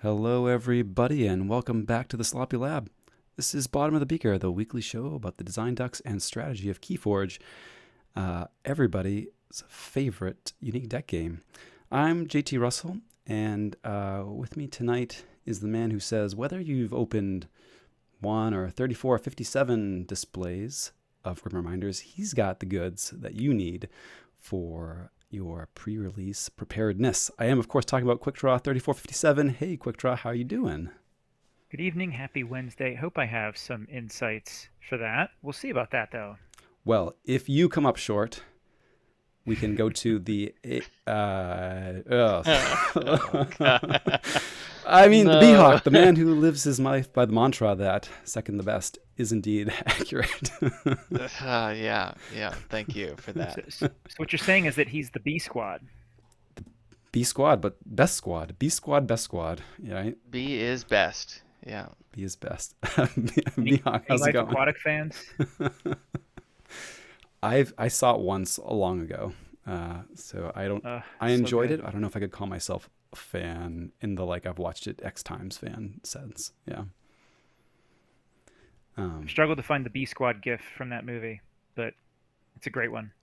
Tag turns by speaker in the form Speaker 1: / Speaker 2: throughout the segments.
Speaker 1: Hello, everybody, and welcome back to the Sloppy Lab. This is Bottom of the Beaker, the weekly show about the design ducks and strategy of Keyforge, everybody's favorite unique deck game. I'm JT Russell, and with me tonight is the man who says whether you've opened 1 or 34 or 57 displays of Grim Reminders, he's got the goods that you need for your pre-release preparedness. I am, of course, talking about QuickDraw 3457. Hey, QuickDraw, how are you doing?
Speaker 2: Good evening, happy Wednesday. Hope I have some insights for that. We'll see about that, though.
Speaker 1: Well, if you come up short, we can go to the.
Speaker 3: Oh God.
Speaker 1: I mean, the
Speaker 3: No.
Speaker 1: Beehawk, the man who lives his life by the mantra that second the best is indeed accurate.
Speaker 3: Yeah. Thank you for
Speaker 2: So,
Speaker 3: that.
Speaker 2: so what you're saying is that he's the B squad.
Speaker 1: B squad, but best squad. B squad, best squad. Yeah, right?
Speaker 3: B is best. Yeah.
Speaker 1: B is best.
Speaker 2: Any
Speaker 1: Beehawk,
Speaker 2: any
Speaker 1: how's it
Speaker 2: Life
Speaker 1: going?
Speaker 2: Aquatic fans?
Speaker 1: I saw it once a long ago, so I don't. I
Speaker 2: So
Speaker 1: enjoyed
Speaker 2: good.
Speaker 1: it. I don't know if I could call myself a fan in the like I've watched it X times fan sense. Yeah.
Speaker 2: I've
Speaker 1: Um,
Speaker 2: struggled to find the B squad gif from that movie, but it's a great one.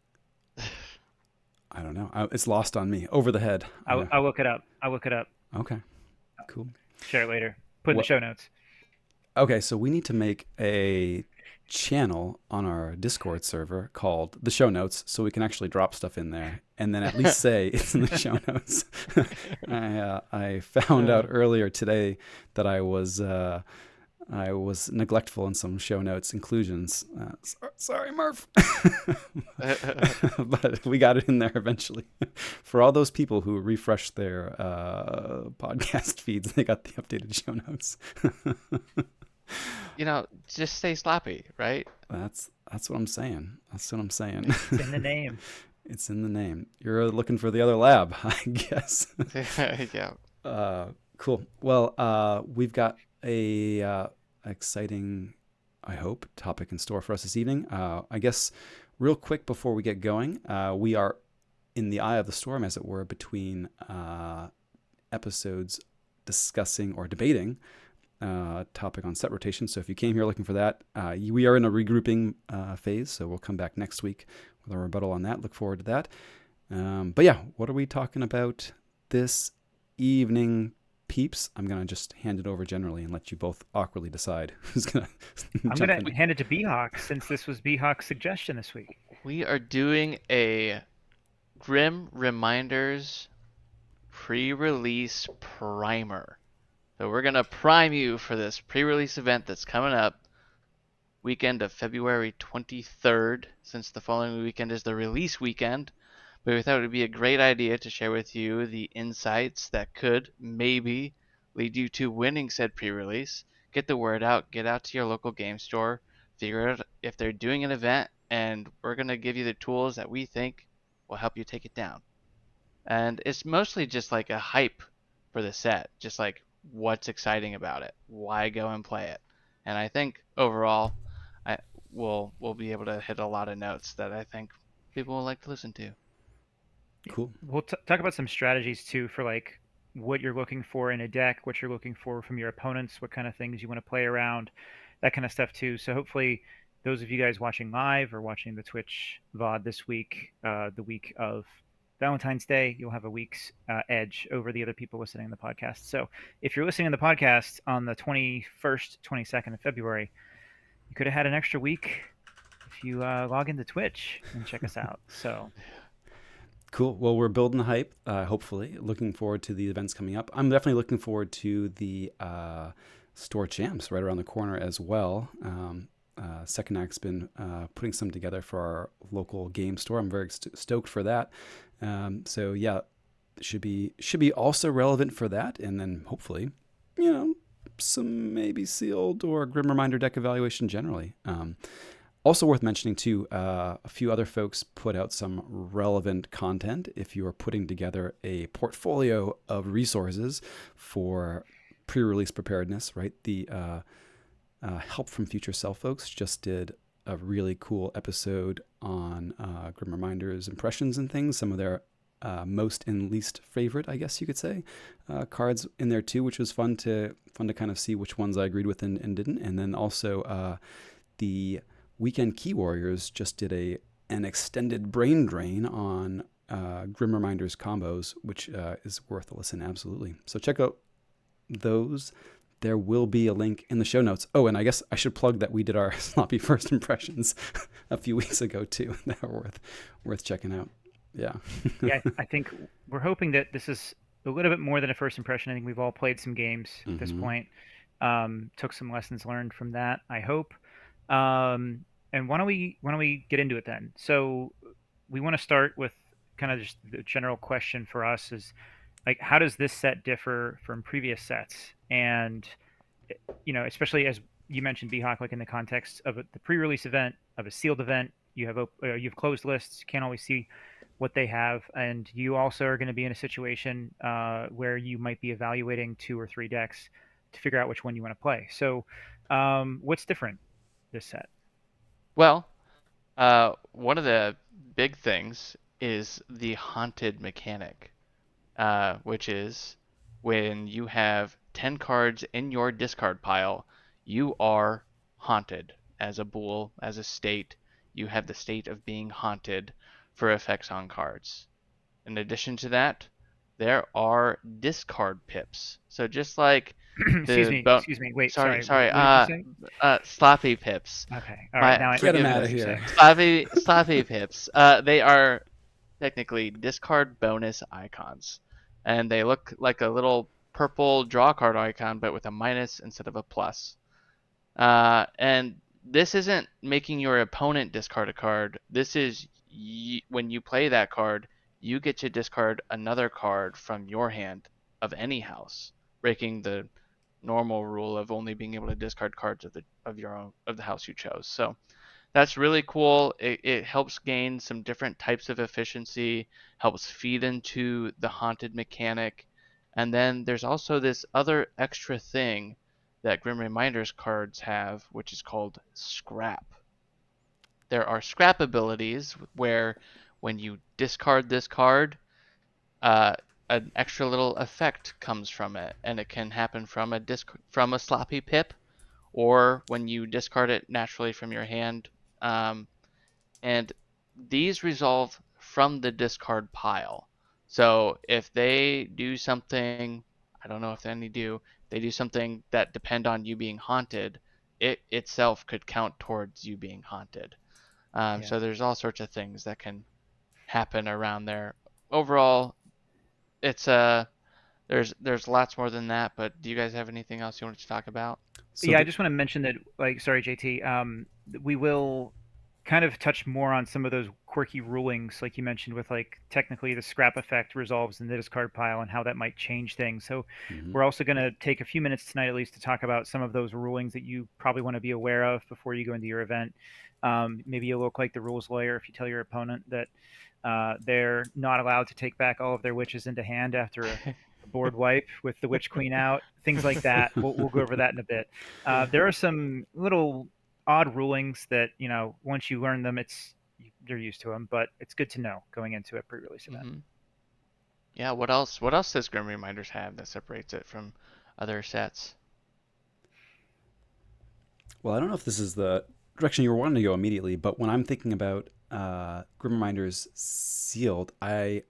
Speaker 1: I don't know. It's lost on me. Over the head.
Speaker 2: I'll look it up. I'll look it up.
Speaker 1: Okay. Cool.
Speaker 2: Share it later. Put in the
Speaker 1: What?
Speaker 2: show notes.
Speaker 1: Okay, so we need to make a channel on our Discord server called the show notes so we can actually drop stuff in there and then at least say it's in the show notes. I found out earlier today that I was neglectful in some show notes inclusions. Sorry, Murph. But we got it in there eventually. For all those people who refresh their podcast feeds, they got the updated show notes.
Speaker 3: Just stay sloppy, right?
Speaker 1: That's what I'm saying. That's what I'm saying.
Speaker 2: It's in the name.
Speaker 1: It's in the name. You're looking for the other lab, I guess.
Speaker 3: Yeah.
Speaker 1: Cool. Well, we've got a exciting, I hope, topic in store for us this evening. I guess real quick before we get going, we are in the eye of the storm, as it were, between episodes discussing or debating topic on set rotation. So if you came here looking for that, we are in a regrouping phase. So we'll come back next week with a rebuttal on that. Look forward to that. But yeah, what are we talking about this evening, peeps? I'm going to just hand it over generally and let you both awkwardly decide who's going to
Speaker 2: I'm
Speaker 1: jump
Speaker 2: gonna
Speaker 1: in.
Speaker 2: hand it to B-Hawk since this was B-Hawk's suggestion this week.
Speaker 3: We are doing a Grim Reminders pre-release primer. So we're gonna prime you for this pre-release event that's coming up weekend of February 23rd, since the following weekend is the release weekend. But we thought it would be a great idea to share with you the insights that could maybe lead you to winning said pre-release. Get the word out, get out to your local game store, figure out if they're doing an event, and we're going to give you the tools that we think will help you take it down. And it's mostly just like a hype for the set, just like what's exciting about it, why go and play it. And I think overall, I we'll be able to hit a lot of notes that I think people will like to listen to.
Speaker 1: Cool.
Speaker 2: We'll talk about some strategies too for like what you're looking for in a deck, what you're looking for from your opponents, what kind of things you want to play around, that kind of stuff too. So hopefully, those of you guys watching live or watching the Twitch VOD this week, the week of Valentine's Day, you'll have a week's edge over the other people listening to the podcast. So if you're listening to the podcast on the 21st, 22nd of February, you could have had an extra week if you log into Twitch and check us out. So
Speaker 1: Cool. Well, we're building the hype, hopefully. Looking forward to the events coming up. I'm definitely looking forward to the store champs right around the corner as well. Second Act's been putting some together for our local game store. I'm very stoked for that. So yeah, should be also relevant for that, and then hopefully, some maybe sealed or Grim Reminder deck evaluation generally. Also worth mentioning too, a few other folks put out some relevant content if you are putting together a portfolio of resources for pre-release preparedness, right? The Help from Future Self folks just did a really cool episode on Grim Reminders impressions and things. Some of their most and least favorite, I guess you could say, cards in there too, which was fun to kind of see which ones I agreed with and didn't. And then also the Weekend Key Warriors just did an extended brain drain on Grim Reminders combos, which is worth a listen, absolutely. So check out those. There will be a link in the show notes. Oh, and I guess I should plug that we did our sloppy first impressions a few weeks ago too. That are worth checking out. Yeah.
Speaker 2: Yeah, I think we're hoping that this is a little bit more than a first impression. I think we've all played some games at this point. Took some lessons learned from that, I hope. And why don't we get into it then? So we want to start with kind of just the general question for us is like, how does this set differ from previous sets? And especially as you mentioned, Behawk, like in the context of the pre-release event, of a sealed event, you have closed lists, you can't always see what they have, and you also are going to be in a situation where you might be evaluating 2 or 3 decks to figure out which one you want to play. So, what's different this set?
Speaker 3: Well, one of the big things is the haunted mechanic, which is when you have 10 cards in your discard pile, you are haunted as a bull, as a state. You have the state of being haunted for effects on cards. In addition to that, there are discard pips. So just like
Speaker 2: Excuse
Speaker 3: the
Speaker 2: me. Wait,
Speaker 3: sorry,
Speaker 2: sorry.
Speaker 3: sorry,
Speaker 2: What did you say?
Speaker 3: sloppy pips.
Speaker 2: Okay, all right. Now I
Speaker 1: Get him
Speaker 2: know
Speaker 1: out
Speaker 2: what
Speaker 1: of
Speaker 2: you're
Speaker 1: here.
Speaker 2: saying.
Speaker 3: Sloppy pips. They are technically discard bonus icons, and they look like a little purple draw card icon, but with a minus instead of a plus. And this isn't making your opponent discard a card. This is when you play that card, you get to discard another card from your hand of any house, breaking the normal rule of only being able to discard cards of the house you chose. So that's really cool. It helps gain some different types of efficiency, helps feed into the haunted mechanic. And then there's also this other extra thing that Grim Reminders cards have, which is called Scrap. There are scrap abilities where when you discard this card, an extra little effect comes from it, and it can happen from a sloppy pip, or when you discard it naturally from your hand. And these resolve from the discard pile. So if they do something, I don't know if any do, they do something that depend on you being haunted, it itself could count towards you being haunted.
Speaker 2: Yeah.
Speaker 3: So there's all sorts of things that can happen around there. Overall, it's there's lots more than that, but do you guys have anything else you wanted to talk about?
Speaker 1: So
Speaker 2: Yeah, I just want to mention that, like, sorry, JT, we will kind of touch more on some of those quirky rulings, like you mentioned, with like technically the scrap effect resolves in the discard pile and how that might change things. So we're also going to take a few minutes tonight, at least, to talk about some of those rulings that you probably want to be aware of before you go into your event. Maybe you'll look like the rules lawyer if you tell your opponent that they're not allowed to take back all of their witches into hand after a board wipe with the witch queen out, things like that. We'll go over that in a bit. There are some little odd rulings that once you learn them, you're used to them, but it's good to know going into a pre-release event.
Speaker 3: Mm-hmm. Yeah. What else? What else does Grim Reminders have that separates it from other sets?
Speaker 1: Well, I don't know if this is the direction you were wanting to go immediately, but when I'm thinking about Grim Reminders sealed, I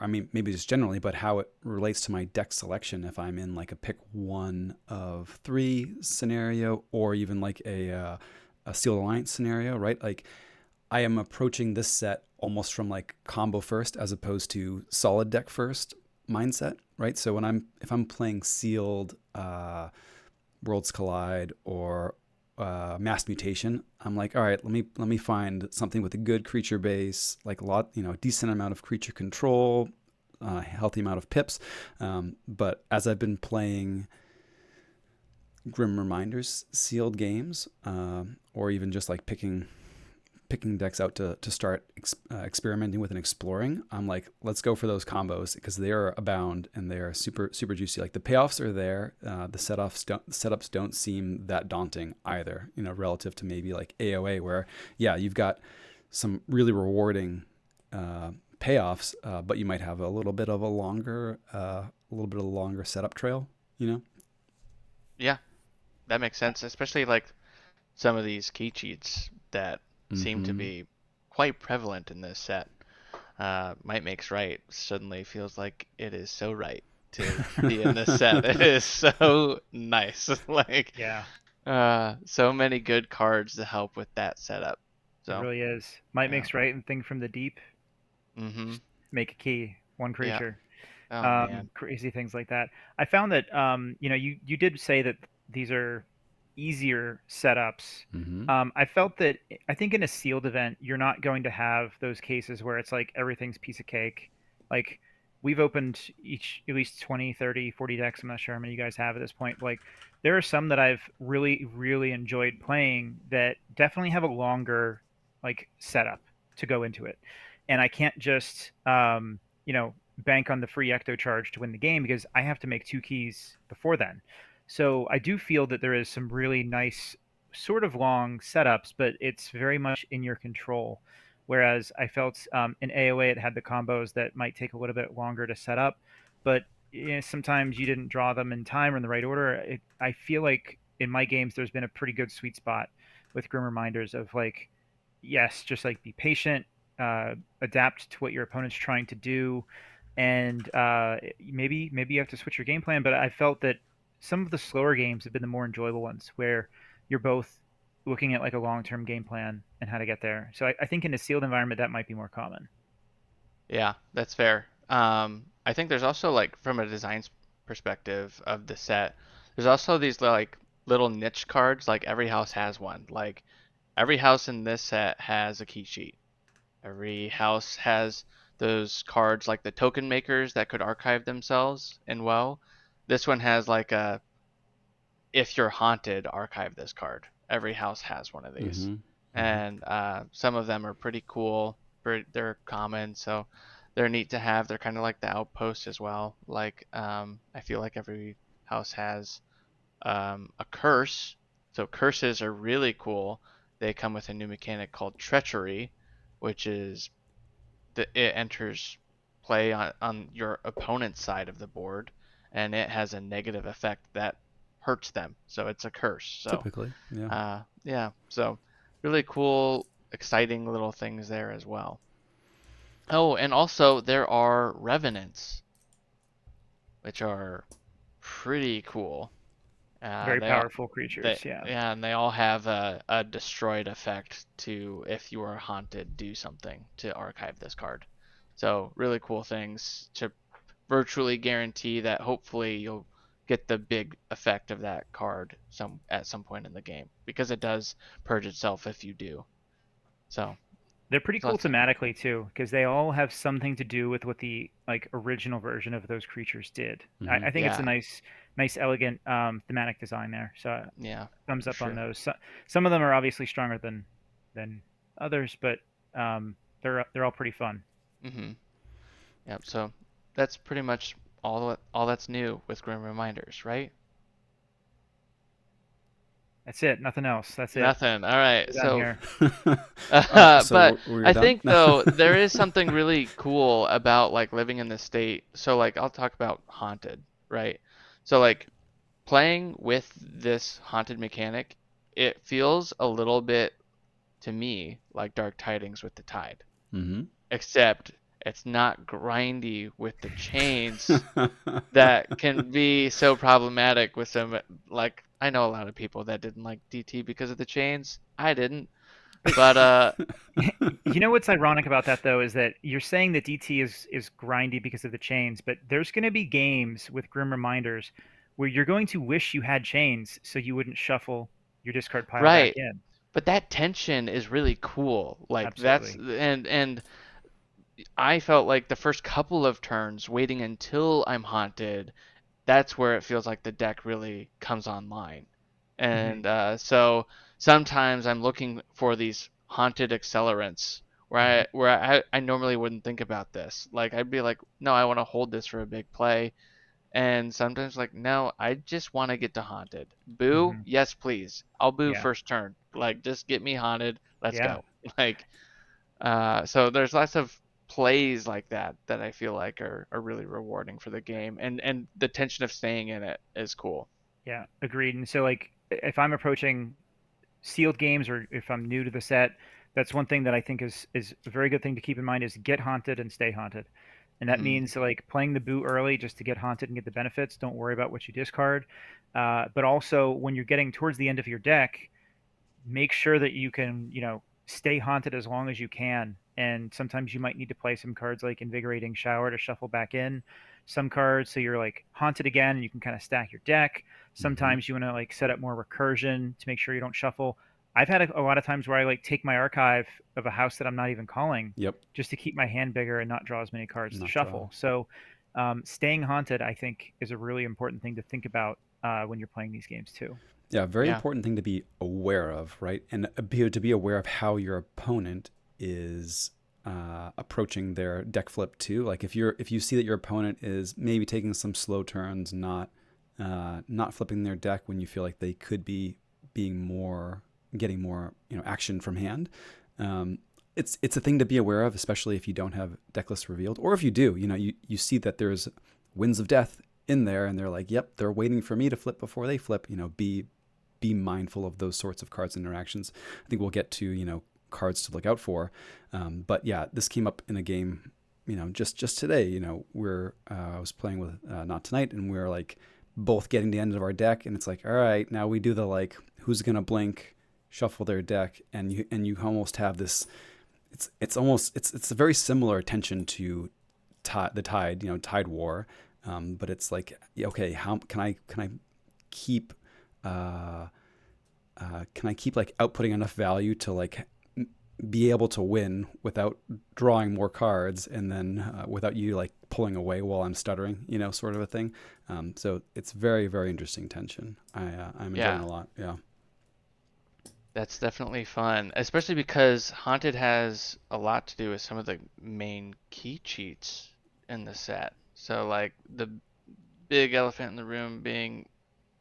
Speaker 1: mean, maybe just generally, but how it relates to my deck selection if I'm in like a pick 1 of 3 scenario, or even like a sealed alliance scenario, right? Like I am approaching this set almost from like combo first as opposed to solid deck first mindset, right? So if I'm playing sealed Worlds Collide or Mass Mutation, I'm like, all right, let me find something with a good creature base, like a decent amount of creature control, healthy amount of pips. But as I've been playing Grim Reminders sealed games, or even just like picking decks out to start experimenting with and exploring, I'm like, let's go for those combos because they are abound and they are super juicy. Like the payoffs are there. The setups don't seem that daunting either, relative to maybe like AOA where, yeah, you've got some really rewarding payoffs, but you might have a little bit of a longer setup trail. You know.
Speaker 3: Yeah, that makes sense, especially like some of these key cheats that seem to
Speaker 1: Mm-hmm.
Speaker 3: be quite prevalent in this set. Might makes right suddenly feels like it is so right to be in this set. It is so nice. Like,
Speaker 2: Yeah,
Speaker 3: so many good cards to help with that setup.
Speaker 2: it
Speaker 3: So,
Speaker 2: really is. Might
Speaker 3: yeah.
Speaker 2: makes right and thing from the deep.
Speaker 3: Mm-hmm.
Speaker 2: Just make a key, one
Speaker 3: Yeah.
Speaker 2: creature.
Speaker 3: Oh man.
Speaker 2: Crazy things like that. I found that you did say that these are easier setups.
Speaker 1: Mm-hmm.
Speaker 2: I felt that I think in a sealed event, you're not going to have those cases where it's like everything's piece of cake. Like we've opened each at least 20, 30, 40 decks. I'm not sure how many you guys have at this point. Like there are some that I've really, really enjoyed playing that definitely have a longer like setup to go into it. And I can't just bank on the free ecto charge to win the game because I have to make two keys before then. So I do feel that there is some really nice, sort of long setups, but it's very much in your control. Whereas I felt in AOA it had the combos that might take a little bit longer to set up, but sometimes you didn't draw them in time or in the right order. I feel like in my games there's been a pretty good sweet spot with Grim Reminders of like, yes, just like be patient, adapt to what your opponent's trying to do, and maybe you have to switch your game plan. But I felt that some of the slower games have been the more enjoyable ones, where you're both looking at like a long-term game plan and how to get there. So I think in a sealed environment that might be more common.
Speaker 3: Yeah, that's fair. I think there's also like from a design perspective of the set, there's also these like little niche cards. Like every house has one. Like every house in this set has a key sheet. Every house has those cards like the token makers that could archive themselves in WoW. This one has like a if you're haunted, archive this card. Every house has one of these,
Speaker 1: Mm-hmm. Mm-hmm.
Speaker 3: and some of them are pretty cool. They're common, so they're neat to have. They're kind of like the outpost as well. Like I feel like every house has a curse, so curses are really cool. They come with a new mechanic called treachery, which is it enters play on your opponent's side of the board, and it has a negative effect that hurts them. So it's a curse. So
Speaker 1: Typically, yeah.
Speaker 3: yeah, so really cool, exciting little things there as well. Oh, and also there are revenants, which are pretty cool.
Speaker 2: Very
Speaker 3: They all
Speaker 2: powerful creatures.
Speaker 3: they
Speaker 2: Yeah.
Speaker 3: yeah, and they all have a destroyed effect to if you are haunted, do something to archive this card. So really cool things to virtually guarantee that hopefully you'll get the big effect of that card at some point in the game because it does purge itself if you do. So
Speaker 2: They're pretty
Speaker 3: so
Speaker 2: cool
Speaker 3: that's
Speaker 2: thematically too, because they all have something to do with what the like original version of those creatures did.
Speaker 1: Mm-hmm.
Speaker 2: I think it's a
Speaker 3: yeah,
Speaker 2: nice, elegant thematic design there. So
Speaker 3: yeah,
Speaker 2: thumbs
Speaker 3: for
Speaker 2: up on
Speaker 3: sure.
Speaker 2: those. Some of them are obviously stronger than others, but they're all pretty fun.
Speaker 3: Mhm. Yep. So that's pretty much all that's new with Grim Reminders, right?
Speaker 2: That's it. Nothing else. That's it.
Speaker 3: Nothing. All right.
Speaker 2: We're done
Speaker 3: So
Speaker 2: here.
Speaker 1: So
Speaker 3: but
Speaker 1: we're
Speaker 3: I
Speaker 1: done.
Speaker 3: think though there is something really cool about like living in the state. So like I'll talk about haunted, right? So like playing with this haunted mechanic, it feels a little bit to me like Dark Tidings with the Tide,
Speaker 1: Mm-hmm.
Speaker 3: except it's not grindy with the chains that can be so problematic with some like I know a lot of people that didn't like DT because of the chains. I didn't.
Speaker 2: But
Speaker 3: But
Speaker 2: you know what's ironic about that though is that you're saying that DT is grindy because of the chains, but there's going to be games with Grim Reminders where you're going to wish you had chains so you wouldn't shuffle your discard pile back
Speaker 3: right,
Speaker 2: in.
Speaker 3: but that tension is really cool. Like that's
Speaker 2: Absolutely.
Speaker 3: and I felt like the first couple of turns waiting until I'm haunted, that's where it feels like the deck really comes online.
Speaker 2: Hmm.
Speaker 3: And so sometimes I'm looking for these haunted accelerants
Speaker 2: Hmm.
Speaker 3: where I normally wouldn't think about this. Like I'd be like, no, I want to hold this for a big play. And sometimes like, no, I just want to get to haunted. Boo?
Speaker 2: Hmm.
Speaker 3: Yes, please. I'll boo
Speaker 2: Yeah.
Speaker 3: first turn. Like just get me haunted. Let's
Speaker 2: Yeah.
Speaker 3: go. Like so there's lots of plays like that I feel like are really rewarding for the game, and the tension of staying in it is cool.
Speaker 2: Yeah, agreed. And so like if I'm approaching sealed games or if I'm new to the set, that's one thing that I think is a very good thing to keep in mind is get haunted and stay haunted. And that
Speaker 3: Hmm.
Speaker 2: means like playing the boot early just to get haunted and get the benefits. Don't worry about what you discard. But also when you're getting towards the end of your deck, make sure that you can, stay haunted as long as you can. And sometimes you might need to play some cards like Invigorating Shower to shuffle back in some cards so you're like haunted again and you can kind of stack your deck.
Speaker 1: Hmm.
Speaker 2: Sometimes you want to like set up more recursion to make sure you don't shuffle. I've had a lot of times where I like take my archive of a house that I'm not even calling
Speaker 1: Yep.
Speaker 2: just to keep my hand bigger and not draw as many cards to
Speaker 1: Not draw.
Speaker 2: shuffle. So staying haunted, I think, is a really important thing to think about when you're playing these games too.
Speaker 1: Yeah, very
Speaker 3: Yeah.
Speaker 1: important thing to be aware of, right? And to be aware of how your opponent is approaching their deck flip too. Like if you see that your opponent is maybe taking some slow turns, not flipping their deck when you feel like they could be being more getting more action from hand. Um, it's a thing to be aware of, especially if you don't have deck lists revealed, or if you do. You see that there's Winds of Death in there, and they're like, yep, they're waiting for me to flip before they flip. Be mindful of those sorts of cards and interactions. I think we'll get to cards to look out for, but yeah, this came up in a game. Just today. We're I was playing with Not Tonight, and we're like both getting to the end of our deck, and it's like, all right, now we do the like who's gonna blink, shuffle their deck, and you almost have this. It's a very similar tension to the Tide, Tide War, but it's like, okay, how can I keep uh, can I keep like outputting enough value to like be able to win without drawing more cards, and then without you like pulling away while I'm stuttering, sort of a thing. So it's very, very interesting tension. I'm enjoying
Speaker 3: Yeah,
Speaker 1: a lot. Yeah.
Speaker 3: that's definitely fun, especially because Haunted has a lot to do with some of the main key cheats in the set. So like the big elephant in the room being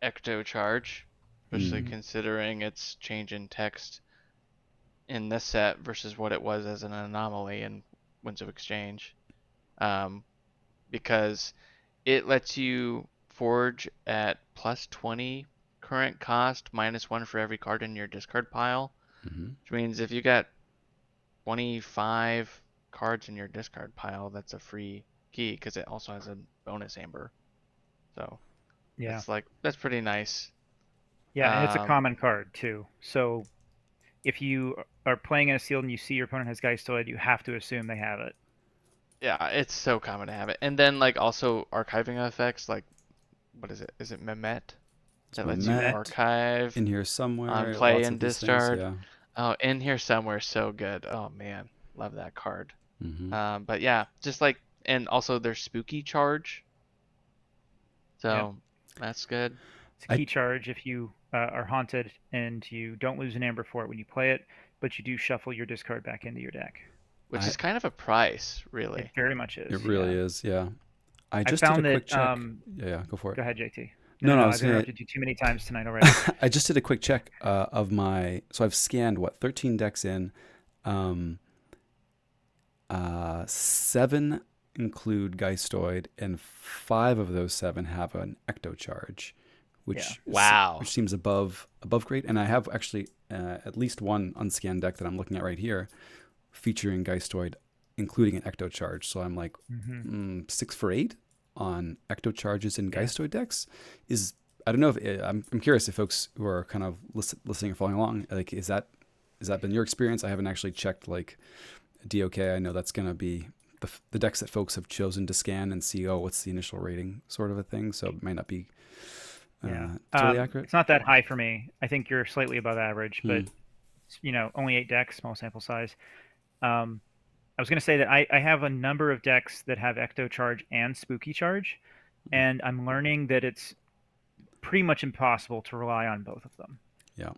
Speaker 3: Ecto Charge, especially
Speaker 1: Mm.
Speaker 2: Hmm.
Speaker 3: considering its change in text in this set versus what it was as an anomaly in Winds of Exchange. Um, because it lets you forge at plus 20 current cost, -1 for every card in your discard pile,
Speaker 1: Hmm.
Speaker 3: which means if you got 25 cards in your discard pile, that's a free key because it also has a bonus amber. So
Speaker 2: Yeah.
Speaker 3: that's pretty nice.
Speaker 2: Yeah, and it's a
Speaker 3: Um,
Speaker 2: common card too. So if you are playing in a sealed and you see your opponent has Geistoid, you have to assume they have it.
Speaker 3: yeah, it's so common to have it. And then like also archiving effects, like what is it? Is it Mehmet
Speaker 1: It's
Speaker 3: that lets you
Speaker 1: Met
Speaker 2: Mehmet.
Speaker 3: archive
Speaker 1: in here
Speaker 3: on
Speaker 1: somewhere.
Speaker 3: play
Speaker 1: Lots
Speaker 3: and
Speaker 1: of these things.
Speaker 3: discard?
Speaker 1: Yeah.
Speaker 3: Oh, in here somewhere, so good. Oh man, love that card.
Speaker 1: Hmm.
Speaker 3: But yeah, just like, and also there's spooky charge,
Speaker 2: Yep.
Speaker 3: so that's good.
Speaker 2: It's a
Speaker 1: I
Speaker 2: key charge if you are haunted and you don't lose an amber for it when you play it, but you do shuffle your discard back into your deck.
Speaker 3: Which
Speaker 1: I
Speaker 3: is kind of a price,
Speaker 2: It
Speaker 3: really.
Speaker 2: very much
Speaker 1: It
Speaker 2: is,
Speaker 1: really
Speaker 2: yeah.
Speaker 1: is. Yeah. I
Speaker 2: I
Speaker 1: just did a
Speaker 2: found
Speaker 1: quick
Speaker 2: that.
Speaker 1: check. Yeah. Yeah. Go for it.
Speaker 2: Go ahead, JT. No,
Speaker 1: No,
Speaker 2: no,
Speaker 1: no. I
Speaker 2: no.
Speaker 1: was
Speaker 2: I've
Speaker 1: gonna.
Speaker 2: interrupted you too many times tonight already.
Speaker 1: I just did a quick check of my. So I've scanned what 13 decks in. Um, seven include Geistoid, and five of those seven have an Ecto Charge,
Speaker 2: Yeah.
Speaker 3: Wow.
Speaker 1: which seems above great. And I have actually at least one unscanned deck that I'm looking at right here, featuring Geistoid, including an Ecto Charge. So I'm like
Speaker 2: Hmm.
Speaker 1: 6 for 8 on Ecto Charges in
Speaker 2: Yeah.
Speaker 1: Geistoid decks. Is I don't know if I'm curious if folks who are kind of listening and following along, like, is that been your experience? I haven't actually checked like DOK. I know that's going to be the decks that folks have chosen to scan and see, oh, what's the initial rating, sort of a thing. So it might not be
Speaker 2: Yeah.
Speaker 1: totally accurate.
Speaker 2: It's not that high for me. I think you're slightly above average,
Speaker 1: Hmm.
Speaker 2: but only 8 decks, small sample size. Um, I was going to say that I have a number of decks that have Ecto Charge and Spooky Charge, and I'm learning that it's pretty much impossible to rely on both of them.
Speaker 1: Yeah.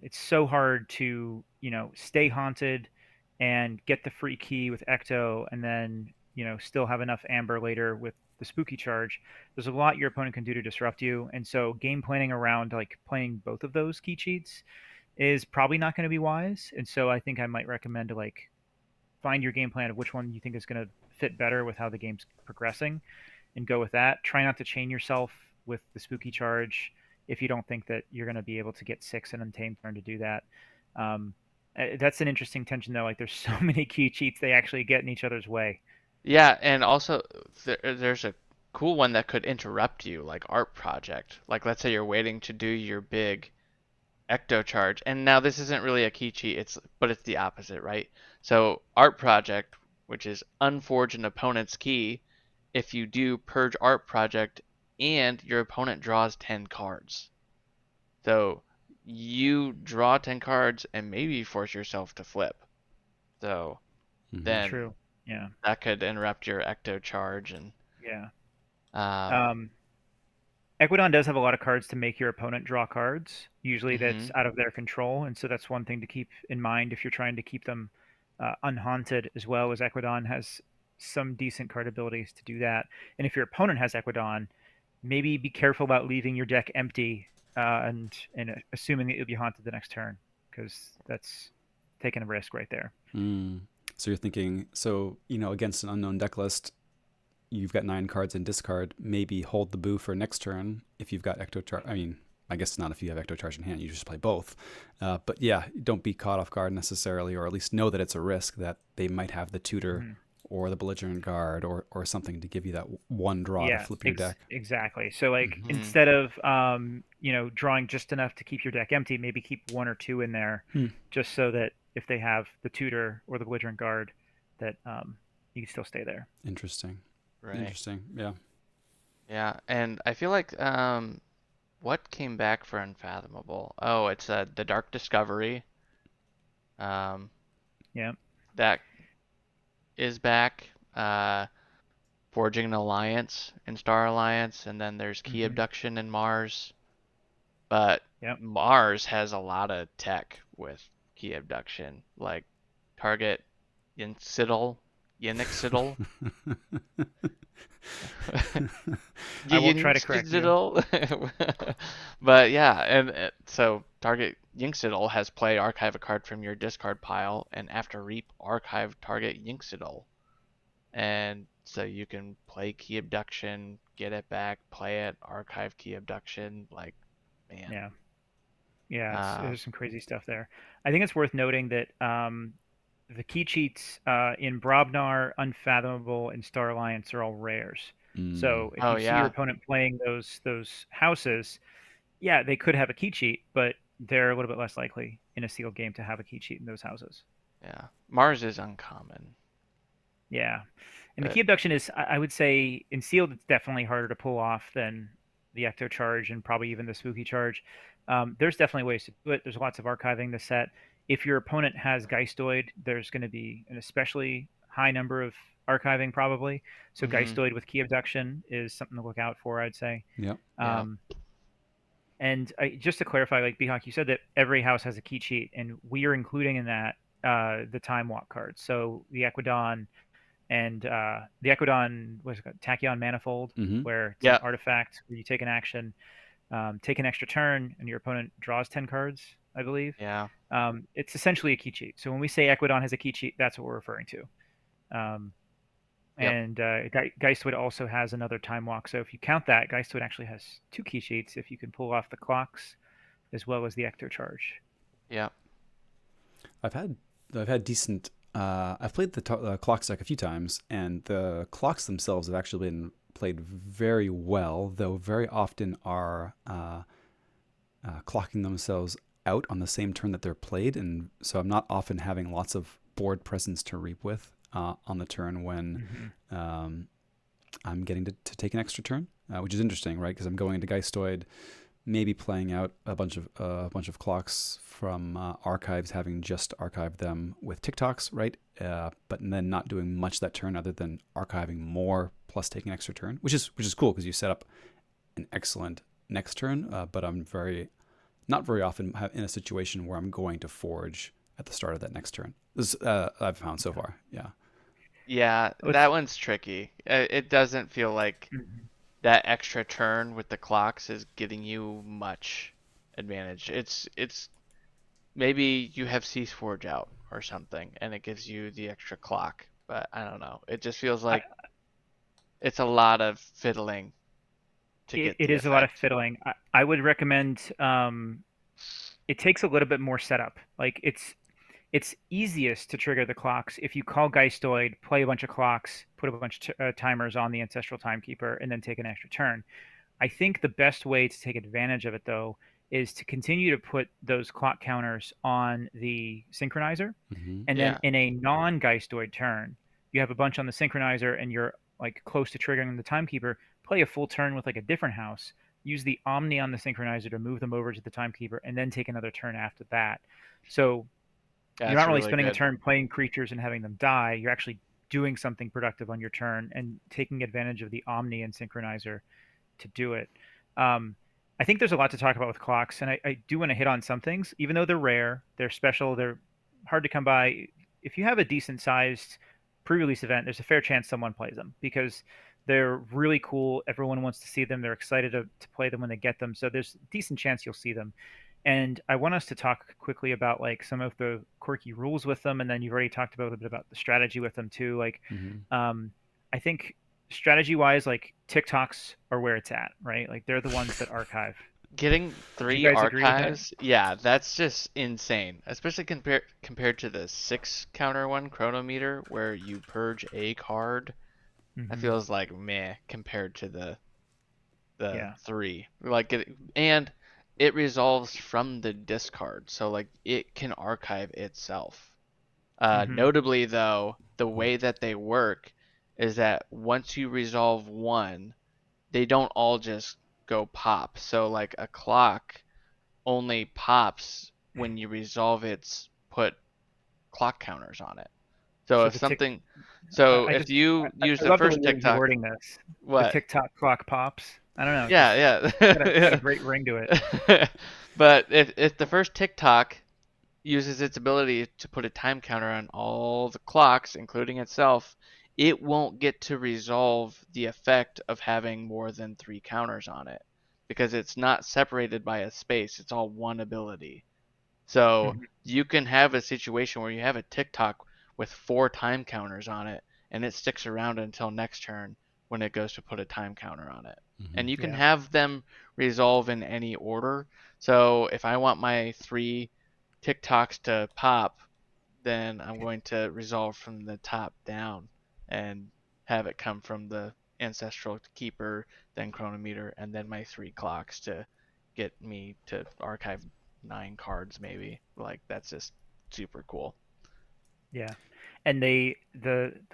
Speaker 2: It's so hard to, stay haunted and get the free key with Ecto and then, still have enough amber later with the spooky charge. There's a lot your opponent can do to disrupt you. And so game planning around like playing both of those key cheats is probably not going to be wise. And so I think I might recommend like find your game plan of which one you think is going to fit better with how the game's progressing, and go with that. Try not to chain yourself with the spooky charge if you don't think that you're going to be able to get 6 and untamed turn to do that. Um, that's an interesting tension though. Like there's so many key cheats they actually get in each other's way.
Speaker 3: Yeah, and also there's a cool one that could interrupt you, like Art Project. Like let's say you're waiting to do your big ecto charge, and now this isn't really a key cheat, but it's the opposite, right? So Art Project, which is unforge an opponent's key, if you do purge Art Project and your opponent draws 10 cards. So you draw 10 cards and maybe force yourself to flip. So
Speaker 1: Hmm.
Speaker 3: then
Speaker 2: True. Yeah.
Speaker 3: that could interrupt your ecto charge and
Speaker 2: Yeah.
Speaker 3: um
Speaker 2: Um, Equidon does have a lot of cards to make your opponent draw cards. Usually that's
Speaker 3: mhm.
Speaker 2: out of their control, and so that's one thing to keep in mind if you're trying to keep them unhaunted as well. As Equidon has some decent card abilities to do that, and if your opponent has Equidon, maybe be careful about leaving your deck empty and assuming that you'll be haunted the next turn, because that's taking a risk right there.
Speaker 1: Mm. So you're thinking, so, against an unknown deck list, you've got 9 cards in discard. Maybe hold the boo for next turn if you've got Ecto Charge. I mean, I guess not if you have Ecto Charge in hand. You just play both. But yeah, don't be caught off guard necessarily, or at least know that it's a risk that they might have the tutor
Speaker 2: Mhm.
Speaker 1: or the belligerent guard or something to give you that one draw to
Speaker 2: Yeah,
Speaker 1: flip your deck.
Speaker 2: exactly. So like
Speaker 1: Hmm.
Speaker 2: instead of drawing just enough to keep your deck empty, maybe keep 1 or 2 in there,
Speaker 1: Hmm.
Speaker 2: just so that if they have the tutor or the belligerent guard, that you can still stay there.
Speaker 1: Interesting.
Speaker 3: Right.
Speaker 1: Interesting. Yeah.
Speaker 3: Yeah, and I feel like what came back for Unfathomable? Oh, it's the Dark Discovery. Um,
Speaker 2: Yeah.
Speaker 3: that is back. Forging an Alliance in Star Alliance, and then there's Key
Speaker 2: Hmm.
Speaker 3: Abduction in Mars. But
Speaker 2: Yep.
Speaker 3: Mars has a lot of tech with Key Abduction, like target Yinxidal, Yinxidal,
Speaker 2: I will try to correct you.
Speaker 3: Yinxidal. But yeah, and so target Yinxidal has play archive a card from your discard pile, and after reap archive target Yinxidal. And so you can play Key Abduction, get it back, play it, archive Key Abduction. Like, man.
Speaker 2: Yeah. Yeah,
Speaker 3: Uh,
Speaker 2: there's some crazy stuff there. I think it's worth noting that the key cheats in Brobnar, Unfathomable, and Star Alliance are all rares.
Speaker 1: Mm.
Speaker 2: So if
Speaker 3: oh
Speaker 2: you see your
Speaker 3: yeah,
Speaker 2: opponent playing those houses, yeah, they could have a key cheat, but they're a little bit less likely in a sealed game to have a key cheat in those houses.
Speaker 3: yeah. Mars is uncommon,
Speaker 2: Yeah, and the
Speaker 3: but
Speaker 2: key abduction is, I would say, in sealed, it's definitely harder to pull off than the ecto charge and probably even the spooky charge. There's definitely ways to do it. There's lots of archiving the set. If your opponent has Geistoid, there's going to be an especially high number of archiving probably. So
Speaker 3: hmm
Speaker 2: Geistoid with key abduction is something to look out for, I'd say.
Speaker 1: Yep.
Speaker 3: yeah,
Speaker 2: Um, and just to clarify, like Behawk, you said that every house has a key cheat, and we are including in that the time walk cards. So the Equidon and the Equidon, what's it called? Tachyon Manifold,
Speaker 1: Hmm.
Speaker 2: where it's an
Speaker 3: yeah,
Speaker 2: artifact where you take an action, take an extra turn, and your opponent draws 10 cards, I believe.
Speaker 3: yeah,
Speaker 2: It's essentially a key cheat. So when we say Equidon has a key cheat, that's what we're referring to. Um,
Speaker 3: yep,
Speaker 2: and Geistwood also has another time walk. So if you count that, Geistwood actually has 2 key cheats if you can pull off the clocks as well as the Ecto Charge.
Speaker 3: yep,
Speaker 1: I've had I've had decent. I've played the clocks deck a few times, and the clocks themselves have actually been played very well, though very often are clocking themselves out on the same turn that they're played, and so I'm not often having lots of board presence to reap with on the turn when
Speaker 2: Hmm.
Speaker 1: um, I'm getting to take an extra turn, which is interesting, right? Because I'm going into Geistoid, maybe playing out a bunch of clocks from archives, having just archived them with TikToks, right? But then not doing much that turn other than archiving more plus taking an extra turn, which is cool because you set up an excellent next turn. But I'm not very often in a situation where I'm going to forge at the start of that next turn. This I've found so far. Yeah.
Speaker 3: yeah.
Speaker 2: Let's.
Speaker 3: That one's tricky. It doesn't feel like
Speaker 2: Mhm.
Speaker 3: that extra turn with the clocks is getting you much advantage. It's maybe you have Cease Forge out. or something, and it gives you the extra clock. But I don't know. It just feels
Speaker 2: I,
Speaker 3: like it's a lot of fiddling to get
Speaker 2: it
Speaker 3: the
Speaker 2: is a lot of
Speaker 3: effect.
Speaker 2: fiddling. I would recommend it takes a little bit more setup. Like it's easiest to trigger the clocks if you call Geistoid, play a bunch of clocks, put a bunch of timers on the Ancestral Timekeeper, and then take an extra turn. I think the best way to take advantage of it, though, is to continue to put those clock counters on the synchronizer,
Speaker 1: Hmm.
Speaker 2: and then
Speaker 3: Yeah,
Speaker 2: in a non-Geistoid turn, you have a bunch on the synchronizer, and you're like close to triggering the timekeeper. Play a full turn with like a different house. Use the Omni on the synchronizer to move them over to the timekeeper, and then take another turn after that. So you're not
Speaker 3: that's
Speaker 2: really
Speaker 3: really
Speaker 2: spending a
Speaker 3: good.
Speaker 2: turn playing creatures and having them die. You're actually doing something productive on your turn and taking advantage of the Omni and synchronizer to do it. Um, I think there's a lot to talk about with clocks, and I do want to hit on some things, even though they're rare, they're special, they're hard to come by. If you have a decent sized pre-release event, there's a fair chance someone plays them because they're really cool. Everyone wants to see them. They're excited to play them when they get them. So there's a decent chance you'll see them. And I want us to talk quickly about like some of the quirky rules with them, and then you've already talked about a bit about the strategy with them too. Like,
Speaker 1: Hmm.
Speaker 2: um, I think strategy wise, like TikToks are where it's at, right? Like they're the ones that archive.
Speaker 3: Getting
Speaker 2: Would you
Speaker 3: three
Speaker 2: guys agree with that?
Speaker 3: archives, yeah, that's just insane. Especially compared to the 6 counter one, Chronometer, where you purge a card. That
Speaker 2: Hmm.
Speaker 3: feels like meh compared to the
Speaker 2: Yeah.
Speaker 3: three. And it resolves from the discard, so like it can archive itself.
Speaker 2: Hmm.
Speaker 3: Notably though, the way that they work is that once you resolve one, they don't all just go pop. So like a clock only pops when you resolve its put clock counters on it. So
Speaker 2: So
Speaker 3: if
Speaker 2: the tick.
Speaker 3: something, so
Speaker 2: I
Speaker 3: if
Speaker 2: just
Speaker 3: you use
Speaker 2: I
Speaker 3: the
Speaker 2: love the way
Speaker 3: first
Speaker 2: you're
Speaker 3: TikTok,
Speaker 2: wording this. The
Speaker 3: what?
Speaker 2: TikTok clock pops. I don't know. It just
Speaker 3: Yeah,
Speaker 2: got a
Speaker 3: yeah.
Speaker 2: great ring to it.
Speaker 3: But if the first TikTok uses its ability to put a time counter on all the clocks, including itself, it won't get to resolve the effect of having more than 3 counters on it because it's not separated by a space. It's all one ability. So
Speaker 2: Mhm.
Speaker 3: you can have a situation where you have a TikTok with 4 time counters on it, and it sticks around until next turn when it goes to put a time counter on it.
Speaker 1: Hmm.
Speaker 3: And you can
Speaker 2: Yeah.
Speaker 3: have them resolve in any order. So if I want my 3 TikToks to pop, then I'm going to resolve from the top down and have it come from the ancestral keeper, then chronometer, and then my 3 clocks to get me to archive 9 cards maybe. Like that's just super cool.
Speaker 2: Yeah. And the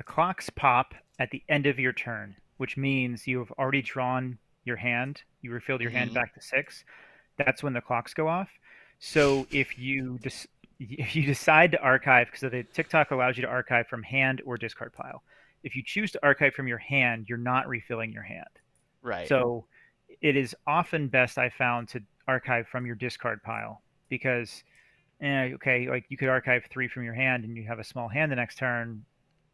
Speaker 2: clocks pop at the end of your turn, which means you have already drawn your hand. You refilled your hand
Speaker 3: Hmm.
Speaker 2: back to six. That's when the clocks go off. So if you decide to archive, because the TikTok allows you to archive from hand or discard pile. If you choose to archive from your hand, you're not refilling your hand.
Speaker 3: Right.
Speaker 2: So it is often best I found to archive from your discard pile because okay, like you could archive three from your hand and you have a small hand the next turn.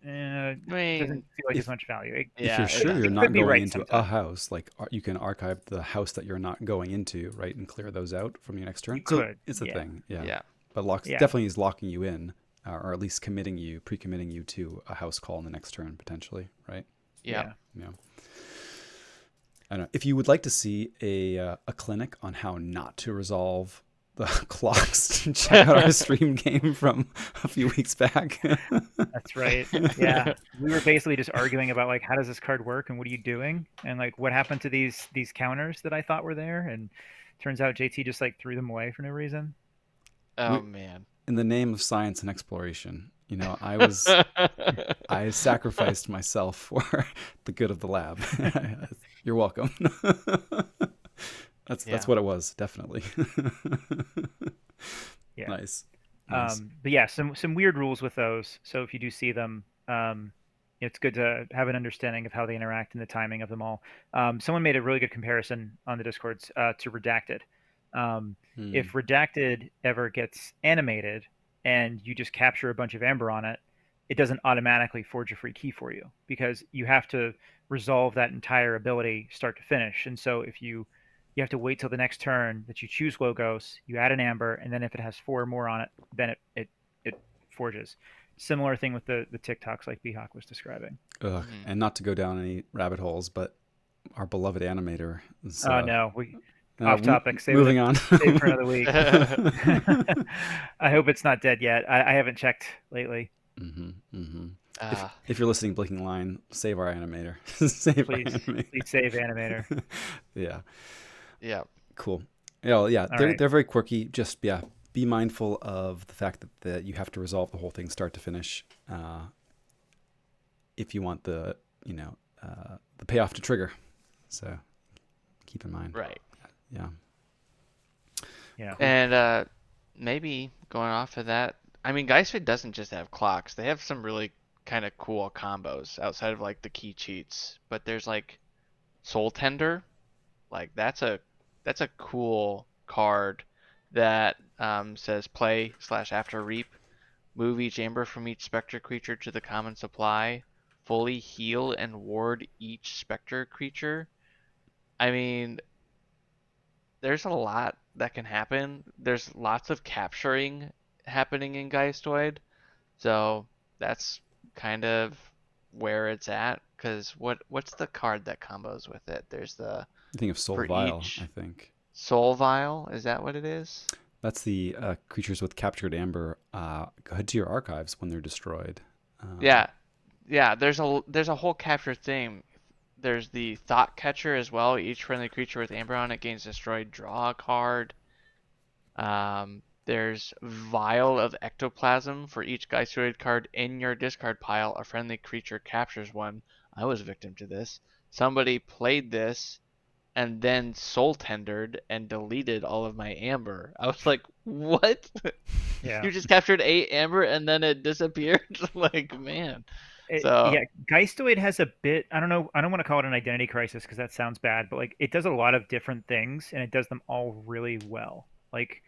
Speaker 3: I
Speaker 2: Doesn't
Speaker 3: mean,
Speaker 2: feel like as
Speaker 1: If
Speaker 2: much value. It,
Speaker 1: if you're
Speaker 3: yeah, it
Speaker 2: it,
Speaker 1: sure you're
Speaker 2: it
Speaker 3: doesn't.
Speaker 2: could
Speaker 1: not
Speaker 2: be
Speaker 1: going
Speaker 2: right
Speaker 1: into a
Speaker 2: sometimes.
Speaker 1: house, like you can archive the house that you're not going into, right, and clear those out from your next
Speaker 2: You
Speaker 1: turn. So
Speaker 2: could,
Speaker 1: it's a
Speaker 2: yeah,
Speaker 1: thing, yeah.
Speaker 3: Yeah.
Speaker 1: But locks
Speaker 2: yeah,
Speaker 1: definitely is locking you in, or at least pre-committing you to a house call in the next turn potentially, right?
Speaker 3: Yeah.
Speaker 2: yeah.
Speaker 1: Yeah. I don't know. If you would like to see a clinic on how not to resolve the clocks, check out our stream game from a few weeks back.
Speaker 2: That's right. Yeah, we were basically just arguing about like how does this card work and what are you doing and like what happened to these counters that I thought were there and turns out JT just like threw them away for no reason.
Speaker 3: Oh
Speaker 1: we,
Speaker 3: man.
Speaker 1: in the name of science and exploration, I sacrificed myself for the good of the lab. You're welcome. That's
Speaker 3: Yeah.
Speaker 1: what it was, definitely.
Speaker 2: Yeah.
Speaker 1: Nice, nice.
Speaker 2: But yeah, some weird rules with those. So if you do see them, it's good to have an understanding of how they interact and the timing of them all. Someone made a really good comparison on the discords to Redacted. Um,
Speaker 1: Hmm.
Speaker 2: if Redacted ever gets animated and you just capture a bunch of amber on it, it doesn't automatically forge a free key for you because you have to resolve that entire ability start to finish. And so if you have to wait till the next turn that you choose Logos, you add an amber, and then if it has four more on it, then it forges. Similar thing with the TikToks like Behawk was describing.
Speaker 1: Ugh.
Speaker 3: Hmm.
Speaker 1: And not to go down any rabbit holes, but our beloved animator is
Speaker 2: No, we off topic.
Speaker 1: moving on.
Speaker 2: Save it for another week. I hope it's not dead yet. I haven't checked lately.
Speaker 1: Hmm. Hmm.
Speaker 3: uh,
Speaker 1: If you're listening, Blinking Line, save our animator. Save our
Speaker 2: Please,
Speaker 1: animator.
Speaker 2: please save Animator.
Speaker 1: Yeah,
Speaker 3: yeah.
Speaker 1: cool. Yeah, well, yeah,
Speaker 2: All right.
Speaker 1: they're very quirky. Just yeah, be mindful of the fact that you have to resolve the whole thing start to finish if you want the payoff to trigger. So keep in mind.
Speaker 3: Right.
Speaker 1: Yeah,
Speaker 2: Yeah.
Speaker 1: cool.
Speaker 3: And maybe going off of that, I mean, Geistfit doesn't just have clocks. They have some really kind of cool combos outside of like the key cheats. But there's like Soul Tender, like that's a cool card that says play slash after reap, move each amber from each specter creature to the common supply, fully heal and ward each specter creature. I mean, there's a lot that can happen. There's lots of capturing happening in Geistoid, so that's kind of where it's at. Because what's the card that combos with it? There's the
Speaker 1: You think of Soul
Speaker 3: for
Speaker 1: Vial, I
Speaker 3: each
Speaker 1: think.
Speaker 3: Soul Vial. Is that what it is?
Speaker 1: That's the creatures with captured amber head to your archives when they're destroyed.
Speaker 3: Yeah, yeah. There's a whole capture thing. There's the Thought Catcher as well. Each friendly creature with amber on it gains destroyed. Draw a card. There's Vial of Ectoplasm. For each Geisteroid card in your discard pile, a friendly creature captures one. I was a victim to this. Somebody played this and then soul tendered and deleted all of my amber. I was like, what?
Speaker 2: Yeah.
Speaker 3: You just captured 8 amber and then it disappeared? Like, man. So,
Speaker 2: Yeah, Geistoid has a bit. I don't know. I don't want to call it an identity crisis because that sounds bad, but like it does a lot of different things and it does them all really well. Like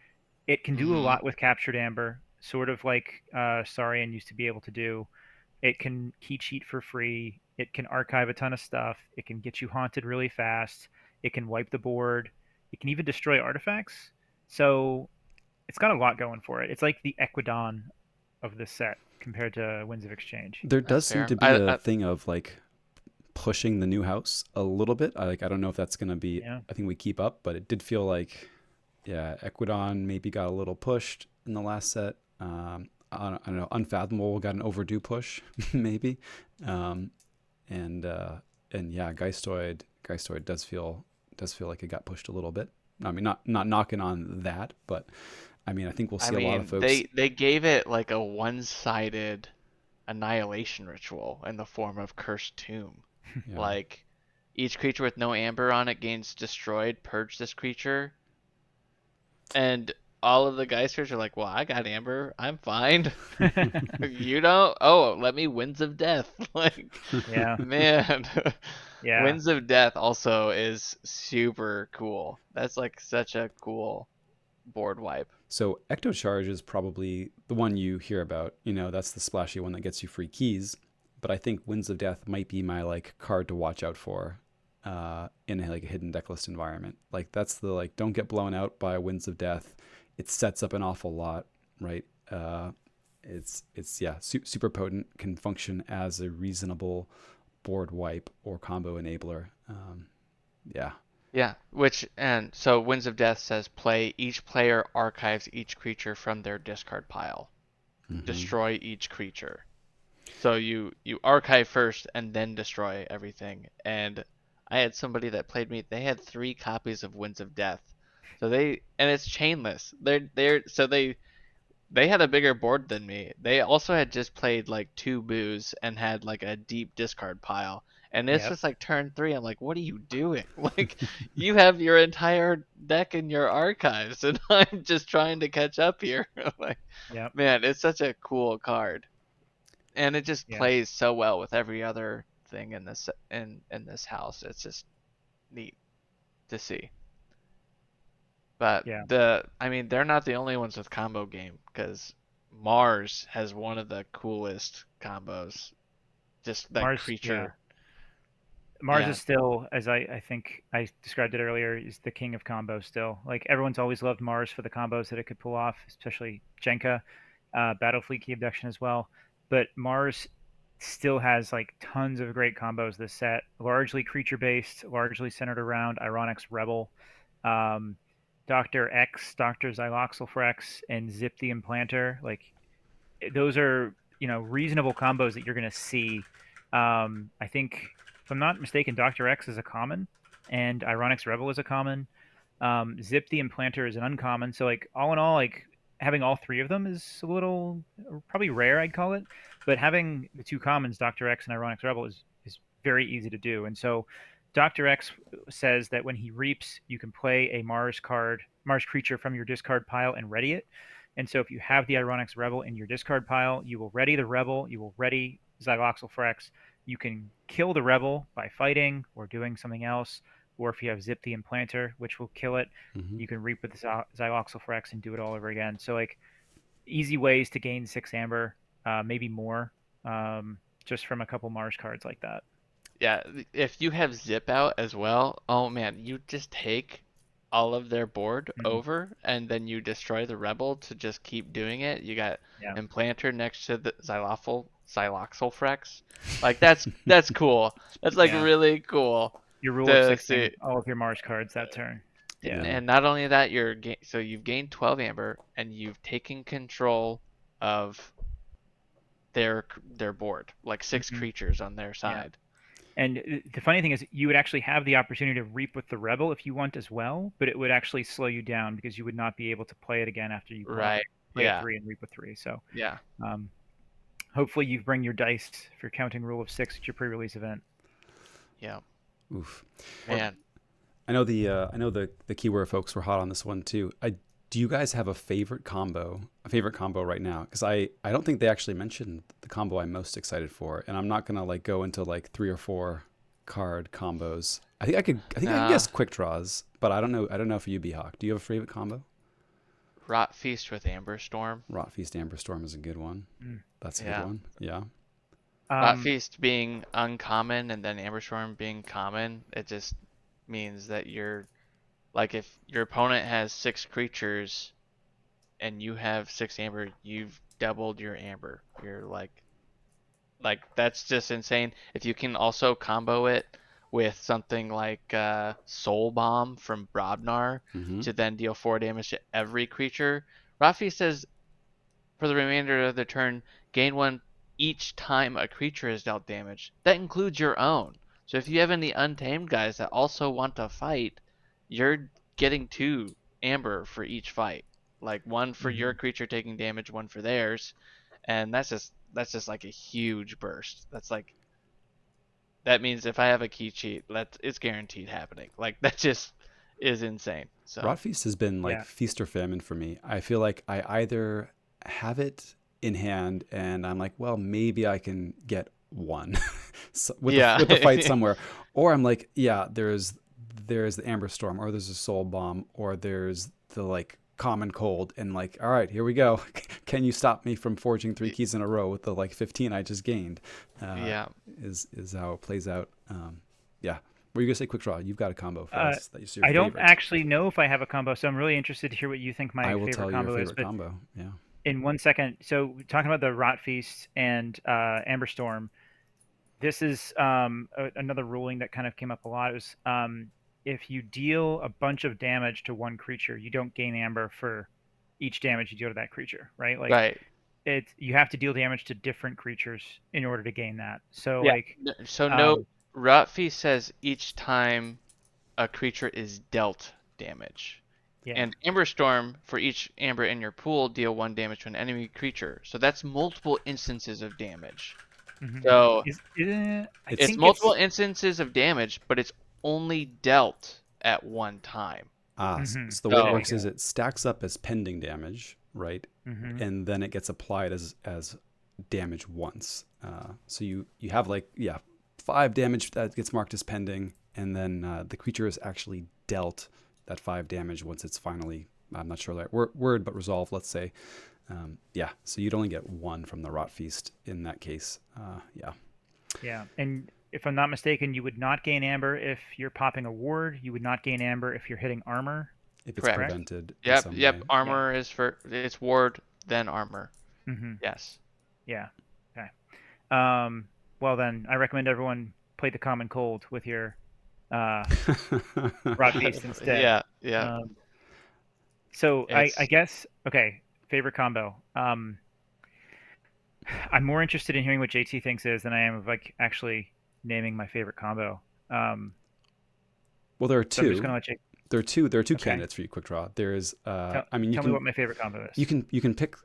Speaker 2: it can do a
Speaker 3: hmm
Speaker 2: lot with captured amber, sort of like Saurian used to be able to do. It can key cheat for free. It can archive a ton of stuff. It can get you haunted really fast. It can wipe the board. It can even destroy artifacts. So it's got a lot going for it. It's like the Equidon of this set compared to Winds of Exchange.
Speaker 1: There
Speaker 3: that's
Speaker 1: does seem
Speaker 3: fair.
Speaker 1: to be a thing of like pushing the new house a little bit. I don't know if that's going to be
Speaker 2: Yeah.
Speaker 1: I think we keep up, but it did feel like yeah, Equidon maybe got a little pushed in the last set. I don't know, Unfathomable got an overdue push maybe. Um, and yeah, Geistoid does feel like it got pushed a little bit. I mean, not knocking on that, but I mean, I think we'll
Speaker 3: I
Speaker 1: see a lot of
Speaker 3: mean,
Speaker 1: folks.
Speaker 3: they gave it like a one-sided annihilation ritual in the form of Cursed Tomb.
Speaker 1: Yeah.
Speaker 3: Like, each creature with no amber on it gains destroyed, purge this creature, and all of the Geisters are like, well, I got amber, I'm fine. You don't? Oh, let me Winds of Death. Like,
Speaker 2: Yeah.
Speaker 3: man.
Speaker 2: Yeah.
Speaker 3: Winds of Death also is super cool. That's like such a cool board wipe.
Speaker 1: So Ectocharge is probably the one you hear about. That's the splashy one that gets you free keys. But I think Winds of Death might be my like card to watch out for in like a hidden decklist environment. Like that's the like don't get blown out by Winds of Death. It sets up an awful lot, right? It's yeah, super potent. Can function as a reasonable board wipe or combo enabler. Yeah.
Speaker 3: Yeah, and so Winds of Death says play each player archives each creature from their discard pile.
Speaker 1: Hmm.
Speaker 3: Destroy each creature. So you archive first and then destroy everything. And I had somebody that played me. They had 3 copies of Winds of Death. So and it's chainless. They had a bigger board than me. They also had just played like 2 boos and had like a deep discard pile. And it's
Speaker 2: Yep.
Speaker 3: just like turn 3. I'm like, what are you doing? Like, you have your entire deck in your archives, and I'm just trying to catch up here. Like,
Speaker 2: Yep.
Speaker 3: man, it's such a cool card, and it just
Speaker 2: Yeah.
Speaker 3: plays so well with every other thing in this house. It's just neat to see. But
Speaker 2: Yeah.
Speaker 3: I mean, they're not the only ones with combo game because Mars has one of the coolest combos. Just that
Speaker 2: Mars. Yeah.
Speaker 3: creature.
Speaker 2: Mars
Speaker 3: Yeah.
Speaker 2: is still, as I think I described it earlier, is the king of combos still. Like everyone's always loved Mars for the combos that it could pull off, especially Jenka. Battle Fleet Key Abduction as well. But Mars still has like tons of great combos this set, largely creature based, largely centered around Ironix Rebel, um, Dr. X, Dr. Xyloxyl for X, and Zip the Implanter. Like those are reasonable combos that you're going to see. I think if I'm not mistaken, Dr. X is a common, and Ironix Rebel is a common. Zip the Implanter is an uncommon. So like all in all, like having all three of them is a little probably rare, I'd call it. But having the two commons, Dr. X and Ironix Rebel, is very easy to do. And so Dr. X says that when he reaps, you can play a Mars creature from your discard pile and ready it. And so if you have the Ironix Rebel in your discard pile, you will ready the Rebel, you will ready Xyloxyl Frex. You can kill the Rebel by fighting or doing something else, or if you have Zip the Implanter, which will kill it,
Speaker 1: Mm-hmm.
Speaker 2: you can reap with the Xyloxyl Frex and do it all over again. So like easy ways to gain 6 amber, maybe more, just from a couple Mars cards like that.
Speaker 3: Yeah, if you have zip out as well, oh man, you just take all of their board
Speaker 2: Mm-hmm.
Speaker 3: over and then you destroy the rebel to just keep doing it. You got
Speaker 2: Yeah.
Speaker 3: implanter next to the xyloxyl frex. Like that's cool. That's like
Speaker 1: Yeah.
Speaker 3: really cool
Speaker 2: Your rule of
Speaker 3: to
Speaker 2: 6
Speaker 3: see.
Speaker 2: all of your Mars cards that turn. Yeah.
Speaker 3: And not only that, so you've gained 12 amber and you've taken control of their board, like 6
Speaker 2: Mm-hmm.
Speaker 3: creatures on their
Speaker 2: Yeah.
Speaker 3: side.
Speaker 2: And the funny thing is, you would actually have the opportunity to reap with the Rebel if you want as well, but it would actually slow you down because you would not be able to play it again after you
Speaker 3: Right.
Speaker 2: play
Speaker 3: Yeah.
Speaker 2: a 3 and reap with 3. So
Speaker 3: Yeah.
Speaker 2: hopefully you bring your dice for counting rule of 6 at your pre-release event.
Speaker 3: Yeah.
Speaker 1: Oof.
Speaker 3: Man.
Speaker 1: I know the keyword folks were hot on this one too. Do you guys have a favorite combo right now? Because I don't think they actually mentioned the combo I'm most excited for, and I'm not gonna like go into like 3 or 4 card combos. I think I could guess quick draws, but I don't know for you, B-Hawk. Do you have a favorite combo?
Speaker 3: Rot Feast with Amber Storm.
Speaker 1: Rot Feast Amber Storm is a good one. That's a good one. Yeah.
Speaker 3: Rot Feast being uncommon and then Amber Storm being common, it just means that you're like if your opponent has 6 creatures and you have 6 amber, you've doubled your amber. You're like that's just insane. If you can also combo it with something like Soul Bomb from Brobnar
Speaker 1: Mm-hmm.
Speaker 3: to then deal 4 damage to every creature. Rafi says for the remainder of the turn, gain 1 each time a creature is dealt damage. That includes your own. So if you have any untamed guys that also want to fight, you're getting 2 amber for each fight. Like 1 for your creature taking damage, 1 for theirs. And that's just like a huge burst. That means if I have a key cheat, it's guaranteed happening. Like that just is insane. So
Speaker 1: Rot Feast has been like
Speaker 2: Yeah.
Speaker 1: feast or famine for me. I feel like I either have it in hand and I'm like, well, maybe I can get 1 with the fight somewhere, or I'm like, yeah, there's the Amber Storm, or there's a Soul Bomb, or there's the like common cold, and like, all right, here we go. Can you stop me from forging 3 keys in a row with the like 15 I just gained? Is how it plays out. Yeah. Were you gonna say quick draw? You've got a combo for us that you see your
Speaker 2: I don't
Speaker 1: favorite.
Speaker 2: actually know if I have a combo, so I'm really interested to hear what you think my
Speaker 1: I will
Speaker 2: favorite
Speaker 1: tell you
Speaker 2: combo
Speaker 1: your
Speaker 2: is.
Speaker 1: favorite
Speaker 2: But
Speaker 1: combo. Yeah.
Speaker 2: in 1 second, so talking about the Rot Feast and Amber Storm, this is another ruling that kind of came up a lot. It was if you deal a bunch of damage to 1 creature, you don't gain amber for each damage you deal to that creature, right? Like
Speaker 3: right.
Speaker 2: you have to deal damage to different creatures in order to gain that. So
Speaker 3: Yeah.
Speaker 2: like
Speaker 3: So no, Rotfi says each time a creature is dealt damage.
Speaker 2: yeah.
Speaker 3: And Amber Storm, for each amber in your pool, deal 1 damage to an enemy creature. So that's multiple instances of damage. So it's multiple instances of damage, but it's only dealt at 1 time.
Speaker 1: So the way it works is it stacks up as pending damage, right? And then it gets applied as damage once. So you have like 5 damage that gets marked as pending, and then the creature is actually dealt that 5 damage once it's finally, I'm not sure the right word, but resolved, let's say. So you'd only get 1 from the Rot Feast in that case.
Speaker 2: Yeah, and if I'm not mistaken, you would not gain amber if you're popping a ward. You would not gain amber if you're hitting armor.
Speaker 1: If it's prevented.
Speaker 3: Yep. Armor is it's ward, then armor.
Speaker 2: Mm-hmm.
Speaker 3: Yes.
Speaker 2: Yeah. Okay. Well then, I recommend everyone play the Common Cold with your uh, Rod Feast instead.
Speaker 3: Yeah, yeah.
Speaker 2: Um, so I
Speaker 3: It's
Speaker 2: guess okay. Favorite combo. I'm more interested in hearing what JT thinks is than I am of like actually naming my favorite combo. Um,
Speaker 1: Well, there are
Speaker 2: so I'm just
Speaker 1: two.
Speaker 2: gonna let you.
Speaker 1: There are two
Speaker 2: Okay.
Speaker 1: candidates for you, quick draw. There's
Speaker 2: Tell
Speaker 1: I mean,
Speaker 2: tell me what my favorite combo is.
Speaker 1: you can pick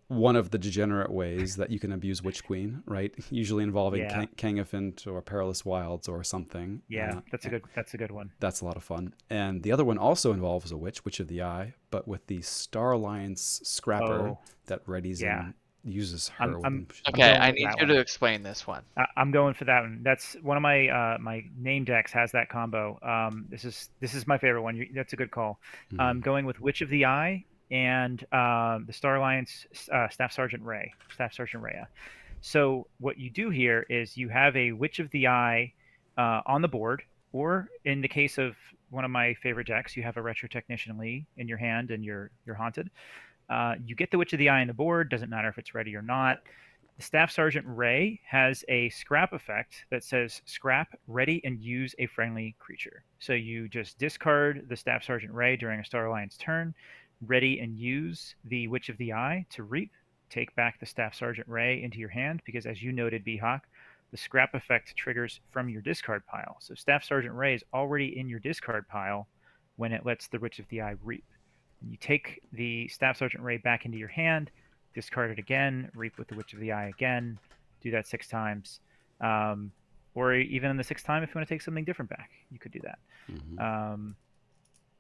Speaker 1: one of the degenerate ways that you can abuse Witch Queen, right? Usually involving
Speaker 2: Yeah.
Speaker 1: Kangafint or Perilous Wilds or something.
Speaker 2: Yeah. That's a good one.
Speaker 1: That's a lot of fun. And the other one also involves a Witch of the Eye, but with the Star Alliance Scrapper
Speaker 2: Oh,
Speaker 1: that readies
Speaker 2: yeah.
Speaker 1: and uses
Speaker 2: I'm
Speaker 1: her
Speaker 2: I'm
Speaker 1: when
Speaker 2: I'm
Speaker 3: okay.
Speaker 2: going
Speaker 3: I
Speaker 2: with
Speaker 3: need
Speaker 2: that
Speaker 3: you to
Speaker 2: one.
Speaker 3: explain this one.
Speaker 2: I'm going for that one. That's one of my my name decks has that combo. This is my favorite one. That's a good call.
Speaker 1: Mhm.
Speaker 2: I'm going with Witch of the Eye and the Star Alliance Staff Sergeant Ray, Staff Sergeant Rhea. So what you do here is you have a Witch of the Eye on the board, or in the case of one of my favorite decks, you have a Retro Technician Lee in your hand and you're haunted. You get the Witch of the Eye on the board. Doesn't matter if it's ready or not. The Staff Sergeant Ray has a scrap effect that says scrap, ready, and use a friendly creature. So you just discard the Staff Sergeant Ray during a Star Alliance turn, ready and use the Witch of the Eye to reap. Take back the Staff Sergeant Ray into your hand because, as you noted, Behawk, the scrap effect triggers from your discard pile. So Staff Sergeant Ray is already in your discard pile when it lets the Witch of the Eye reap. You take the Staff Sergeant Ray back into your hand, discard it again, reap with the Witch of the Eye again, do that 6 times. Um, or even in the sixth time, if you want to take something different back, you could do that.
Speaker 1: Mhm.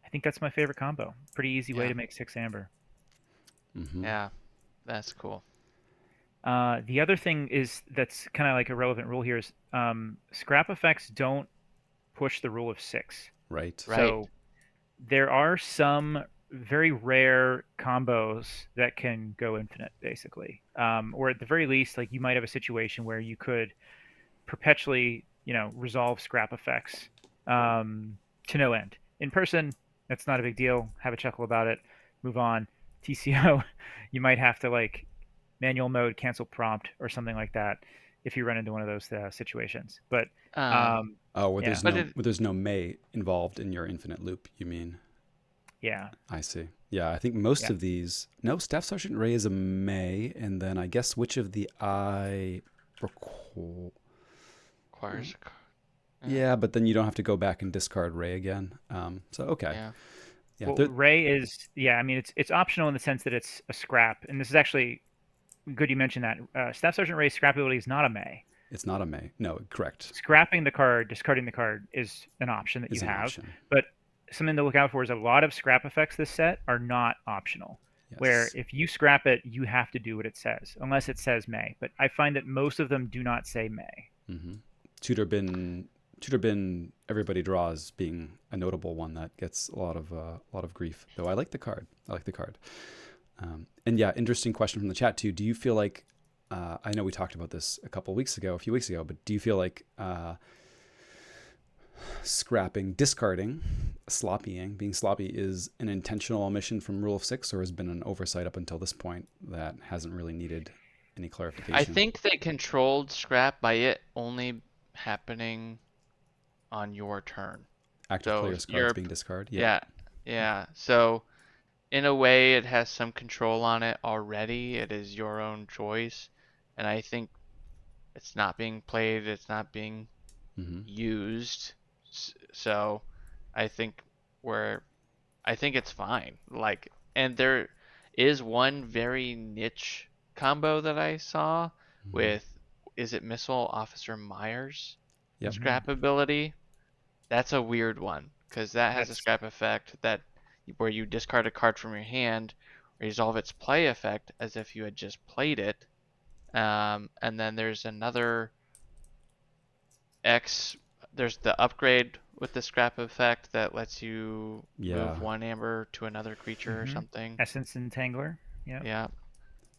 Speaker 2: I think that's my favorite combo. Pretty easy way
Speaker 3: Yeah.
Speaker 2: to make 6 amber.
Speaker 1: Mhm.
Speaker 3: Yeah. That's cool.
Speaker 2: The other thing is that's kind of like a relevant rule here is scrap effects don't push the rule of 6.
Speaker 1: Right.
Speaker 3: Right.
Speaker 2: So there are some very rare combos that can go infinite, basically. Or at the very least, like you might have a situation where you could perpetually, resolve scrap effects to no end. In person, that's not a big deal. Have a chuckle about it, move on. TCO, you might have to like manual mode, cancel prompt, or something like that if you run into one of those situations. But
Speaker 3: Um,
Speaker 2: um,
Speaker 1: Oh,
Speaker 2: yeah,
Speaker 3: but it
Speaker 1: where there's no May involved in your infinite loop, you mean?
Speaker 2: yeah,
Speaker 1: I see. Yeah, I think most
Speaker 2: yeah.
Speaker 1: of these. No, Staff Sergeant Ray is a May, and then I guess Witch of the Eye.
Speaker 3: requires a yeah.
Speaker 1: Yeah, but then you don't have to go back and discard Ray again. So okay,
Speaker 3: Yeah.
Speaker 1: yeah,
Speaker 2: Well, Ray is, yeah. I mean, it's optional in the sense that it's a scrap, and this is actually good you mentioned that. Staff Sergeant Ray's scrap ability is not a May.
Speaker 1: it's not a May. No, correct.
Speaker 2: Scrapping the card, discarding the card is an option that you
Speaker 1: Is an
Speaker 2: have,
Speaker 1: option.
Speaker 2: but something to look out for is a lot of scrap effects this set are not optional. Where
Speaker 1: Yes.
Speaker 2: if you scrap it, you have to do what it says, unless it says May. But I find that most of them do not say May.
Speaker 1: Mm-hmm. Tutor bin. Tutor bin. Everybody draws being a notable one that gets a lot of grief. Though I like the card. I like the card. And yeah, interesting question from the chat too. Do you feel like I know we talked about this a few weeks ago, but do you feel like scrapping, discarding, being sloppy is an intentional omission from Rule of Six, or has been an oversight up until this point that hasn't really needed any
Speaker 3: I
Speaker 1: clarification?
Speaker 3: think they controlled scrap by it only happening on your turn.
Speaker 1: Active
Speaker 3: So
Speaker 1: players' cards
Speaker 3: you're
Speaker 1: being discarded. Yep.
Speaker 3: yeah, yeah. So in a way, it has some control on it already. It is your own choice, and I think it's not being played. It's not being
Speaker 1: Mm-hmm.
Speaker 3: used. So I think we're I think it's fine. Like, and there is one very niche combo that I saw
Speaker 1: Mm-hmm.
Speaker 3: with, is it Missile Officer Myers
Speaker 1: Yep.
Speaker 2: Hmm.
Speaker 3: scrap ability? That's a weird one because that has a
Speaker 2: That's
Speaker 3: scrap effect that where you discard a card from your hand, resolve its play effect as if you had just played it. And then there's another X. There's the upgrade with the scrap effect that lets you move
Speaker 1: Yeah.
Speaker 3: one amber to another creature or something.
Speaker 2: Essence Entangler. Yeah.
Speaker 3: Yeah.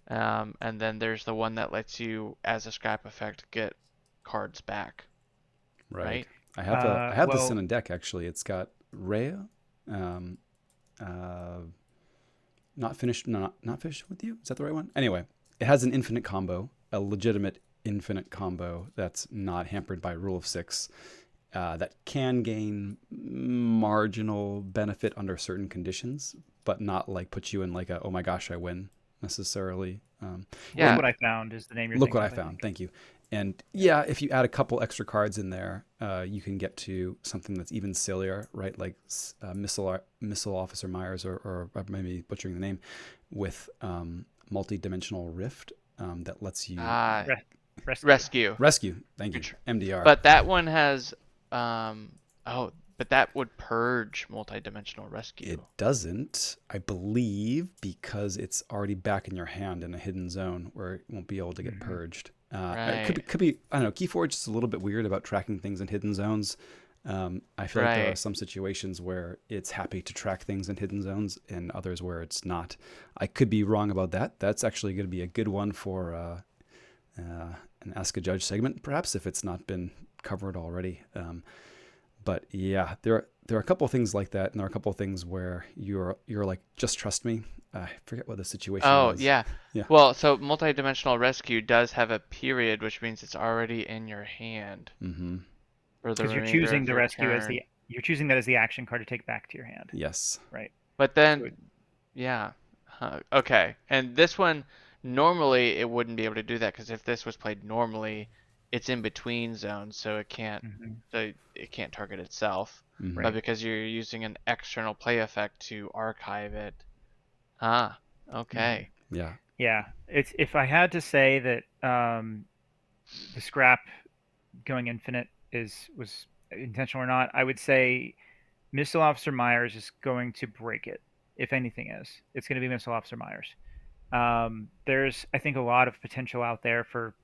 Speaker 3: And then there's the one that lets you, as a scrap effect, get cards back,
Speaker 1: Right.
Speaker 3: right?
Speaker 1: I have this in
Speaker 2: Well,
Speaker 1: a deck actually. It's got Rhea, um, uh, not finished with you. Is that the right one? Anyway, it has an infinite combo, a legitimate infinite combo that's not hampered by rule of six. That can gain marginal benefit under certain conditions, but not like put you in like a oh my gosh I win necessarily.
Speaker 2: Look
Speaker 3: Yeah.
Speaker 2: What I Found is the name you're
Speaker 1: Look
Speaker 2: thinking
Speaker 1: what I
Speaker 2: of, I
Speaker 1: found.
Speaker 2: think.
Speaker 1: Thank you. And yeah, if you add a couple extra cards in there, you can get to something that's even sillier, right? Like Missile Officer Myers, or maybe butchering the name, with multi-dimensional rift that lets you
Speaker 3: Ah,
Speaker 2: Re- Rescue.
Speaker 3: rescue.
Speaker 1: rescue. Thank you,
Speaker 3: Which-
Speaker 1: MDR.
Speaker 3: But that one has, oh, but that would purge multi-dimensional rescue.
Speaker 1: It doesn't, I believe, because it's already back in your hand in a hidden zone where it won't be able to get purged. It
Speaker 3: Right.
Speaker 1: could be, I don't know, Keyforge is a little bit weird about tracking things in hidden zones. I feel like there are
Speaker 3: Right.
Speaker 1: some situations where it's happy to track things in hidden zones and others where it's not. I could be wrong about that. That's actually going to be a good one for an Ask a Judge segment, perhaps, if it's not been covered already. But yeah, there are a couple of things like that, and there are a couple of things where you're like, just trust me. I forget what the situation
Speaker 3: Oh,
Speaker 1: was.
Speaker 3: yeah.
Speaker 1: Yeah.
Speaker 3: Well, so multi-dimensional rescue does have a period, which means it's already in your hand
Speaker 1: Mm-hmm.
Speaker 3: for the
Speaker 2: Because
Speaker 3: remainder of your turn.
Speaker 2: you're choosing that as the action card to take back to your hand,
Speaker 1: Yes.
Speaker 2: right?
Speaker 3: But
Speaker 2: So
Speaker 3: then, yeah. Huh. Okay. And this one, normally it wouldn't be able to do that because if this was played normally, it's in between zones, so it can't target itself.
Speaker 1: Mm-hmm.
Speaker 3: But
Speaker 2: right.
Speaker 3: because you're using an external play effect to archive it, ah, okay.
Speaker 1: Yeah.
Speaker 2: Yeah, it's if I had to say that the scrap going infinite was intentional or not, I would say Missile Officer Myers is going to break it. If anything is, it's going to be Missile Officer Myers. There's, I think, a lot of potential out there for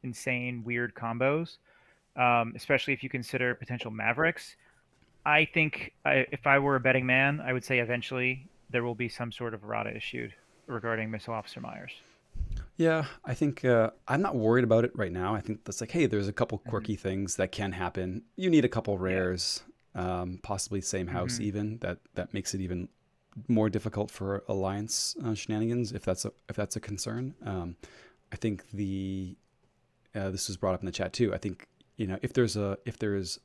Speaker 2: insane, weird combos, especially if you consider potential Mavericks. I think if I were a betting man, I would say eventually there will be some sort of errata issued regarding Missile Officer Myers.
Speaker 1: Yeah, I think I'm not worried about it right now. I think that's like, hey, there's a couple
Speaker 2: Hmm.
Speaker 1: quirky things that can happen. You need a couple
Speaker 2: Yeah.
Speaker 1: rares, possibly same house
Speaker 2: Hmm.
Speaker 1: even. That makes it even more difficult for alliance shenanigans if that's a concern. I think this was brought up in the chat too. I think if there is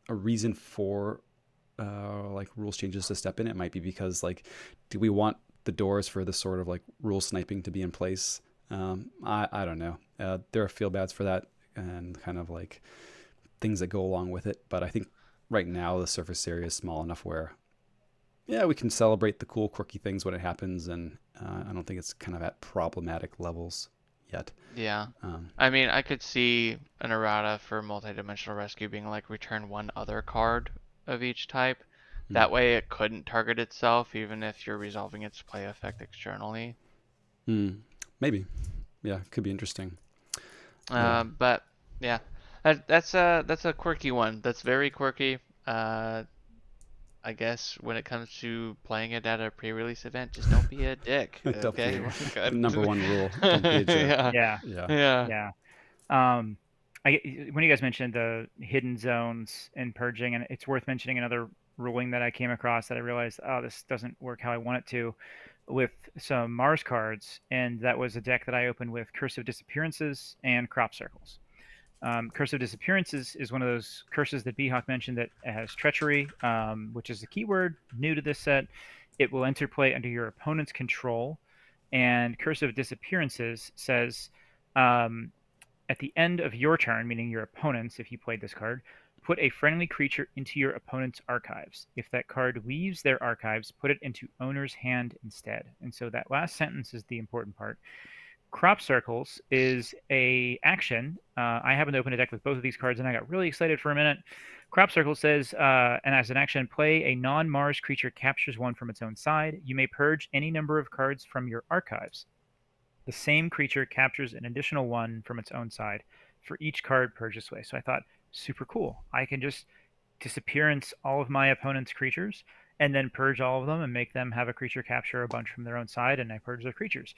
Speaker 1: a reason for like rules changes to step in, it might be because like, do we want the doors for this sort of like rule sniping to be in place? I don't know. There are feel bads for that and kind of like things that go along with it. But I think right now the surface area is small enough where, yeah, we can celebrate the cool, quirky things when it happens. And I don't think it's kind of at problematic levels yet.
Speaker 3: Yeah.
Speaker 1: Um,
Speaker 3: I mean, I could see an errata for multi-dimensional rescue being like return one other card of each type.
Speaker 1: mm,
Speaker 3: That way it couldn't target itself even if you're resolving its play effect externally.
Speaker 1: Maybe. Yeah, could be interesting. Yeah.
Speaker 3: But yeah, that's a quirky one. That's very quirky. Uh, I guess when it comes to playing it at a pre-release event, just don't be a dick.
Speaker 1: Don't
Speaker 3: Okay?
Speaker 1: be
Speaker 3: Good.
Speaker 1: number one rule. Don't be a jerk.
Speaker 3: Yeah.
Speaker 2: Yeah,
Speaker 1: Yeah.
Speaker 3: Yeah.
Speaker 2: yeah. When you guys mentioned the hidden zones and purging, and it's worth mentioning another ruling that I came across that I realized, oh, this doesn't work how I want it to, with some Mars cards, and that was a deck that I opened with Curse of Disappearances and Crop Circles. Curse of Disappearances is one of those curses that Behawk mentioned that has treachery, which is a keyword new to this set. It will enter play under your opponent's control, and Curse of Disappearances says, um, at the end of your turn, meaning your opponent's, if you played this card, put a friendly creature into your opponent's archives. If that card leaves their archives, put it into owner's hand instead. And so that last sentence is the important part. Crop Circles is a action. I happened to open a deck with both of these cards, and I got really excited for a minute. Crop Circle says, and as an action, play a non-Mars creature captures one from its own side. You may purge any number of cards from your archives. The same creature captures an additional one from its own side for each card purged this way. So I thought, super cool. I can just disappearance all of my opponent's creatures and then purge all of them and make them have a creature capture a bunch from their own side, and I purge their creatures.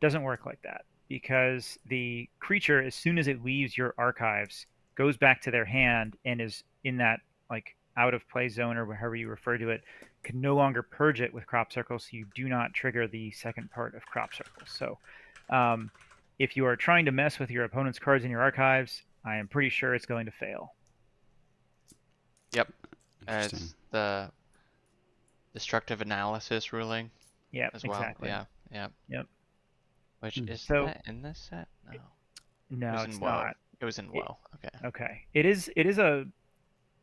Speaker 2: Doesn't work like that because the creature, as soon as it leaves your archives, goes back to their hand and is in that like out of play zone or however you refer to it, can no longer purge it with Crop Circles, so you do not trigger the second part of Crop Circles. So Um, if you are trying to mess with your opponent's cards in your archives, I am pretty sure it's going to fail.
Speaker 3: Yep.
Speaker 1: Interesting.
Speaker 3: It's the destructive analysis ruling
Speaker 2: Yeah,
Speaker 3: as well.
Speaker 2: exactly.
Speaker 3: Yeah, yeah.
Speaker 2: Yep.
Speaker 3: Which is
Speaker 2: So
Speaker 3: that in this set? No. It
Speaker 2: no,
Speaker 3: was in
Speaker 2: it's
Speaker 3: Woe.
Speaker 2: not.
Speaker 3: It was in
Speaker 2: It,
Speaker 3: Woe. Okay.
Speaker 2: okay.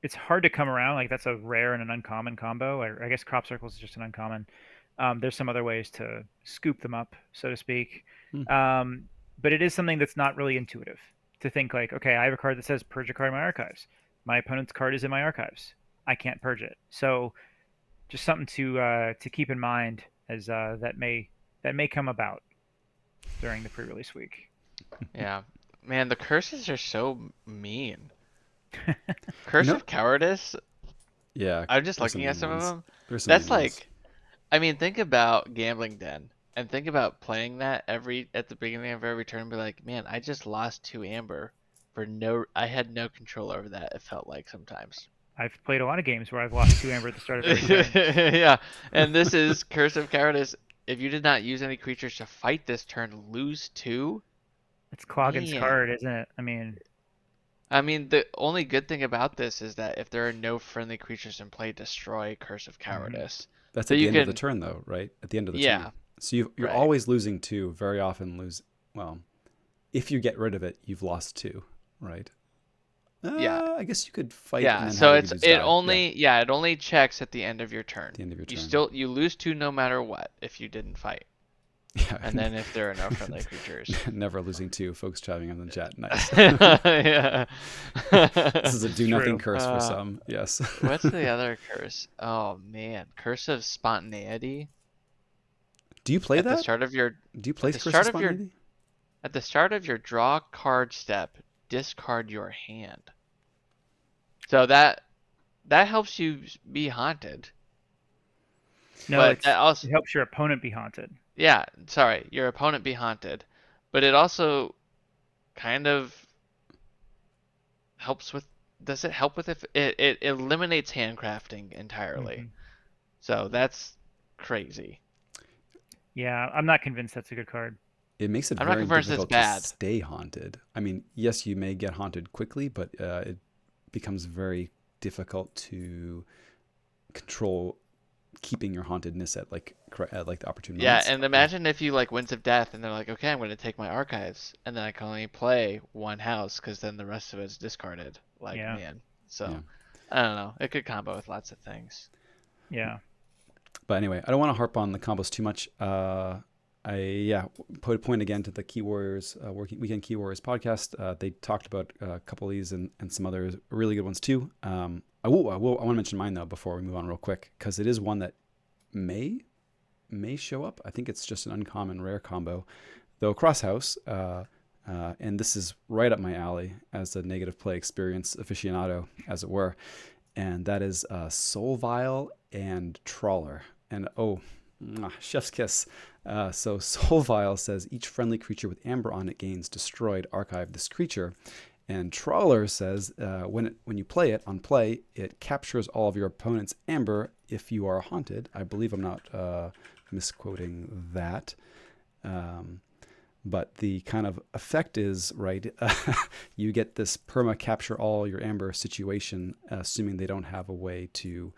Speaker 2: It's hard to come around. Like that's a rare and an uncommon combo. I guess crop circles is just an uncommon. There's some other ways to scoop them up, so to speak.
Speaker 1: Hmm.
Speaker 2: But it is something that's not really intuitive to think like, okay, I have a card that says purge a card in my archives. My opponent's card is in my archives. I can't purge it. So just something to keep in mind as that may come about during the pre-release week.
Speaker 3: Yeah. Man, the curses are so mean.
Speaker 1: You
Speaker 3: Curse
Speaker 1: know,
Speaker 3: of Cowardice,
Speaker 1: yeah,
Speaker 3: I'm just
Speaker 1: there's some
Speaker 3: looking at
Speaker 1: mean
Speaker 3: some of
Speaker 1: ones.
Speaker 3: them.
Speaker 1: There's some
Speaker 3: That's
Speaker 1: mean ones.
Speaker 3: like, I mean, think about Gambling Den and think about playing that at the beginning of every turn and be like, man, I just lost 2 amber for I had no control over that, it felt like sometimes.
Speaker 2: I've played a lot of games where I've lost 2 amber at the start of every turn.
Speaker 3: Yeah, and this is Curse of Cowardice. If you did not use any creatures to fight this turn, lose 2?
Speaker 2: It's Cloggen's
Speaker 3: Man.
Speaker 2: card, isn't it? I mean,
Speaker 3: I mean, the only good thing about this is that if there are no friendly creatures in play, destroy Curse of
Speaker 2: mhm.
Speaker 3: Cowardice.
Speaker 1: That's
Speaker 3: So
Speaker 1: at the
Speaker 3: you
Speaker 1: end of the
Speaker 3: can,
Speaker 1: turn, though, right? At the end of the turn.
Speaker 3: yeah,
Speaker 1: So you're
Speaker 3: right.
Speaker 1: always losing 2. Very often lose. Well, if you get rid of it, you've lost 2, right?
Speaker 3: Yeah,
Speaker 1: I guess you could fight and
Speaker 3: yeah.
Speaker 1: then
Speaker 3: So
Speaker 1: have your
Speaker 3: it's
Speaker 1: dudes
Speaker 3: it
Speaker 1: die. Yeah,
Speaker 3: only yeah it only checks at the end of your
Speaker 1: at
Speaker 3: turn.
Speaker 1: the end of your
Speaker 3: You
Speaker 1: turn.
Speaker 3: lose 2 no matter what if you didn't fight,
Speaker 1: Yeah.
Speaker 3: and then if there are no friendly creatures.
Speaker 1: Never losing 2. Folks chatting in the chat. Nice.
Speaker 3: Yeah.
Speaker 1: This is a
Speaker 2: It's
Speaker 1: do nothing
Speaker 2: true.
Speaker 1: curse for some. Yes.
Speaker 3: What's the other curse? Oh man, Curse of Spontaneity.
Speaker 1: Do you play
Speaker 3: At the
Speaker 1: that?
Speaker 3: start of your
Speaker 1: Do you
Speaker 3: at
Speaker 1: play
Speaker 3: the
Speaker 1: Curse of
Speaker 3: start of your
Speaker 1: Spontaneity?
Speaker 3: at the start of your draw card step, discard your hand. So that helps you be haunted.
Speaker 2: No,
Speaker 3: But that
Speaker 2: it
Speaker 3: also,
Speaker 2: helps your opponent be haunted.
Speaker 3: yeah, sorry, your opponent be haunted. But it also kind of helps with, does it help with if it eliminates handcrafting entirely.
Speaker 2: Hmm.
Speaker 3: So that's crazy.
Speaker 2: Yeah, I'm not convinced that's a good card.
Speaker 1: It makes it
Speaker 3: I'm not
Speaker 1: very
Speaker 3: convinced it's
Speaker 1: difficult to
Speaker 3: bad.
Speaker 1: stay haunted. I mean, yes, you may get haunted quickly, but it becomes very difficult to control keeping your hauntedness at like the opportune
Speaker 3: Yeah,
Speaker 1: moments.
Speaker 3: and imagine if you like Winds of Death and they're like, okay, I'm going to take my archives and then I can only play one house because then the rest of it's discarded. Like,
Speaker 2: Yeah,
Speaker 3: man. So,
Speaker 1: Yeah.
Speaker 3: I don't know. It could combo with lots of things.
Speaker 2: yeah.
Speaker 1: But anyway, I don't want to harp on the combos too much. Put a point again to the Key Warriors Weekend Key Warriors podcast. They talked about a couple of these and some other really good ones too. I want to mention mine though before we move on real quick because it is one that may show up. I think it's just an uncommon rare combo, though. Crosshouse, and this is right up my alley as a negative play experience aficionado, as it were, and that is Soul Vial and Trawler. And chef's kiss. So Soul Vial says each friendly creature with amber on it gains destroyed. Archive this creature. And Trawler says when you play it on play, it captures all of your opponent's amber if you are haunted. I believe I'm not misquoting that. But the kind of effect is, right, you get this perma capture all your amber situation, assuming they don't have a way to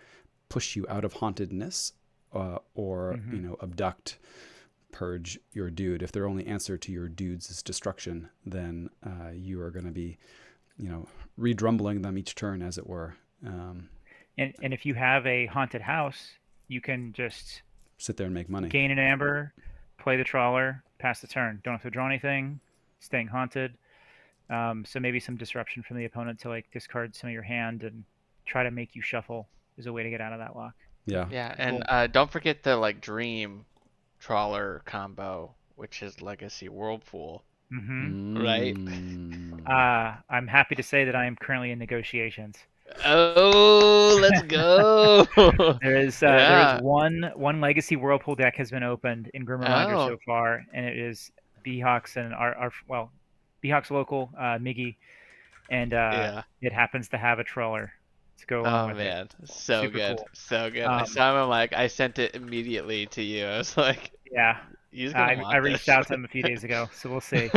Speaker 1: push you out of hauntedness or,
Speaker 2: Hmm.
Speaker 1: abduct, purge your dude. If their only answer to your dudes is destruction, then you are going to be, redrumbling them each turn, as it were.
Speaker 2: And if you have a haunted house, you can just
Speaker 1: Sit there and make money.
Speaker 2: gain an amber, play the trawler, pass the turn. Don't have to draw anything. Staying haunted. So maybe some disruption from the opponent to like discard some of your hand and try to make you shuffle is a way to get out of that lock.
Speaker 1: Yeah.
Speaker 3: Yeah,
Speaker 2: Pretty
Speaker 3: and
Speaker 2: cool.
Speaker 3: don't forget the like Dream Trawler combo, which is Legacy Whirlpool,
Speaker 2: Hmm.
Speaker 3: right?
Speaker 1: Mm.
Speaker 2: I'm happy to say that I am currently in negotiations.
Speaker 3: Oh, let's go!
Speaker 2: There is
Speaker 3: Yeah.
Speaker 2: one legacy whirlpool deck has been opened in Grim Reminder
Speaker 3: Oh,
Speaker 2: so far, and it is Beehawks and our well, Beehawks local Miggy, and
Speaker 3: yeah.
Speaker 2: it happens to have a troller to go along
Speaker 3: Oh
Speaker 2: with it.
Speaker 3: man, so
Speaker 2: Super
Speaker 3: good,
Speaker 2: cool.
Speaker 3: so good. I
Speaker 2: Um,
Speaker 3: saw him. I'm like, I sent it immediately to you. I was like,
Speaker 2: yeah,
Speaker 3: He's gonna
Speaker 2: I
Speaker 3: want
Speaker 2: reached
Speaker 3: this.
Speaker 2: out to him a few days ago, so we'll see.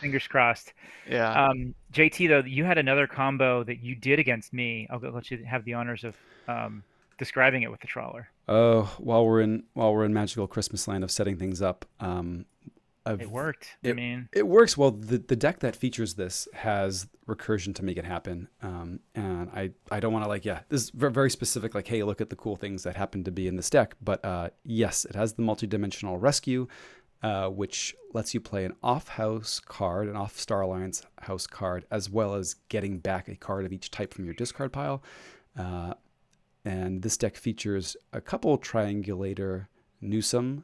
Speaker 2: Fingers crossed.
Speaker 3: Yeah.
Speaker 2: JT, though, you had another combo that you did against me. Let you have the honors of describing it with the trawler.
Speaker 1: Oh, while we're in magical Christmas land of setting things up,
Speaker 2: It
Speaker 1: I've
Speaker 2: worked. I
Speaker 1: it
Speaker 2: mean,
Speaker 1: it works well. The deck that features this has recursion to make it happen, and I don't want to like, yeah, this is very specific. Like, hey, look at the cool things that happen to be in this deck. But yes, it has the multi-dimensional rescue, which lets you play an off-house card, an off-Star Alliance house card, as well as getting back a card of each type from your discard pile. Uh, and this deck features a couple triangulator Newsoms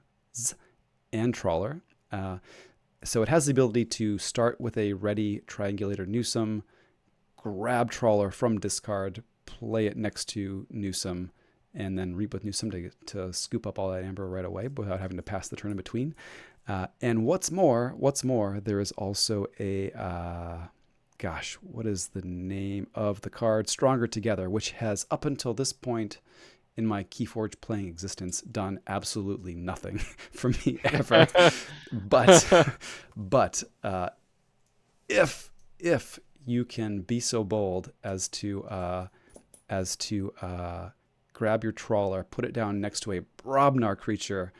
Speaker 1: and Trawler. So it has the ability to start with a ready triangulator Newsom, grab Trawler from discard, play it next to Newsom, and then reap with Newsom to scoop up all that amber right away without having to pass the turn in between. And what's more, there is also a gosh, what is the name of the card? Stronger Together, which has up until this point in my Keyforge playing existence done absolutely nothing for me ever. but if you can be so bold as to grab your trawler, put it down next to a Brobnar creature,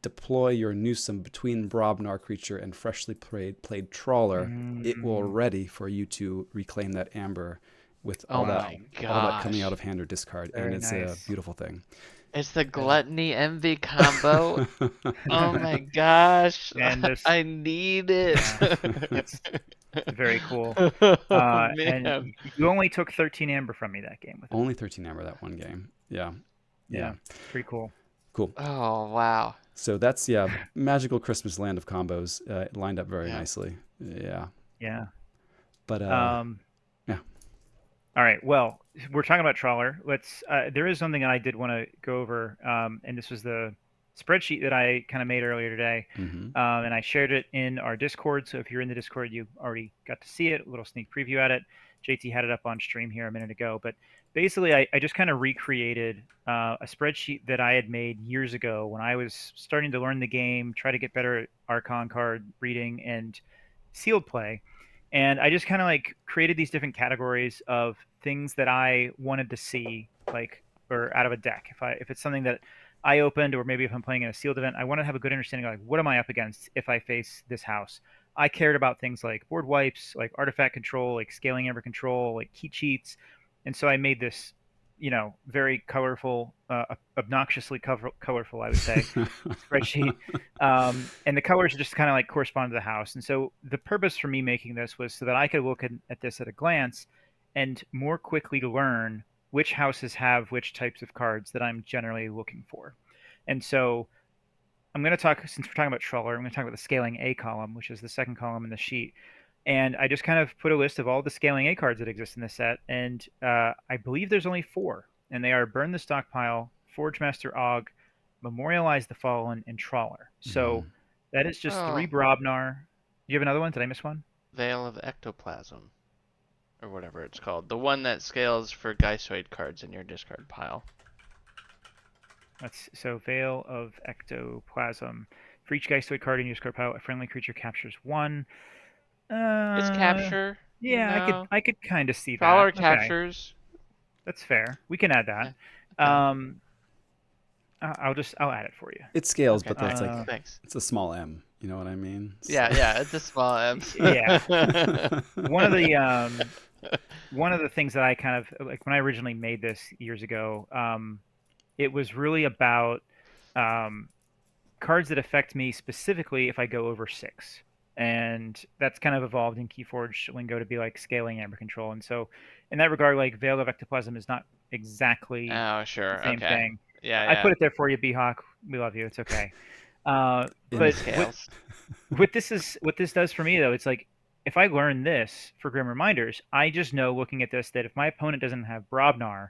Speaker 1: deploy your Newsom between Brobnar creature and freshly played trawler, it will ready for you to reclaim that amber with
Speaker 3: Oh
Speaker 1: all
Speaker 3: my
Speaker 1: that coming out
Speaker 3: gosh.
Speaker 1: of hand or discard, and
Speaker 2: very
Speaker 1: it's a
Speaker 2: nice.
Speaker 1: beautiful thing.
Speaker 3: It's the gluttony envy combo. Oh my gosh.
Speaker 2: And this,
Speaker 3: I need it.
Speaker 2: yeah, it's very cool.
Speaker 3: Oh
Speaker 2: And
Speaker 3: man.
Speaker 2: you only took 13 amber from me that game with it.
Speaker 1: Only 13 amber that one game. Yeah.
Speaker 2: Yeah, pretty cool.
Speaker 1: Cool.
Speaker 3: Oh wow.
Speaker 1: So that's, yeah, magical Christmas land of combos. It lined up very
Speaker 3: Yeah.
Speaker 1: nicely. Yeah.
Speaker 2: Yeah.
Speaker 1: But
Speaker 2: Um,
Speaker 1: yeah.
Speaker 2: all right. Well, we're talking about trawler. Let's. There is something that I did want to go over, and this was the spreadsheet that I kind of made earlier today,
Speaker 1: Mm-hmm.
Speaker 2: and I shared it in our Discord. So if you're in the Discord, you already got to see it. A little sneak preview at it. JT had it up on stream here a minute ago, but basically, I just kind of recreated a spreadsheet that I had made years ago when I was starting to learn the game, try to get better at Archon card reading and sealed play. And I just kind of like created these different categories of things that I wanted to see, like, or out of a deck. If it's something that I opened, or maybe if I'm playing in a sealed event, I want to have a good understanding of like what am I up against if I face this house. I cared about things like board wipes, like artifact control, like scaling amber control, like key cheats, and so I made this, very colorful, obnoxiously colorful, I would say, spreadsheet. And the colors just kind of like correspond to the house. And so the purpose for me making this was so that I could look at this at a glance and more quickly learn which houses have which types of cards that I'm generally looking for. And so I'm going to talk, since we're talking about Trawler, I'm going to talk about the scaling A column, which is the second column in the sheet. And I just kind of put a list of all the scaling A cards that exist in this set. And I believe there's only four. And they are Burn the Stockpile, Forge Master Og, Memorialize the Fallen, and Trawler. So
Speaker 1: Mm-hmm.
Speaker 2: that is just three
Speaker 3: Oh,
Speaker 2: Brobnar. Do you have another one? Did I miss one?
Speaker 3: Veil of Ectoplasm, or whatever it's called. The one that scales for Geisoid cards in your discard pile.
Speaker 2: That's so Veil of Ectoplasm. For each Geistoid card in your discard pile, a friendly creature captures one.
Speaker 3: Is
Speaker 2: Uh,
Speaker 3: capture?
Speaker 2: yeah,
Speaker 3: No.
Speaker 2: I could kind of see that.
Speaker 3: Trawler
Speaker 2: Okay,
Speaker 3: captures.
Speaker 2: that's fair. We can add
Speaker 3: Yeah.
Speaker 2: that.
Speaker 3: Okay.
Speaker 2: I'll add it for you.
Speaker 1: It scales,
Speaker 3: Okay.
Speaker 1: but that's like,
Speaker 3: Thanks.
Speaker 1: it's a small M. You know what I mean?
Speaker 3: Yeah,
Speaker 1: So.
Speaker 3: yeah. It's a small M.
Speaker 2: Yeah. One of the one of the things that I kind of like when I originally made this years ago, it was really about um, cards that affect me specifically if I go over six. And that's kind of evolved in Keyforge lingo to be like scaling amber control. And so, in that regard, like Veil of Ectoplasm is not exactly
Speaker 3: Oh,
Speaker 2: the
Speaker 3: sure.
Speaker 2: same
Speaker 3: Okay.
Speaker 2: thing.
Speaker 3: Yeah,
Speaker 2: I put
Speaker 3: yeah.
Speaker 2: it there for you, B-Hawk. We love you. It's okay.
Speaker 1: In
Speaker 3: It
Speaker 2: But
Speaker 3: scales.
Speaker 2: what this does for me though, it's like if I learn this for Grim Reminders, I just know looking at this that if my opponent doesn't have Brobnar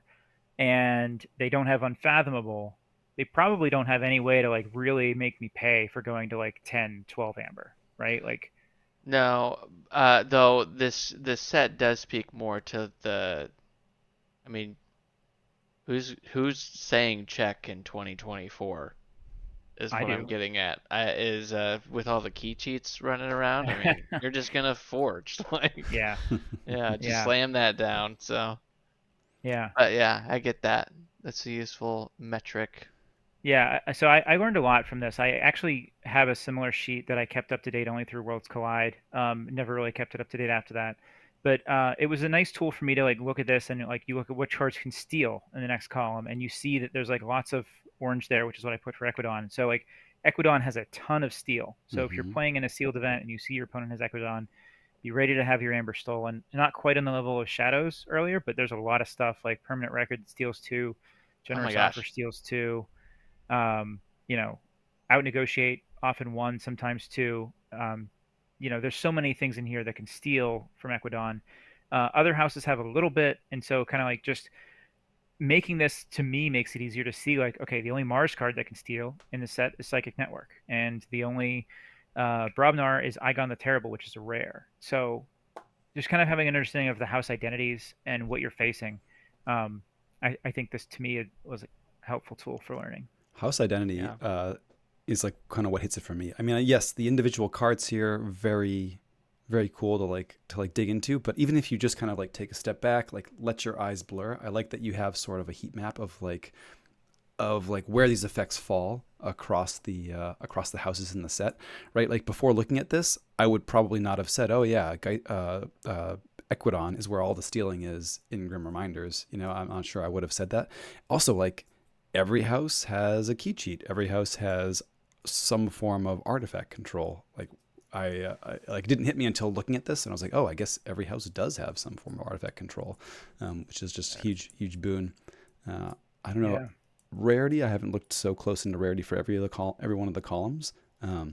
Speaker 2: and they don't have Unfathomable, they probably don't have any way to like really make me pay for going to like 10, 12 amber, right? Like,
Speaker 3: No, though this set does speak more to the. I mean, who's saying check in 2024? is
Speaker 2: I
Speaker 3: what I'm
Speaker 2: do.
Speaker 3: getting at. Is with all the key cheats running around. I mean, you're just gonna forge like,
Speaker 2: Yeah,
Speaker 3: yeah, just
Speaker 2: yeah,
Speaker 3: slam that down. So,
Speaker 2: yeah.
Speaker 3: but yeah, I get that. That's a useful metric.
Speaker 2: Yeah, so I learned a lot from this. I actually have a similar sheet that I kept up to date only through Worlds Collide. Never really kept it up to date after that. But it was a nice tool for me to like look at this and like you look at what cards can steal in the next column, and you see that there's like lots of orange there, which is what I put for Equidon. So like Equidon has a ton of steal. So if you're
Speaker 1: Hmm.
Speaker 2: playing in a sealed event and you see your opponent has Equidon, be ready to have your Amber stolen. Not quite on the level of Shadows earlier, but there's a lot of stuff like Permanent Record steals two,
Speaker 3: Oh my
Speaker 2: Generous Offer
Speaker 3: gosh.
Speaker 2: steals two, you know, out negotiate often one, sometimes two. There's so many things in here that can steal from Equidon. Other houses have a little bit, and so kind of like just making this to me makes it easier to see like, okay, the only Mars card that can steal in the set is Psychic Network, and the only Brobnar is Igon the Terrible, which is a rare. So just kind of having an understanding of the house identities and what you're facing. Um, I think this to me was a helpful tool for learning.
Speaker 1: House identity
Speaker 3: Yeah.
Speaker 1: is like kind of what hits it for me. I mean, yes, the individual cards here very, very cool to like dig into. But even if you just kind of like take a step back, like let your eyes blur. I like that you have sort of a heat map of like where these effects fall across the houses in the set, right? Like before looking at this, I would probably not have said, "Oh yeah, Equidon is where all the stealing is in Grim Reminders." I'm not sure I would have said that. Also, like every house has a key cheat. Every house has some form of artifact control. Like I like didn't hit me until looking at this, and I was like, "Oh, I guess every house does have some form of artifact control," which is just huge, huge boon. I don't know
Speaker 2: Yeah.
Speaker 1: rarity. I haven't looked so close into rarity for every one of the columns.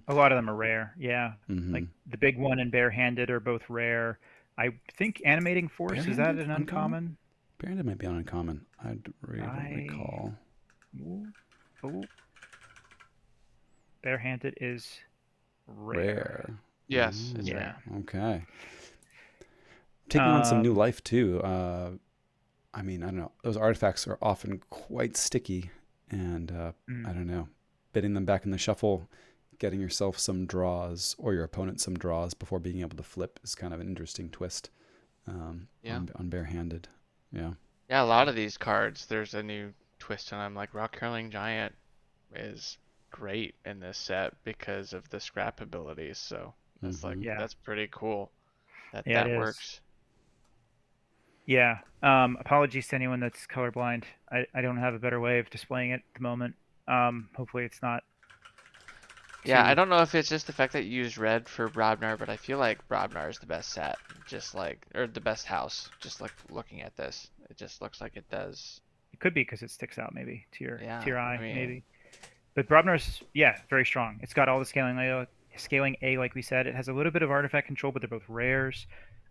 Speaker 2: A lot of them are rare. Yeah. Like
Speaker 1: Mhm.
Speaker 2: the big one and barehanded are both rare. I think animating force, is that
Speaker 1: Barehanded
Speaker 2: an
Speaker 1: uncommon.
Speaker 2: uncommon?
Speaker 1: Barehanded might be on uncommon. I don't
Speaker 2: I
Speaker 1: recall.
Speaker 2: ooh, oh, barehanded is rare.
Speaker 1: Rare.
Speaker 3: Yes, it's
Speaker 1: Mm,
Speaker 2: Yeah.
Speaker 3: rare.
Speaker 1: okay. Taking on some new
Speaker 2: Um
Speaker 1: life too. I mean, I don't know. Those artifacts are often quite sticky, and I
Speaker 2: mm,
Speaker 1: don't know. Bidding them back in the shuffle, getting yourself some draws or your opponent some draws before being able to flip is kind of an interesting twist
Speaker 3: Yeah.
Speaker 1: on barehanded. Yeah.
Speaker 3: Yeah, a lot of these cards, there's a new twist on them. Like Rock Curling Giant is great in this set because of the scrap abilities. So
Speaker 1: Hmm.
Speaker 2: yeah.
Speaker 3: that's pretty cool that
Speaker 2: Yeah, it
Speaker 3: that
Speaker 2: is.
Speaker 3: works.
Speaker 2: Yeah. Apologies to anyone that's colorblind. I don't have a better way of displaying it at the moment. Hopefully it's not
Speaker 3: Yeah, I
Speaker 2: too.
Speaker 3: don't know if it's just the fact that you used red for Brobnar, but I feel like Brobnar is the best set. Just like, or the best house. Just like looking at this, it just looks like it does.
Speaker 2: It could be because it sticks out maybe to
Speaker 3: Yeah,
Speaker 2: your
Speaker 3: I
Speaker 2: eye
Speaker 3: mean,
Speaker 2: maybe. But Brobner's, yeah, very strong. It's got all the scaling A, like we said. It has a little bit of artifact control, but they're both rares.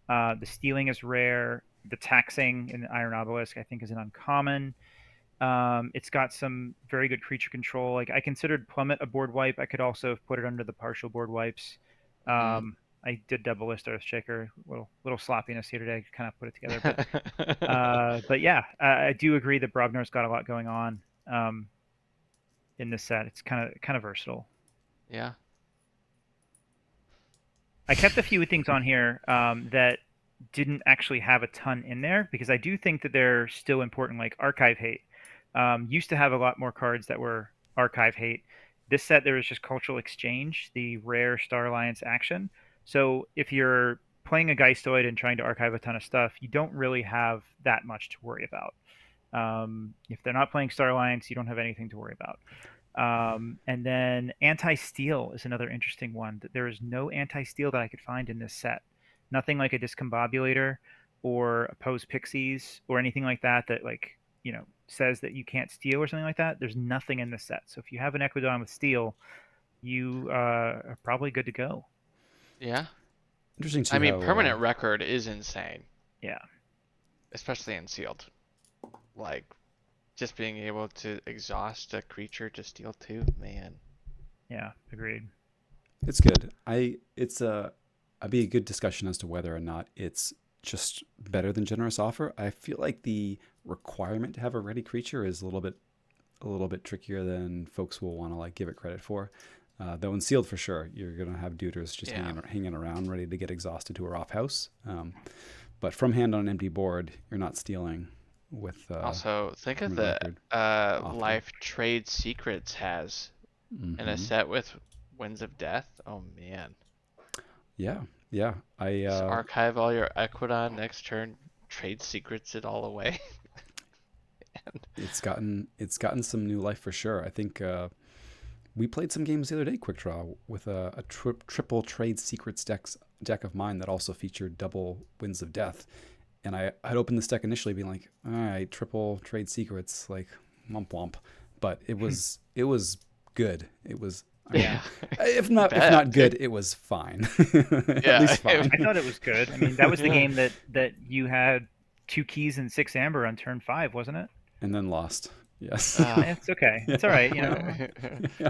Speaker 2: The stealing is rare. The taxing in Iron Obelisk, I think, is an uncommon. It's got some very good creature control. Like I considered Plummet a board wipe. I could also have put it under the partial board wipes.
Speaker 3: mm.
Speaker 2: I did double list Earthshaker. Little sloppiness here today. Kind of put it together, but yeah, I do agree that Brobner's got a lot going on. Um, in this set. It's kind of versatile.
Speaker 3: Yeah.
Speaker 2: I kept a few things on here that didn't actually have a ton in there because I do think that they're still important. Like Archive Hate used to have a lot more cards that were Archive Hate. This set there was just Cultural Exchange, the rare Star Alliance action. So if you're playing a Geistoid and trying to archive a ton of stuff, you don't really have that much to worry about. If they're not playing Star Alliance, you don't have anything to worry about. And then anti-steal is another interesting one. There is no anti-steal that I could find in this set. Nothing like a discombobulator or oppose pixies or anything like that that like says that you can't steal or something like that. There's nothing in this set. So if you have an Equidon with steal, you are probably good to go.
Speaker 3: Yeah.
Speaker 1: Interesting
Speaker 3: I
Speaker 1: too
Speaker 3: mean,
Speaker 1: how
Speaker 3: permanent record is insane,
Speaker 2: Yeah,
Speaker 3: especially in sealed. Like, just being able to exhaust a creature to steal two, man.
Speaker 2: yeah, agreed.
Speaker 1: it's good. I'd be a good discussion as to whether or not it's just better than generous offer. I feel like the requirement to have a ready creature is a little bit trickier than folks will want to like give it credit for. Though in sealed for sure, you're gonna have duders just hanging around, ready to get exhausted to a off house. But from hand on an empty board, you're not stealing. With
Speaker 3: Also, think of the life trade secrets has in a set with Winds of Death. Oh man.
Speaker 1: Yeah. I
Speaker 3: just archive all your Equidon next turn, trade secrets it all away.
Speaker 1: It's gotten some new life for sure. I think we played some games the other day, Quick Draw, with a triple trade secrets deck of mine that also featured double Winds of Death. And I had opened this deck initially being like, all right, triple trade secrets, like womp womp. But it was good. It was if not good, it was fine. At least fine.
Speaker 2: I thought it was good. I mean, that was the game that you had 2 keys and 6 amber on turn 5, wasn't it?
Speaker 1: And then lost. Yes.
Speaker 2: It's okay. It's all right. You know,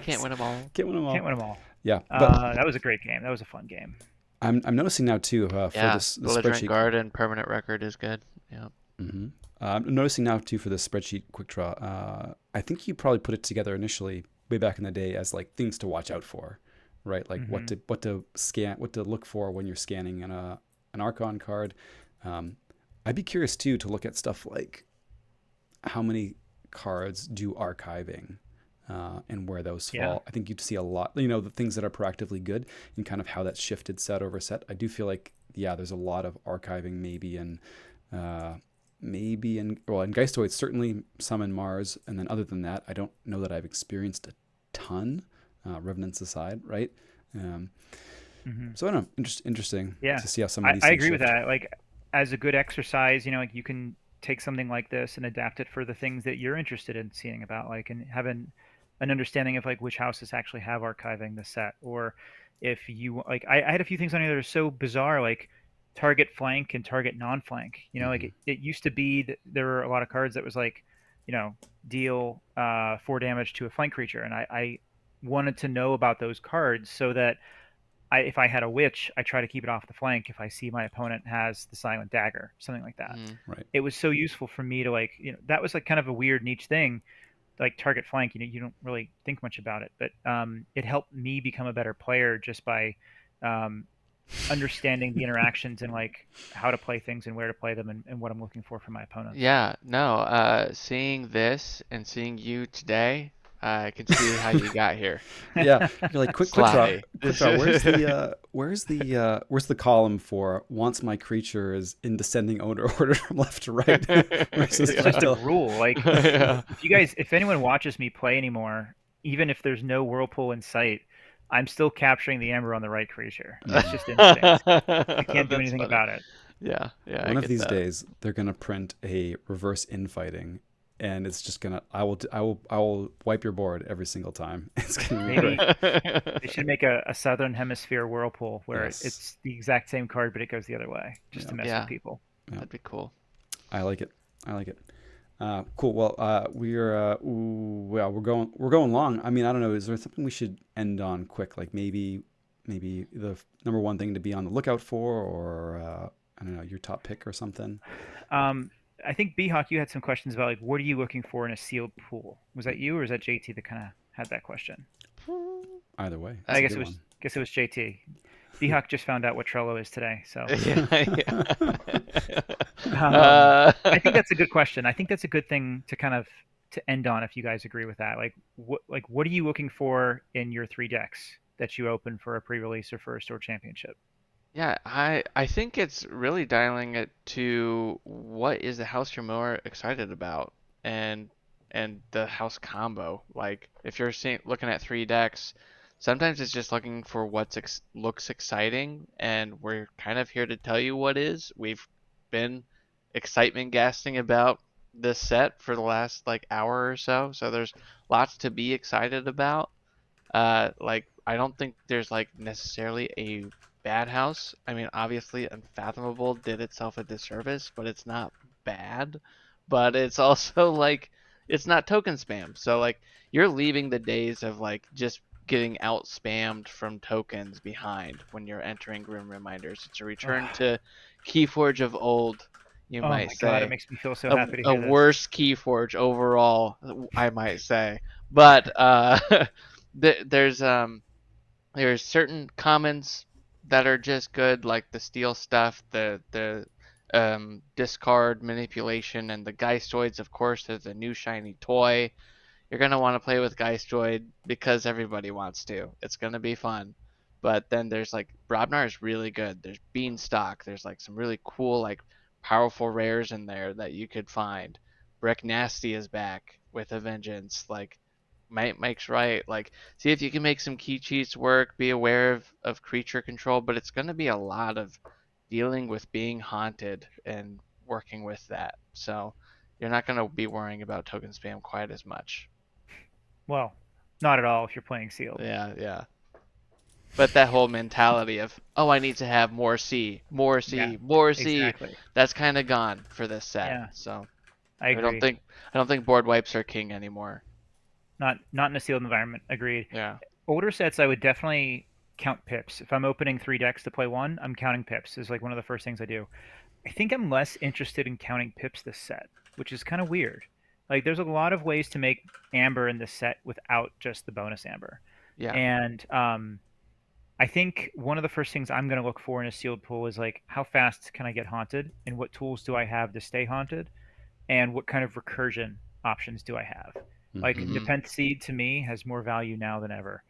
Speaker 3: Can't win them all.
Speaker 1: Can't win them all. Yeah.
Speaker 2: But that was a great game. That was a fun game.
Speaker 1: I'm noticing now too for this
Speaker 3: Belligerent Guard and Permanent Record is good. Yeah.
Speaker 1: Mm-hmm. I'm noticing now too for this spreadsheet Quick Draw. I think you probably put it together initially way back in the day as like things to watch out for, right? Like what to scan, what to look for when you're scanning an Archon card. I'd be curious too to look at stuff like how many cards do archiving. And where those fall.
Speaker 2: Yeah.
Speaker 1: I think you'd see a lot, the things that are proactively good and kind of how that's shifted set over set. I do feel like, there's a lot of archiving maybe in Geistoids, certainly some in Mars. And then other than that, I don't know that I've experienced a ton, Revenants aside, right? So I don't know, interesting to see how some of these
Speaker 2: I
Speaker 1: things
Speaker 2: agree with
Speaker 1: shift.
Speaker 2: that. Like as a good exercise, like you can take something like this and adapt it for the things that you're interested in seeing about, like, and having an understanding of like which houses actually have archiving the set, or if you like, I had a few things on here that are so bizarre, like target flank and target non-flank. Like it used to be that there were a lot of cards that was like, deal 4 damage to a flank creature, and I wanted to know about those cards so that if I had a witch, I try to keep it off the flank if I see my opponent has the silent dagger, something like that.
Speaker 1: Right.
Speaker 2: It was so useful for me to like, that was like kind of a weird niche thing, like target flank. You don't really think much about it, but it helped me become a better player just by understanding the interactions and like how to play things and where to play them and what I'm looking for from my opponents.
Speaker 3: Yeah, no, seeing this and seeing you today, I can see how you got here.
Speaker 1: Yeah, you're like quick draw.
Speaker 3: Sly.
Speaker 1: Quick draw. Where's the column for once my creature is in descending order from left to right?
Speaker 2: It's just a rule. Like if anyone watches me play anymore, even if there's no whirlpool in sight, I'm still capturing the amber on the right creature. It's just instinct. I can't do anything about it.
Speaker 3: Yeah.
Speaker 1: One of these days, they're gonna print a reverse infighting, and it's just gonna. I will wipe your board every single time. It's gonna be great.
Speaker 2: They should make a Southern Hemisphere whirlpool where it's the exact same card, but it goes the other way, just to mess with people.
Speaker 3: Yeah. That'd be cool.
Speaker 1: I like it. Cool. Well, we're going long. I mean, I don't know. Is there something we should end on quick? Like maybe the number one thing to be on the lookout for, or I don't know, your top pick or something.
Speaker 2: I think B-Hawk, you had some questions about like what are you looking for in a sealed pool? Was that you or is that JT that kind of had that question?
Speaker 1: Either way,
Speaker 2: I guess it was JT. B-Hawk just found out what Trello is today, so I think that's a good question. I think that's a good thing to kind of to end on if you guys agree with that. Like what are you looking for in your 3 decks that you open for a pre-release or for a store championship?
Speaker 3: Yeah, I think it's really dialing it to what is the house you're more excited about, and the house combo. Like if you're looking at 3 decks, sometimes it's just looking for what looks exciting, and we're kind of here to tell you what is. We've been excitement gassing about this set for the last like hour or so, so there's lots to be excited about. Like I don't think there's like necessarily a bad house. I mean, obviously Unfathomable did itself a disservice, but it's not bad. But it's also like it's not token spam. So like you're leaving the days of like just getting out spammed from tokens behind when you're entering Grim Reminders. It's a return to Keyforge of old. you
Speaker 2: Oh
Speaker 3: might
Speaker 2: my God, it
Speaker 3: say.
Speaker 2: makes me feel so happy to
Speaker 3: A
Speaker 2: hear this.
Speaker 3: worse Keyforge overall, I might say. But there's there's certain commons that are just good, like the steel stuff, the discard manipulation, and the Geistoids. Of course, there's a new shiny toy. You're gonna want to play with Geistoid because everybody wants to. It's gonna be fun. But then there's like Brobnar is really good. There's Beanstalk. There's like some really cool like powerful rares in there that you could find. Brick Nasty is back with a vengeance. Like might makes right. Like see if you can make some key cheats work. Be aware of creature control, but it's gonna be a lot of dealing with being haunted and working with that. So you're not gonna be worrying about token spam quite as much.
Speaker 2: Well, not at all if you're playing sealed.
Speaker 3: Yeah, yeah. But that whole mentality of, oh, I need to have more C, more
Speaker 2: Yeah,
Speaker 3: C, more C,
Speaker 2: exactly.
Speaker 3: that's kind of gone for this set.
Speaker 2: Yeah,
Speaker 3: So
Speaker 2: I agree.
Speaker 3: I don't think board wipes are king anymore.
Speaker 2: Not in a sealed environment. Agreed.
Speaker 3: Yeah.
Speaker 2: Older sets, I would definitely count pips. If I'm opening 3 decks to play one, I'm counting pips. Is like one of the first things I do. I think I'm less interested in counting pips this set, which is kind of weird. Like, there's a lot of ways to make amber in this set without just the bonus amber.
Speaker 3: Yeah.
Speaker 2: And I think one of the first things I'm going to look for in a sealed pool is like, how fast can I get haunted, and what tools do I have to stay haunted, and what kind of recursion options do I have? Like,
Speaker 1: Mm-hmm.
Speaker 3: Mm-hmm.
Speaker 2: Nepenthe Seed to me has more value now than ever.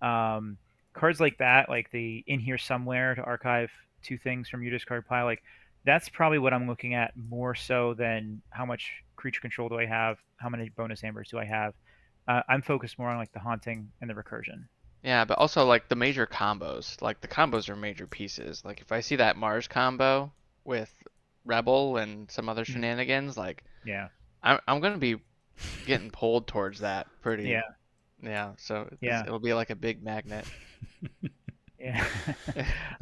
Speaker 2: Um, Cards like that, like the in here somewhere to archive 2 things from your discard pile, like that's probably what I'm looking at more so than how much creature control do I have, how many bonus ambers do I have. I'm focused more on like the haunting and the recursion.
Speaker 3: Yeah, but also like the major combos. Like the combos are major pieces. Like if I see that Mars combo with Rebel and some other
Speaker 2: Mm,
Speaker 3: shenanigans, like
Speaker 2: yeah,
Speaker 3: I'm gonna be getting pulled towards that pretty.
Speaker 2: yeah,
Speaker 3: Yeah, so
Speaker 2: yeah.
Speaker 3: it'll be like a big magnet.
Speaker 2: Yeah.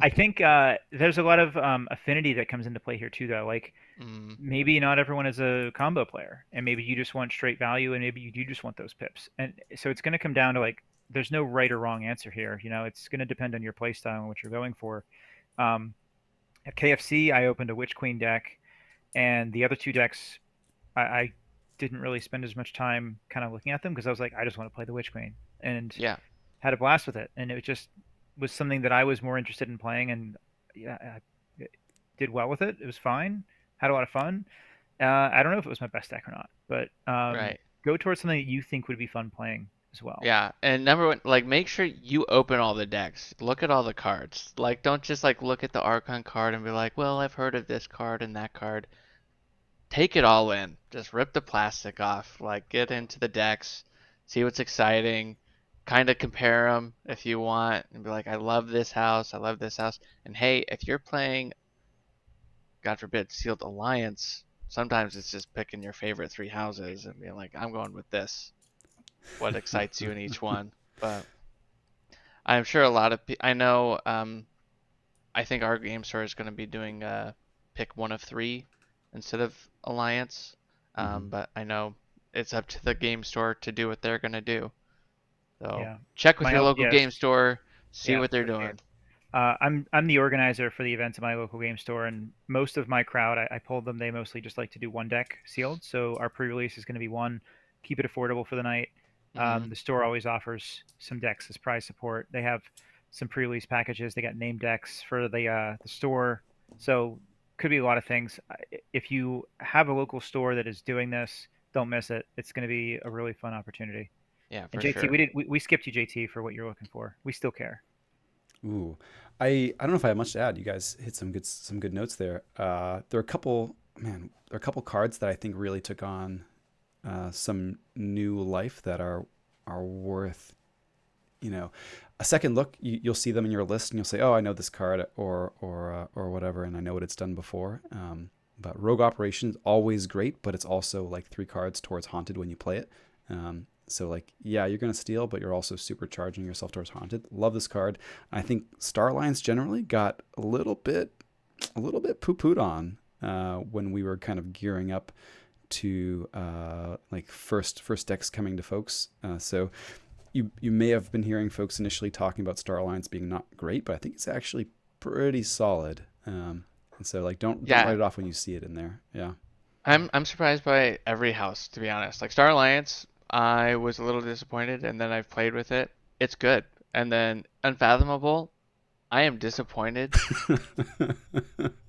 Speaker 2: I think there's a lot of affinity that comes into play here too, though. Like
Speaker 3: Mm,
Speaker 2: maybe not everyone is a combo player, and maybe you just want straight value, and maybe you do just want those pips. And so it's going to come down to like, there's no right or wrong answer here. It's going to depend on your play style and what you're going for. Um, at KFC, I opened a Witch Queen deck, and the other 2 decks, I didn't really spend as much time kind of looking at them because I was like, I just want to play the Witch Queen, and
Speaker 3: yeah.
Speaker 2: had a blast with it. And it just was something that I was more interested in playing, and yeah, I did well with it. It was fine. Had a lot of fun. I don't know if it was my best deck or not, but
Speaker 3: Right.
Speaker 2: go towards something that you think would be fun playing as well.
Speaker 3: Yeah, and number one, like make sure you open all the decks. Look at all the cards. Like don't just like look at the Archon card and be like, "Well, I've heard of this card and that card." Take it all in. Just rip the plastic off. Like get into the decks, see what's exciting, kind of compare them if you want and be like, "I love this house. I love this house." And hey, if you're playing God forbid Sealed Alliance, sometimes it's just picking your favorite 3 houses and being like, "I'm going with this." What excites you in each one. But I'm sure a lot of I know. I think our game store is going to be doing pick one of 3 instead of Alliance.
Speaker 1: Mm-hmm.
Speaker 3: But I know it's up to the game store to do what they're going to do. So
Speaker 2: Yeah,
Speaker 3: check with your local
Speaker 2: yes,
Speaker 3: game store, see
Speaker 2: yeah,
Speaker 3: what they're
Speaker 2: for sure.
Speaker 3: doing.
Speaker 2: I'm the organizer for the events at my local game store, and most of my crowd, I pulled them. They mostly just like to do one deck sealed. So our pre-release is going to be one. Keep it affordable for the night.
Speaker 3: Hmm.
Speaker 2: The store always offers some decks as prize support. They have some pre-release packages. They got name decks for the store. So could be a lot of things. If you have a local store that is doing this, don't miss it. It's going to be a really fun opportunity.
Speaker 3: Yeah,
Speaker 2: And
Speaker 3: for
Speaker 2: JT,
Speaker 3: sure.
Speaker 2: we skipped you, JT, for what you're looking for. We still care.
Speaker 1: Ooh, I don't know if I have much to add. You guys hit some good notes there. There are a couple there are a couple cards that I think really took on some new life that are worth a second look. You'll see them in your list and you'll say, oh, I know this card or whatever, and I know what it's done before. But Rogue Operation is always great, but it's also like 3 cards towards Haunted when you play it. So like, yeah, you're gonna steal, but you're also supercharging yourself towards Haunted. Love this card. I think Star Alliance generally got a little bit poo-pooed on when we were kind of gearing up to like first decks coming to folks. So you may have been hearing folks initially talking about Star Alliance being not great, but I think it's actually pretty solid. And so like don't
Speaker 3: Yeah,
Speaker 1: write it off when you see it in there. Yeah.
Speaker 3: I'm surprised by every house, to be honest. Like Star Alliance, I was a little disappointed, and then I've played with it. It's good. And then Unfathomable, I am disappointed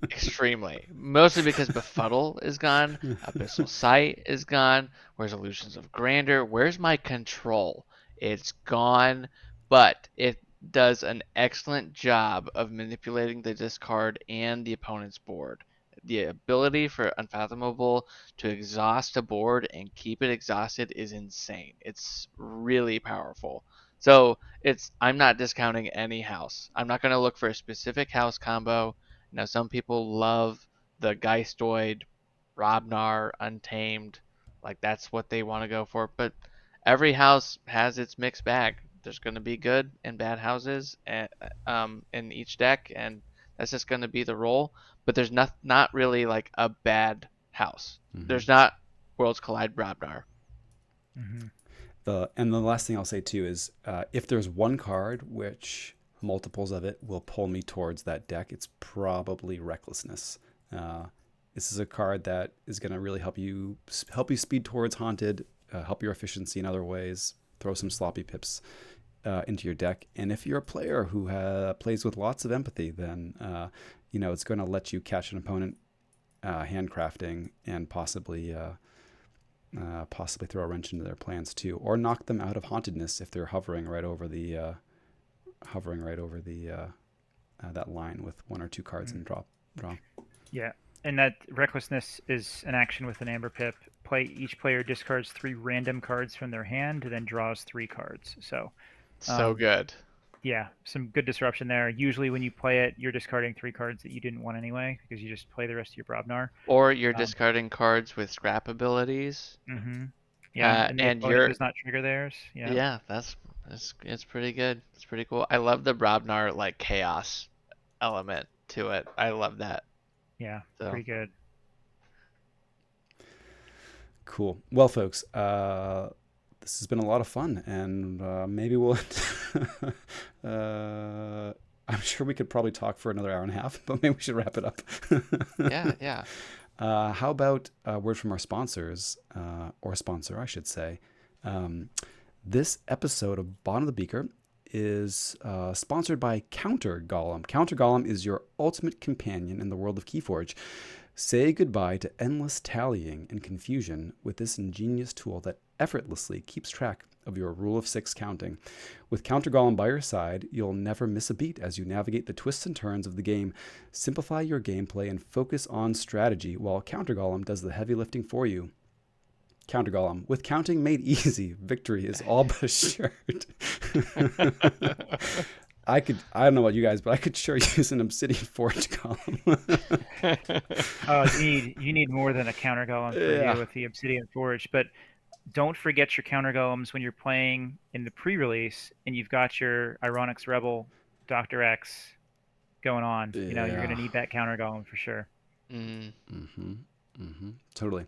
Speaker 3: extremely. Mostly because Befuddle is gone, Abyssal Sight is gone, where's Illusions of Grandeur? Where's my control? It's gone, but it does an excellent job of manipulating the discard and the opponent's board. The ability for Unfathomable to exhaust a board and keep it exhausted is insane. It's really powerful. So I'm not discounting any house. I'm not going to look for a specific house combo. Now, some people love the Geistoid, Robnar, Untamed, like that's what they want to go for. But every house has its mixed bag. There's going to be good and bad houses in each deck, and that's just going to be the role. But there's not really like a bad house.
Speaker 1: Mm-hmm.
Speaker 3: There's not Worlds Collide Robnar.
Speaker 2: Mm-hmm.
Speaker 1: The last thing I'll say too is if there's one card which multiples of it will pull me towards that deck, it's probably Recklessness. This is a card that is going to really help you speed towards Haunted, help your efficiency in other ways, throw some sloppy pips into your deck. And if you're a player who plays with lots of empathy, then it's going to let you catch an opponent handcrafting and possibly throw a wrench into their plans too, or knock them out of hauntedness if they're hovering right over the that line with one or two cards and draw.
Speaker 2: Yeah, and that Recklessness is an action with an Amber Pip. Each player discards 3 random cards from their hand, then draws 3 cards. So
Speaker 3: Good.
Speaker 2: yeah, some good disruption there. Usually when you play it, you're discarding 3 cards that you didn't want anyway because you just play the rest of your Brobnar.
Speaker 3: Or you're discarding cards with scrap abilities.
Speaker 2: Mm-hmm. Yeah, and the
Speaker 3: And
Speaker 2: opponent does not trigger theirs. Yeah.
Speaker 3: Yeah, it's pretty good. It's pretty cool. I love the Brobnar like chaos element to it. I love that.
Speaker 2: Yeah,
Speaker 3: So.
Speaker 2: pretty good.
Speaker 1: Cool. Well, folks, this has been a lot of fun, and maybe we'll. I'm sure we could probably talk for another hour and a half, but maybe we should wrap it up.
Speaker 3: Yeah.
Speaker 1: How about a word from our sponsors, or sponsor, I should say. This episode of Bottom of the Beaker is sponsored by Counter Golem. Counter Golem is your ultimate companion in the world of Keyforge. Say goodbye to endless tallying and confusion with this ingenious tool that effortlessly keeps track of your rule of 6 counting. With Counter Golem by your side, you'll never miss a beat as you navigate the twists and turns of the game. Simplify your gameplay and focus on strategy while Counter Golem does the heavy lifting for you. Counter Golem, with counting made easy, victory is all but assured. I don't know about you guys, but I could sure use an Obsidian Forge column.
Speaker 2: Oh, you need more than a Counter Golem for you with the Obsidian Forge. But don't forget your Counter Golems when you're playing in the pre-release and you've got your Ironix Rebel, Dr. X going on.
Speaker 1: Yeah.
Speaker 2: You're going to need that Counter Golem for sure.
Speaker 1: Totally.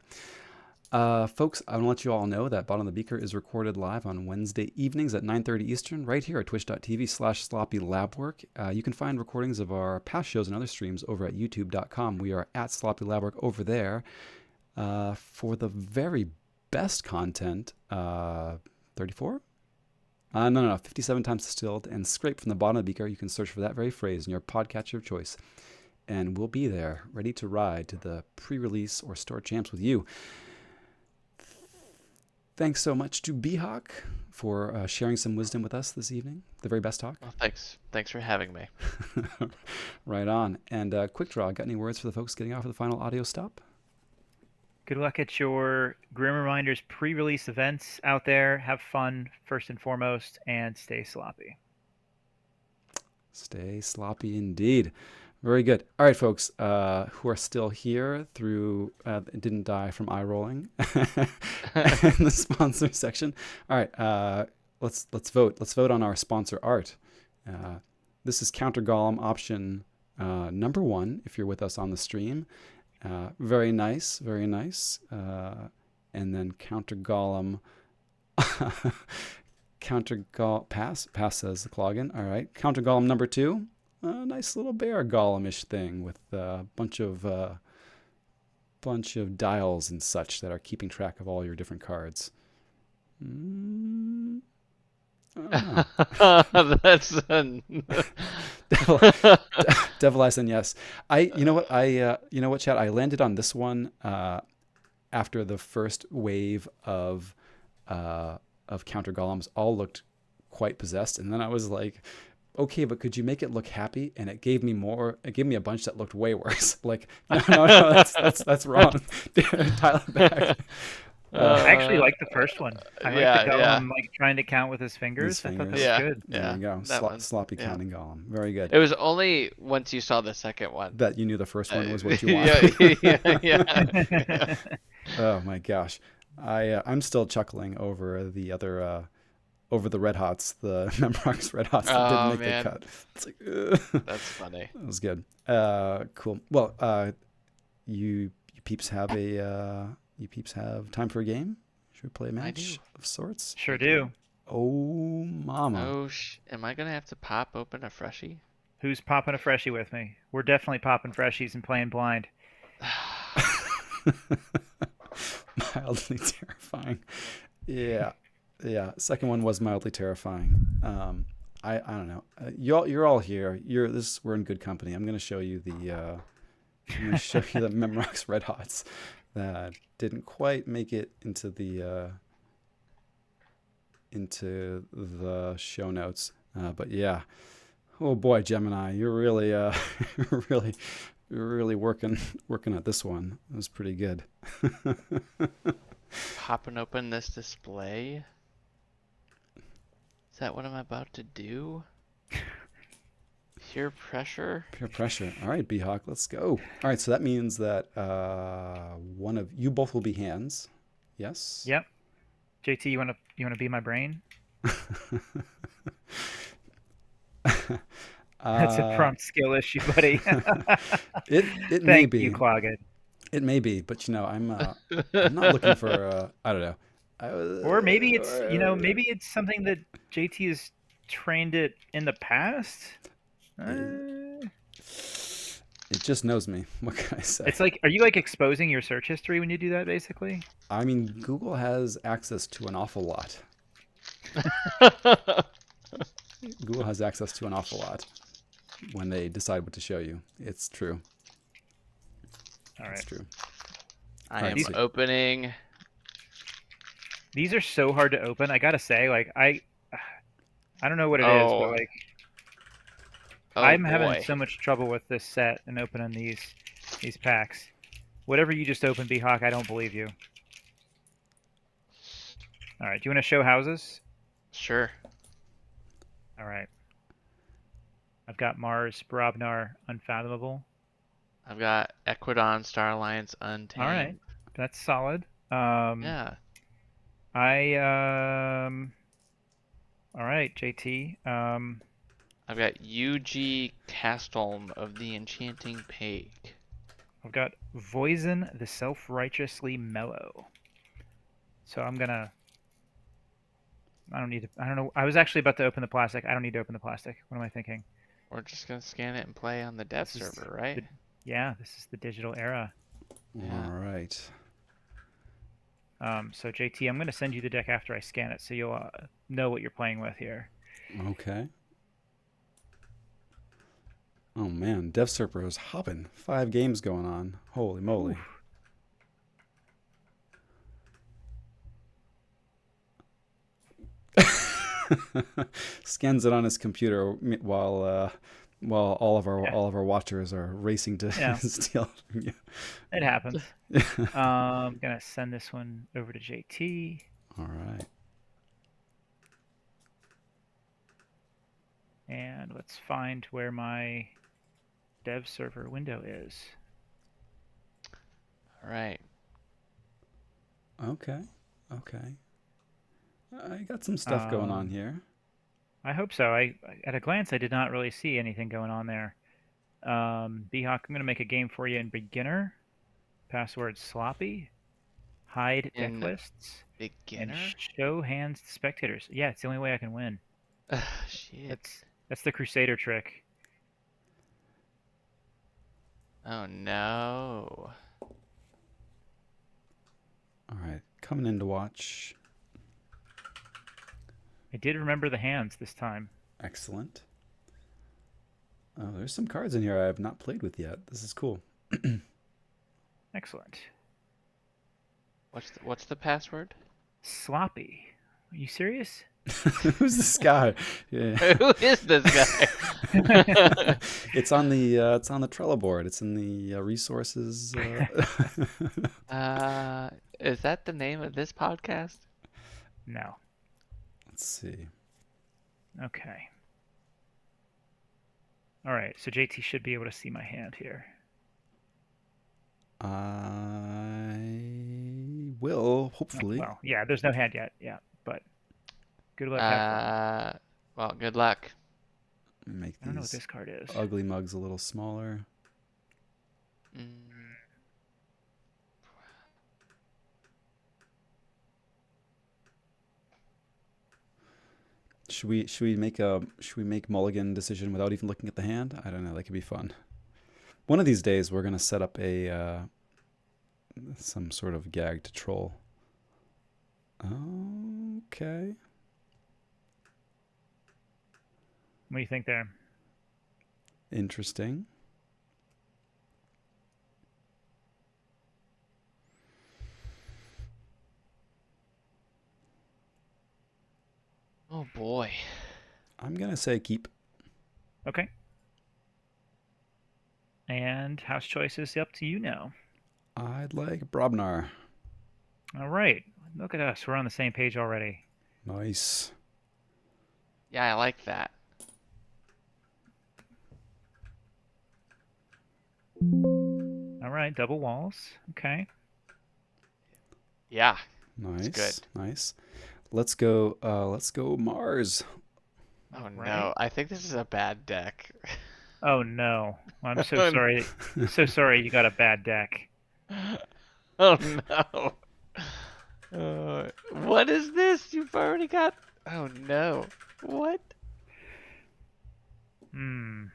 Speaker 1: Folks, I want to let you all know that Bottom of the Beaker is recorded live on Wednesday evenings at 9:30 Eastern, right here at twitch.tv/sloppylabwork. You can find recordings of our past shows and other streams over at youtube.com. We are at sloppylabwork over there. For the very best content, 34? No, 57 times distilled and scraped from the bottom of the beaker. You can search for that very phrase in your podcatcher of choice. And we'll be there, ready to ride to the pre-release or store champs with you. Thanks so much to B-Hawk for sharing some wisdom with us this evening. The very best talk.
Speaker 3: Well, thanks for having me.
Speaker 1: Right on. And Quick Draw, got any words for the folks getting off of the final audio stop?
Speaker 2: Good luck at your Grim Reminders pre-release events out there. Have fun, first and foremost, and stay sloppy.
Speaker 1: Stay sloppy indeed. Very good. All right, folks who are still here through didn't die from eye rolling in the sponsor section. All right, let's vote. Let's vote on our sponsor art. This is Counter Golem option number 1. If you're with us on the stream, very nice, very nice. And then Counter Golem. Pass says the Cloggin. All right, Counter Golem number 2. a nice little bear golem-ish thing with a bunch of dials and such that are keeping track of all your different cards. Mm, I don't know.
Speaker 3: That's an...
Speaker 1: Devil, Devil Eyes and yes. You know what? You know what, Chad? I landed on this one after the first wave of counter golems all looked quite possessed, and then I was like, okay, but could you make it look happy? And it gave me more. It gave me a bunch that looked way worse. Like, no, that's wrong. Dial it back.
Speaker 2: I actually like the first one. I like the
Speaker 3: yeah, yeah,
Speaker 2: golem like trying to count with his fingers. I thought that was
Speaker 1: fingers.
Speaker 3: yeah,
Speaker 2: good.
Speaker 1: There
Speaker 3: yeah.
Speaker 1: you go.
Speaker 3: That one.
Speaker 1: Sloppy
Speaker 3: Yeah.
Speaker 1: counting golem. Very good.
Speaker 3: It was only once you saw the second one.
Speaker 1: Bet you knew the first one was what you
Speaker 3: Yeah,
Speaker 1: wanted.
Speaker 3: yeah.
Speaker 1: Oh my gosh, I'm still chuckling over the other over the Red Hots, the Memrox Red Hots that didn't
Speaker 3: Oh
Speaker 1: make
Speaker 3: man,
Speaker 1: the cut. It's like, ugh.
Speaker 3: that's funny.
Speaker 1: That was good. Cool. Well, you peeps have time for a game? Should we play a
Speaker 3: I
Speaker 1: match
Speaker 3: do.
Speaker 1: of sorts?
Speaker 2: Sure do.
Speaker 1: Oh, mama.
Speaker 3: Oh am I gonna have to pop open a freshie?
Speaker 2: Who's popping a freshie with me? We're definitely popping freshies and playing blind.
Speaker 1: Mildly terrifying. Yeah, yeah. Second one was mildly terrifying. I don't know. You're all here. We're in good company. I'm gonna show you the Memrox Red Hots that didn't quite make it into the show notes. But yeah. Oh boy, Gemini, you're really really really working at this one. It was pretty good.
Speaker 3: Popping open this display. Is that what I'm about to do? Pure pressure?
Speaker 1: Peer pressure. All right, B-Hawk, let's go. All right, so that means that one of you both will be hands. Yes?
Speaker 2: Yep. JT, you wanna be my brain? That's a prompt skill issue, buddy.
Speaker 1: It may
Speaker 2: Thank
Speaker 1: be.
Speaker 2: you, Clogged.
Speaker 1: It may be, but I'm not looking for I don't know.
Speaker 2: Or maybe maybe it's something that JT has trained it in the past.
Speaker 1: It just knows me. What can I say?
Speaker 2: It's like, are you like exposing your search history when you do that, basically?
Speaker 1: I mean, Google has access to an awful lot. Google has access to an awful lot when they decide what to show you. It's true.
Speaker 2: All right.
Speaker 1: It's true.
Speaker 3: I
Speaker 1: Alright,
Speaker 3: am
Speaker 1: so-
Speaker 3: opening.
Speaker 2: These are so hard to open. I gotta say, like I don't know what it is,
Speaker 3: Oh.
Speaker 2: but like
Speaker 3: Oh
Speaker 2: I'm
Speaker 3: boy.
Speaker 2: having so much trouble with this set and opening these packs. Whatever you just opened, B-Hawk, I don't believe you. All right, do you want to show houses?
Speaker 3: Sure.
Speaker 2: All right. I've got Mars, Brobnar, Unfathomable.
Speaker 3: I've got Equidon, Star Alliance, Untamed.
Speaker 2: All right, that's solid.
Speaker 3: Yeah.
Speaker 2: All right, JT.
Speaker 3: I've got UG Castolm of the Enchanting Pig.
Speaker 2: I've got Voisin the Self-Righteously Mellow. So I'm gonna. I don't know. I was actually about to open the plastic. I don't need to open the plastic. What am I thinking?
Speaker 3: We're just gonna scan it and play on the dev
Speaker 2: This is
Speaker 3: server, right?
Speaker 2: Yeah, this is the digital era.
Speaker 3: Yeah.
Speaker 1: All right.
Speaker 2: So JT, I'm gonna send you the deck after I scan it, so you'll know what you're playing with here.
Speaker 1: Okay. Oh man, Dev Serper is hopping. 5 games going on. Holy moly. Scans it on his computer while all of our watchers are racing to
Speaker 2: Yeah.
Speaker 1: steal from you.
Speaker 2: It happens. I'm gonna send this one over to JT.
Speaker 1: All right.
Speaker 2: And let's find where my dev server window is.
Speaker 3: All right.
Speaker 1: Okay. Okay. I got some stuff going on here.
Speaker 2: I hope so. At a glance, I did not really see anything going on there. B-Hawk, I'm going to make a game for you in beginner. Password sloppy. Hide deck
Speaker 3: In
Speaker 2: lists.
Speaker 3: Beginner?
Speaker 2: And show hands to spectators. Yeah, it's the only way I can win.
Speaker 3: Shit.
Speaker 2: That's the Crusader trick.
Speaker 3: Oh no.
Speaker 1: All right, coming in to watch.
Speaker 2: I did remember the hands this time.
Speaker 1: Excellent. Oh, there's some cards in here I have not played with yet. This is cool.
Speaker 2: Excellent.
Speaker 3: What's the password?
Speaker 2: Sloppy. Are you serious?
Speaker 1: Who's this guy? Yeah.
Speaker 3: Who is this guy?
Speaker 1: It's on the Trello board. It's in the resources.
Speaker 3: Is that the name of this podcast?
Speaker 2: No.
Speaker 1: Let's see.
Speaker 2: Okay. All right. So JT should be able to see my hand here.
Speaker 1: I will hopefully.
Speaker 2: Well, yeah. There's no hand yet. Yeah, but good luck. Have fun.
Speaker 3: Well, good luck.
Speaker 1: Make
Speaker 2: I don't know what
Speaker 1: these
Speaker 2: this card is.
Speaker 1: ugly mugs a little smaller.
Speaker 3: Mm.
Speaker 1: Should we make mulligan decision without even looking at the hand? I don't know. That could be fun. One of these days, we're gonna set up a some sort of gag to troll. Okay.
Speaker 2: What do you think there?
Speaker 1: Interesting.
Speaker 3: Oh boy.
Speaker 1: I'm gonna say keep.
Speaker 2: Okay. And house choice is up to you now.
Speaker 1: I'd like Brobnar.
Speaker 2: All right. Look at us. We're on the same page already.
Speaker 1: Nice.
Speaker 3: Yeah, I like that.
Speaker 2: All right. Double walls. Okay.
Speaker 3: Yeah.
Speaker 1: Nice.
Speaker 3: It's good.
Speaker 1: Nice. Let's go Mars.
Speaker 3: Oh
Speaker 2: Right.
Speaker 3: no, I think this is a bad deck.
Speaker 2: Oh no. I'm so sorry. So sorry you got a bad deck.
Speaker 3: Oh no. What is this? You've already got. Oh no. What?
Speaker 2: Hmm.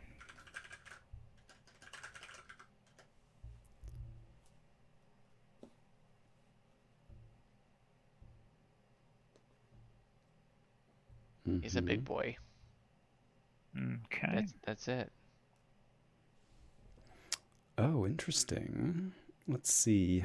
Speaker 3: He's a big boy.
Speaker 2: Okay.
Speaker 3: That's it.
Speaker 1: Oh, interesting. Let's see.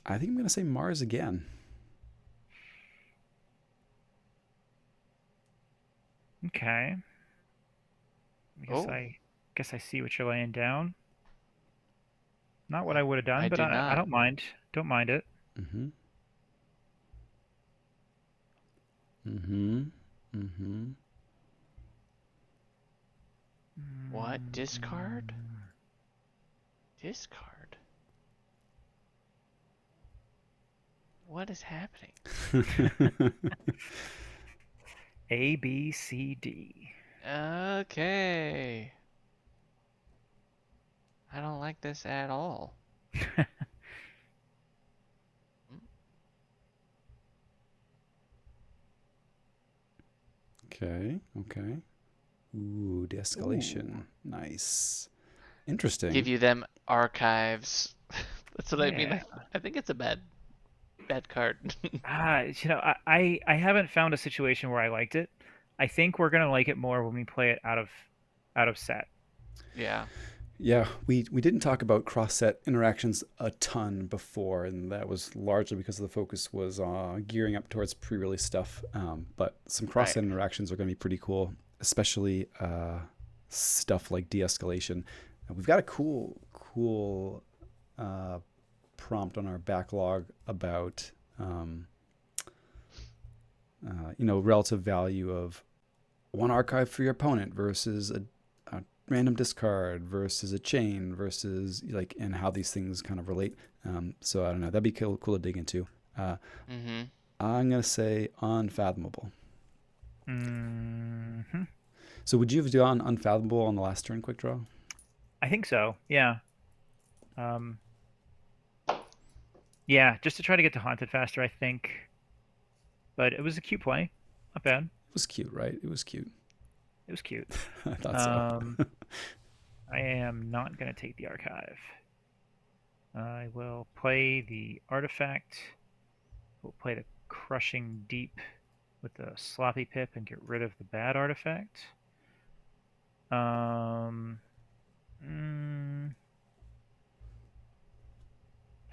Speaker 1: I think I'm going to say Mars again.
Speaker 2: Okay.
Speaker 3: Oh.
Speaker 2: I guess I see what you're laying down. Not what I would have done,
Speaker 3: I
Speaker 2: but
Speaker 3: do
Speaker 2: I
Speaker 3: not.
Speaker 2: don't mind. Don't mind it.
Speaker 1: Mm-hmm. Mm-hmm. Mm-hmm.
Speaker 3: What? Discard? Discard? What is happening?
Speaker 2: A, B, C, D.
Speaker 3: Okay. I don't like this at all.
Speaker 1: Okay. Okay. Ooh, de-escalation. Nice. Interesting.
Speaker 3: Give you them archives. That's what I mean.
Speaker 2: Yeah.
Speaker 3: I think it's a bad card.
Speaker 2: I haven't found a situation where I liked it. I think we're gonna like it more when we play it out of set.
Speaker 3: Yeah.
Speaker 1: Yeah, we didn't talk about cross-set interactions a ton before, and that was largely because the focus was gearing up towards pre-release stuff. But some cross-set interactions are going to be pretty cool, especially stuff like de-escalation. We've got a cool prompt on our backlog about relative value of one archive for your opponent versus a random discard versus a chain versus and how these things kind of relate. So I don't know. That'd be cool to dig into. I'm gonna say unfathomable.
Speaker 2: Mm-hmm.
Speaker 1: So would you have done unfathomable on the last turn quick draw?
Speaker 2: I think so. Yeah. Um, yeah, just to try to get to Haunted faster, I think. But it was a cute play. Not bad.
Speaker 1: It was cute, right? It was cute.
Speaker 2: It was cute.
Speaker 1: I thought so.
Speaker 2: Um, I am not going to take the archive. I will play the artifact. We'll play the Crushing Deep with the Sloppy Pip and get rid of the bad artifact. Um,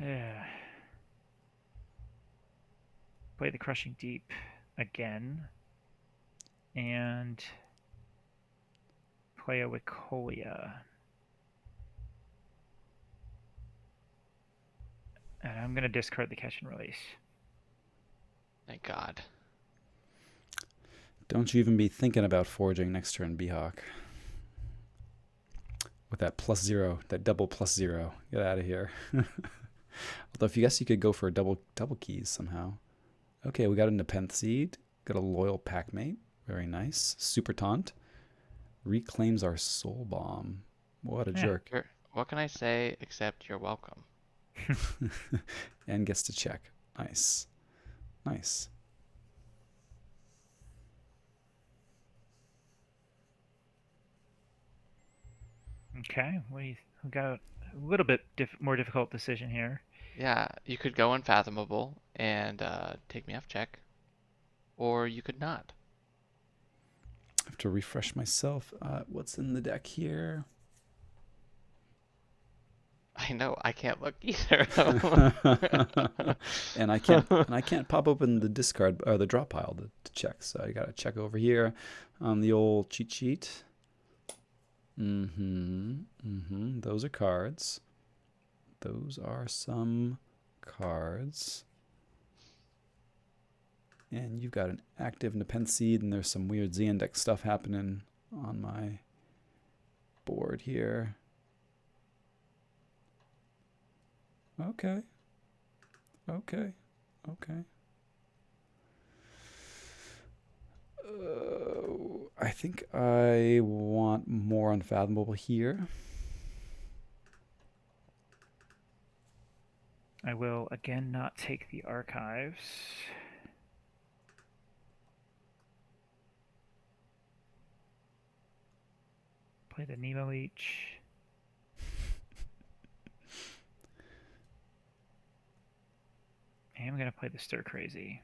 Speaker 2: yeah. Play the Crushing Deep again. And play a Wicolia. And I'm going to discard the Catch and Release.
Speaker 3: Thank God.
Speaker 1: Don't you even be thinking about foraging next turn, Beehawk. With that +0, that double +0. Get out of here. Although if you guess you could go for double keys somehow. Okay, we got a Nepenthe Seed. Got a Loyal Packmate. Very nice. Super Taunt. Reclaims our Soul Bomb. What a jerk.
Speaker 3: What can I say except you're welcome?
Speaker 1: And gets to check. Nice. Nice.
Speaker 2: Okay, we got a little bit more difficult decision here.
Speaker 3: Yeah, you could go Unfathomable and take me off check, or you could not.
Speaker 1: I have to refresh myself. What's in the deck here?
Speaker 3: I know, I can't look either.
Speaker 1: and I can't pop open the discard or the draw pile to check. So I gotta check over here on the old cheat sheet. Those are cards. Those are some cards. And you've got an active Nepenthe Seed, and there's some weird Z-Index stuff happening on my board here. Okay. Okay. Okay. I think I want more Unfathomable here.
Speaker 2: I will again not take the archives. Play the Nemo Leech. And I'm going to play the Stir Crazy.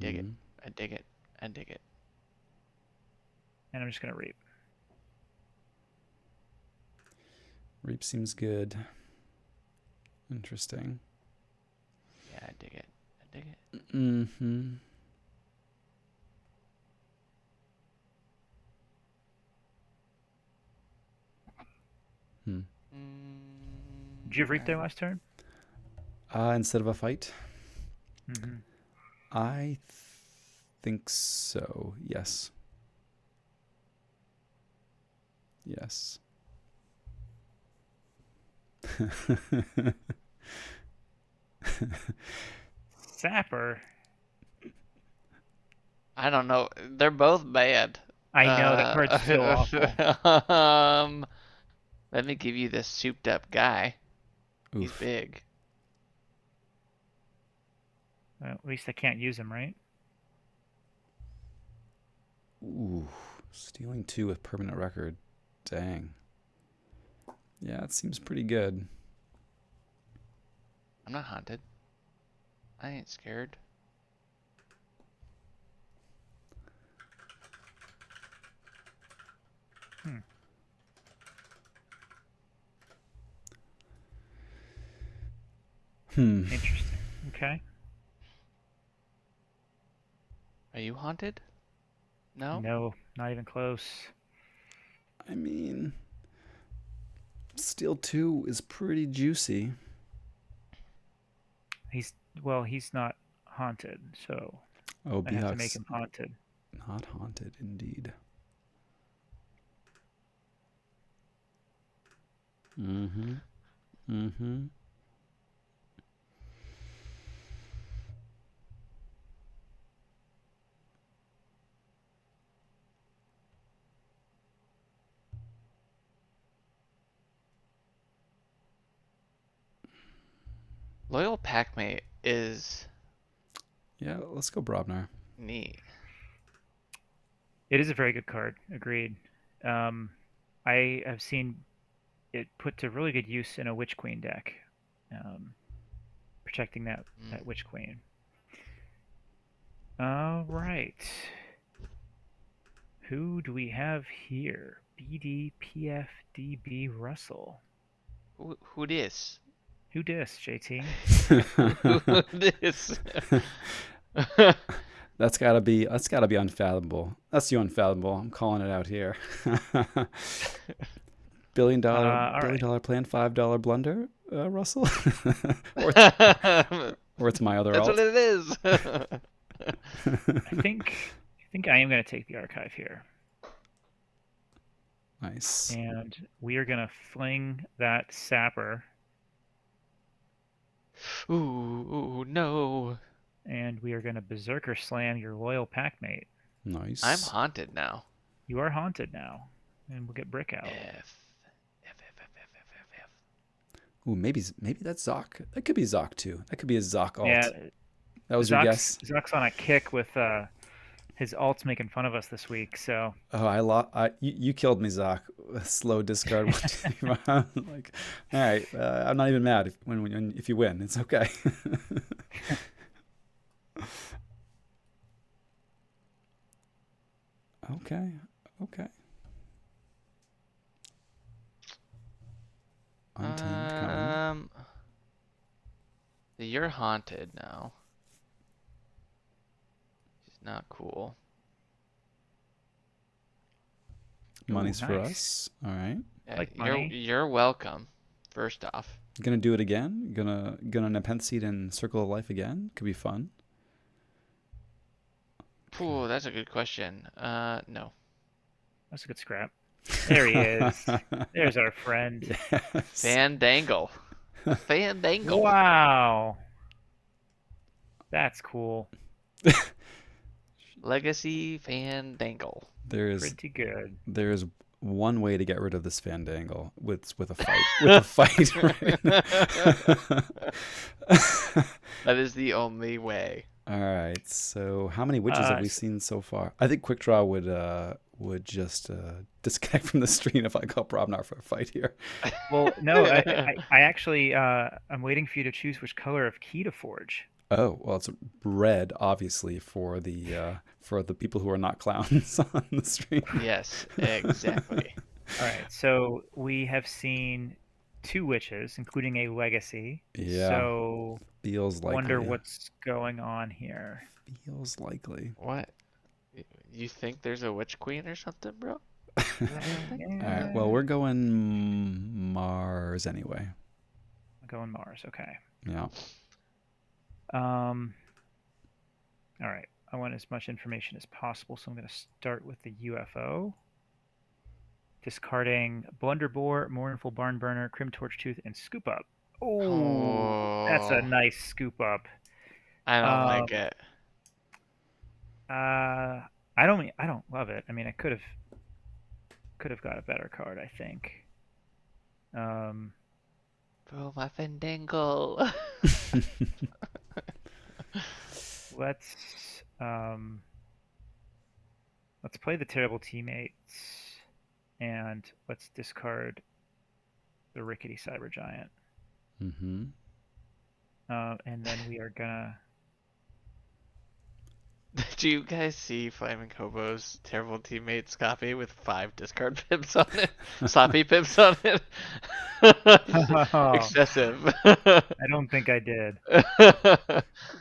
Speaker 3: Dig it. I dig it. I dig it.
Speaker 2: And I'm just going to Reap.
Speaker 1: Reap seems good. Interesting.
Speaker 3: Yeah, I dig it. I dig it.
Speaker 2: Did you have Reap there last turn?
Speaker 1: Instead of a fight?
Speaker 2: Mm-hmm.
Speaker 1: I think so. Yes. Yes.
Speaker 2: Sapper.
Speaker 3: I don't know. They're both bad.
Speaker 2: I know, that card's so awful.
Speaker 3: Let me give you this souped up guy.
Speaker 1: Oof.
Speaker 3: He's big.
Speaker 2: Well, at least I can't use him, right?
Speaker 1: Ooh. Stealing 2 with permanent record. Dang. Yeah, it seems pretty good.
Speaker 3: I'm not haunted. I ain't scared.
Speaker 2: Interesting. Okay.
Speaker 3: Are you haunted? No?
Speaker 2: No, not even close.
Speaker 1: I mean, Steal 2 is pretty juicy.
Speaker 2: He's not haunted, so
Speaker 1: Oh,
Speaker 2: I have to make him haunted.
Speaker 1: Not haunted, indeed.
Speaker 3: Loyal Packmate is
Speaker 1: Yeah, let's go Brobnar.
Speaker 3: neat.
Speaker 2: It is a very good card. Agreed. Um, I have seen it put to really good use in a Witch Queen deck, um, protecting that Witch Queen. All right. Who do we have here? BDPFDB Russell.
Speaker 3: Who this?
Speaker 2: Who dis, JT?
Speaker 3: Who this?
Speaker 1: That's gotta be unfathomable. That's you unfathomable. I'm calling it out here. Billion
Speaker 2: All right.
Speaker 1: dollar plan, $5 blunder, Russell, or it's my other
Speaker 3: That's
Speaker 1: alt.
Speaker 3: what it is.
Speaker 2: I think I am going to take the archive here.
Speaker 1: Nice.
Speaker 2: And we are going to fling that sapper.
Speaker 3: Ooh, no.
Speaker 2: And we are going to berserker slam your loyal packmate.
Speaker 1: Nice.
Speaker 3: I'm haunted now.
Speaker 2: You are haunted now. And we'll get brick out.
Speaker 3: If.
Speaker 1: Ooh, maybe that's Zoc. That could be Zoc too. That could be a Zoc alt.
Speaker 2: Yeah,
Speaker 1: that was your guess.
Speaker 2: Zoc's on a kick with his alts making fun of us this week. So.
Speaker 1: Oh, you killed me, Zoc. Slow discard. Like, all right, I'm not even mad if you win. It's okay. Okay. Untamed coming.
Speaker 3: You're haunted now. Which is not cool.
Speaker 1: Money's
Speaker 2: Ooh,
Speaker 1: for
Speaker 2: nice.
Speaker 1: us. All right.
Speaker 3: Yeah,
Speaker 2: Like money.
Speaker 3: you're welcome. First off.
Speaker 1: Gonna do it again. Gonna Nepenthe Seed and Circle of Life again. Could be fun.
Speaker 3: Ooh, that's a good question. No.
Speaker 2: That's a good scrap. There he is. There's our friend.
Speaker 1: Yes.
Speaker 3: Fandangle. Fandangle.
Speaker 2: Wow. That's cool.
Speaker 3: Legacy Fandangle.
Speaker 2: Pretty good.
Speaker 1: There's one way to get rid of this Fandangle with a fight. With a fight. Right?
Speaker 3: That is the only way.
Speaker 1: All right. So how many witches have we seen so far? I think Quick Draw would just disconnect from the stream if I call Brobnar for a fight here.
Speaker 2: Well, no, I actually I'm waiting for you to choose which color of key to forge.
Speaker 1: Oh, well, it's red, obviously, for the people who are not clowns on the stream.
Speaker 3: Yes, exactly.
Speaker 2: All right. So we have seen 2 witches, including a legacy.
Speaker 1: Yeah.
Speaker 2: So
Speaker 1: feels likely.
Speaker 2: Wonder what's going on here.
Speaker 1: Feels likely.
Speaker 3: What? You think there's a witch queen or something, bro?
Speaker 1: All right. Well, we're going Mars anyway.
Speaker 2: Going Mars. Okay.
Speaker 1: Yeah.
Speaker 2: All right. I want as much information as possible, so I'm going to start with the UFO. Discarding Blunderbore, Mournful Barnburner, Crim Torchtooth, and Scoop Up. Oh, that's a nice scoop up.
Speaker 3: I don't like it.
Speaker 2: I don't love it. I mean, I could have got a better card, I think.
Speaker 3: Bro, my Fandangle.
Speaker 2: Let's play the Terrible Teammates, and let's discard the Rickety Cyber Giant.
Speaker 1: Mm-hmm.
Speaker 2: And then we are gonna.
Speaker 3: Did you guys see Flaming Hobo's Terrible Teammates copy with 5 discard pips on it? Sloppy pips on it? Excessive.
Speaker 2: I don't think I did.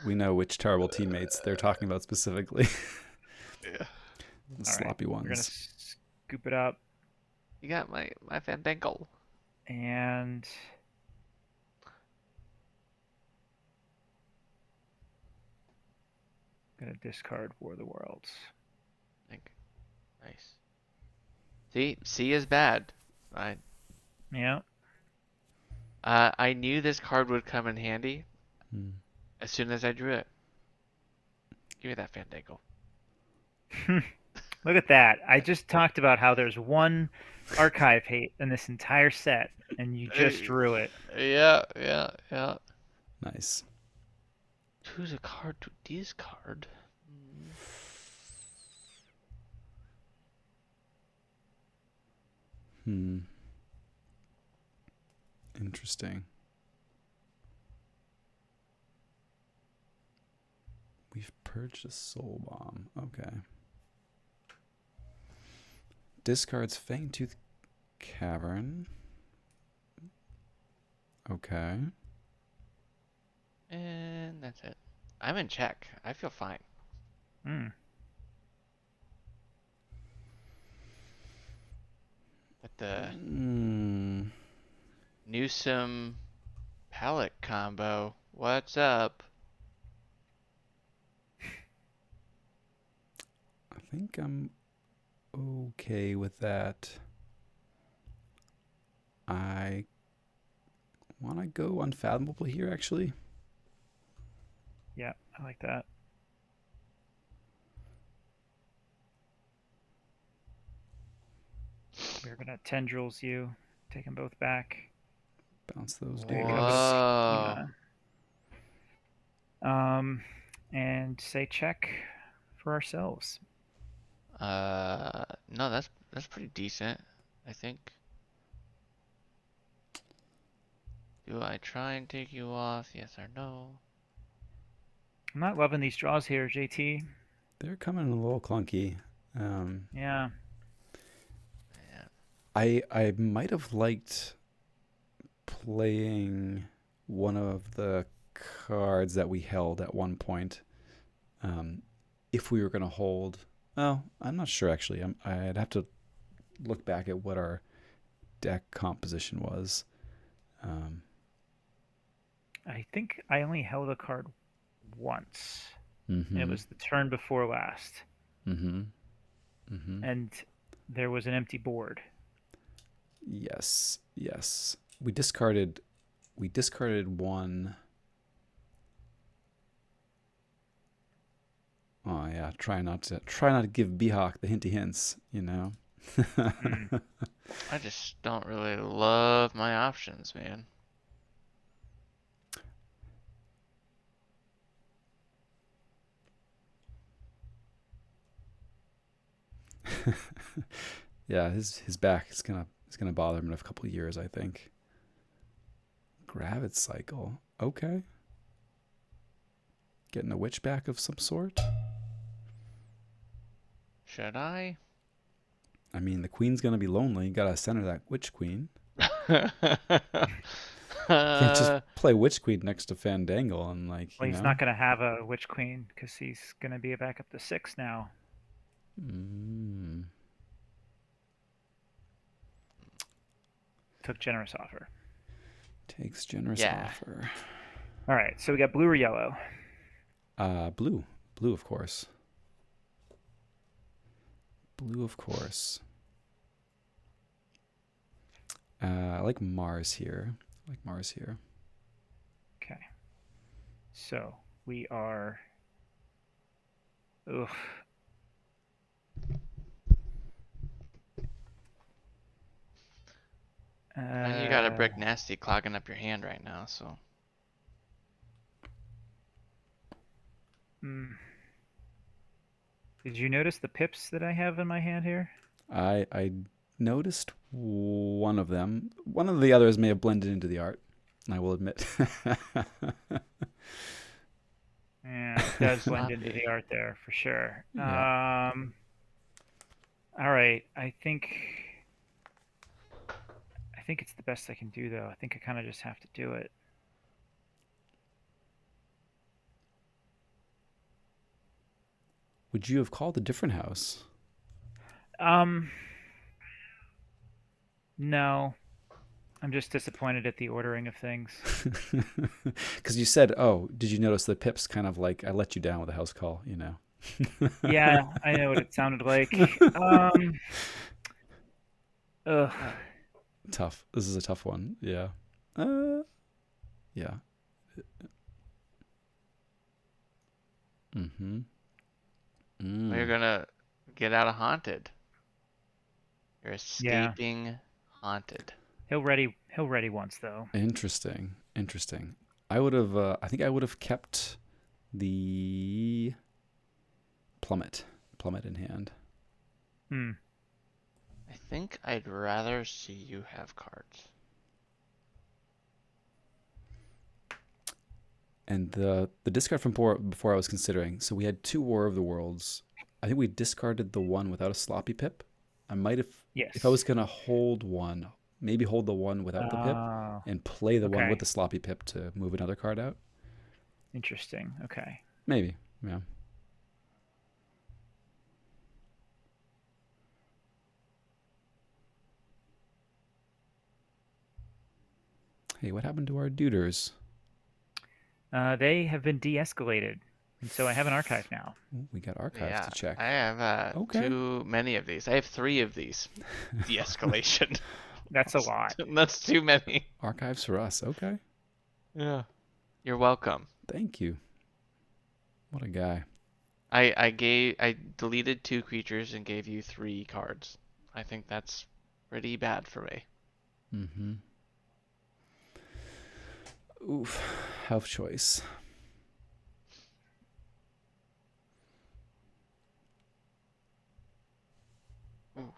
Speaker 1: We know which terrible teammates they're talking about specifically.
Speaker 3: Yeah.
Speaker 1: The sloppy ones.
Speaker 2: We're gonna scoop it up.
Speaker 3: You got my Fandangle.
Speaker 2: And gonna discard War of the Worlds.
Speaker 3: Nice. See, C is bad.
Speaker 2: Yeah.
Speaker 3: I knew this card would come in handy as soon as I drew it. Give me that Fandangle.
Speaker 2: Look at that. I just talked about how there's one archive hate in this entire set, and you just drew it.
Speaker 3: Yeah.
Speaker 1: Nice.
Speaker 3: Choose a card to discard. Hmm.
Speaker 1: Hmm. Interesting. We've purged a soul bomb. Okay. Discards Fangtooth Cavern. Okay.
Speaker 3: And that's it. I'm in check. I feel fine.
Speaker 2: Mm.
Speaker 3: With the
Speaker 1: Hmm.
Speaker 3: Newsome palette combo. What's up?
Speaker 1: I think I'm okay with that. I want to go Unfathomable here, actually.
Speaker 2: Yeah, I like that. We're gonna tendrils you, take them both back.
Speaker 1: Bounce those
Speaker 2: Pick up a
Speaker 1: dudes.
Speaker 3: Whoa.
Speaker 2: schema. And say check for ourselves.
Speaker 3: No, that's pretty decent, I think. Do I try and take you off? Yes or no?
Speaker 2: I'm not loving these draws here, JT.
Speaker 1: They're coming in a little clunky. Um,
Speaker 2: Yeah.
Speaker 3: Yeah.
Speaker 1: I might have liked playing one of the cards that we held at one point. If we were going to hold, well, I'm not sure actually. I'd have to look back at what our deck composition was.
Speaker 2: I think I only held a card once. And it
Speaker 1: Mm-hmm.
Speaker 2: was the turn before last.
Speaker 1: Mm-hmm. Mm-hmm.
Speaker 2: And there was an empty board.
Speaker 1: Yes. Yes. We discarded one. Oh yeah, try not to give Behawk the hinty hints, you know.
Speaker 2: Mm.
Speaker 3: I just don't really love my options, man.
Speaker 1: Yeah, his back is gonna bother him in a couple of years, I think. Gravit cycle. Okay. Getting a witch back of some sort.
Speaker 3: Should I?
Speaker 1: I mean, the queen's gonna be lonely. You gotta center that witch queen. You can't just
Speaker 3: uh,
Speaker 1: play witch queen next to Fandangle and like,
Speaker 2: Well,
Speaker 1: you
Speaker 2: he's
Speaker 1: know.
Speaker 2: not going to have a Witch Queen because he's going to be back up to 6 now.
Speaker 1: Mm.
Speaker 2: Took generous offer.
Speaker 1: Takes generous
Speaker 3: yeah.
Speaker 1: offer.
Speaker 2: All right, so we got blue or yellow?
Speaker 1: Blue. Blue, of course. Blue, of course. I like Mars here.
Speaker 2: Okay. So we are. Ugh.
Speaker 3: And you got a brick nasty clogging up your hand right now, so.
Speaker 2: Mm. Did you notice the pips that I have in my hand here?
Speaker 1: I noticed one of them. One of the others may have blended into the art, I will admit.
Speaker 2: Yeah, it does blend into
Speaker 3: Sloppy.
Speaker 2: the art there for sure.
Speaker 1: Yeah.
Speaker 2: All right. I think it's the best I can do though. I think I kind of just have to do it.
Speaker 1: Would you have called a different house?
Speaker 2: Um, no. I'm just disappointed at the ordering of things.
Speaker 1: Because you said, "Oh, did you notice the pips?" Kind of like I let you down with a house call, you know.
Speaker 2: Yeah, I know what it sounded like. Ugh.
Speaker 1: Tough. This is a tough one. Yeah. Yeah. Mm-hmm.
Speaker 3: You're gonna get out of haunted. You're
Speaker 2: Yeah.
Speaker 3: escaping haunted.
Speaker 2: He'll ready once though.
Speaker 1: Interesting. I would have. I think I would have kept the plummet in hand.
Speaker 2: Hmm.
Speaker 3: I think I'd rather see you have cards.
Speaker 1: And the discard from before I was considering. So we had 2 War of the Worlds. I think we discarded the one without a sloppy pip. I might have, if I
Speaker 2: Yes.
Speaker 1: was gonna hold one, maybe hold the one without the pip
Speaker 2: Oh,
Speaker 1: and play the one with
Speaker 2: okay.
Speaker 1: the sloppy pip to move another card out.
Speaker 2: Interesting. Okay.
Speaker 1: Maybe, yeah. Hey, what happened to our duders?
Speaker 2: They have been de-escalated, and so I have an archive now.
Speaker 1: Ooh, we got archives
Speaker 3: Yeah,
Speaker 1: to check.
Speaker 3: I have
Speaker 1: Okay.
Speaker 3: too many of these. I have 3 of these. De-escalation.
Speaker 2: That's a lot.
Speaker 3: That's too many.
Speaker 1: Archives for us. Okay.
Speaker 3: Yeah. You're welcome.
Speaker 1: Thank you. What a guy.
Speaker 3: I deleted 2 creatures and gave you 3 cards. I think that's pretty bad for me.
Speaker 1: Mm-hmm. Oof. Health choice.
Speaker 3: Ooh.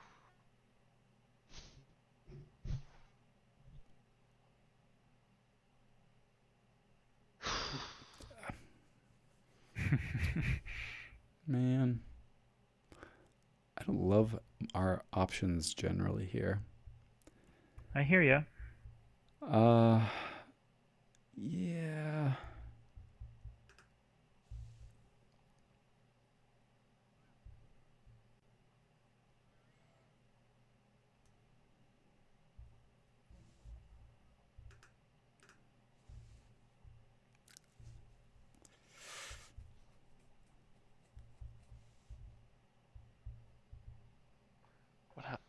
Speaker 1: Man. I don't love our options generally here.
Speaker 2: I hear you.
Speaker 1: Yeah.